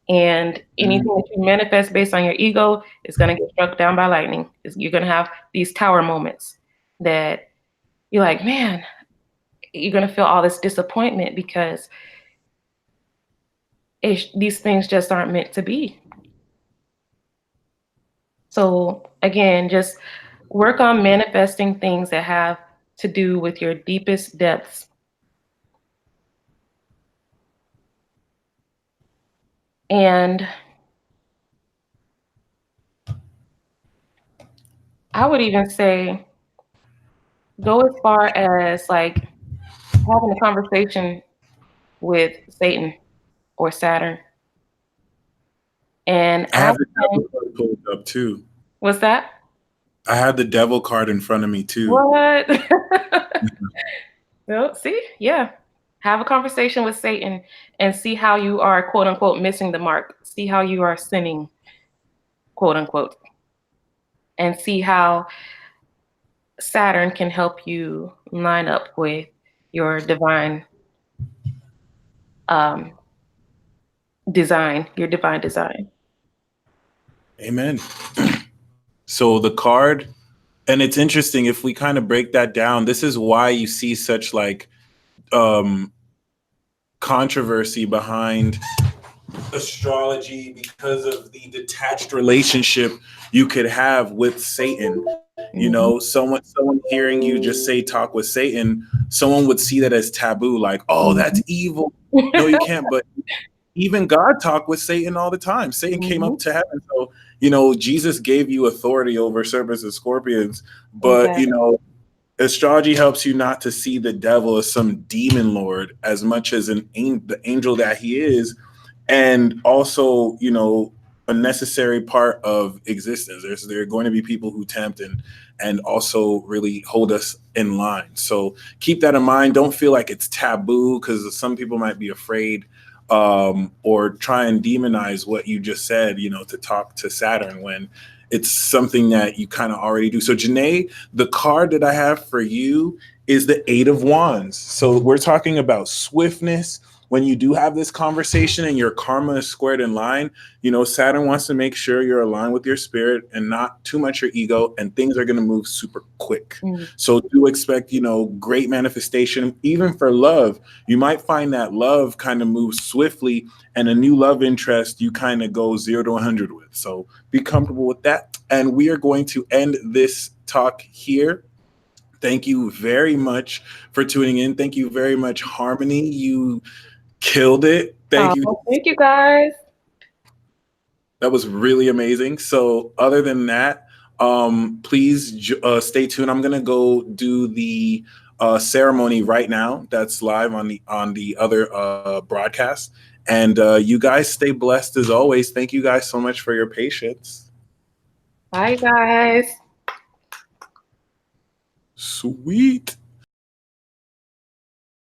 And anything that you manifest based on your ego is going to get struck down by lightning. You're going to have these tower moments that you're like, man, you're going to feel all this disappointment because these things just aren't meant to be. So again, just work on manifesting things that have to do with your deepest depths. And I would even say go as far as like having a conversation with Satan or Saturn and I have ask the him, devil card pulled up too. what's that? I had the devil card in front of me too. What? Well, see, yeah. Have a conversation with Satan and see how you are, quote unquote, missing the mark. See how you are sinning, quote unquote, and see how Saturn can help you line up with your divine um, your divine design. Amen. So the card, and it's interesting if we kind of break that down. This is why you see such like um controversy behind astrology, because of the detached relationship you could have with Satan. You know, someone hearing you just say talk with Satan, someone would see that as taboo, like, oh, that's evil. No, you can't. But even God talked with Satan all the time. Satan came up to heaven. So, you know, Jesus gave you authority over serpents and scorpions. But, you Exactly. know, astrology helps you not to see the devil as some demon lord as much as the angel that he is, and also, you know, a necessary part of existence. There are going to be people who tempt and also really hold us in line. So keep that in mind. Don't feel like it's taboo, because some people might be afraid or try and demonize what you just said, you know, to talk to Saturn when it's something that you kind of already do. So Janae, the card that I have for you is the Eight of Wands. So we're talking about swiftness. When you do have this conversation and your karma is squared in line, you know, Saturn wants to make sure you're aligned with your spirit and not too much your ego, and things are going to move super quick. So do expect, you know, great manifestation. Even for love, you might find that love kind of moves swiftly, and a new love interest you kind of go 0 to 100 with. So be comfortable with that. And we are going to end this talk here. Thank you very much for tuning in. Thank you very much, Harmony. You killed it. Thank you. Thank you, guys. That was really amazing. So other than that, please stay tuned. I'm gonna go do the ceremony right now. That's live on the other broadcast. And you guys stay blessed as always. Thank you guys so much for your patience. Bye, guys. Sweet.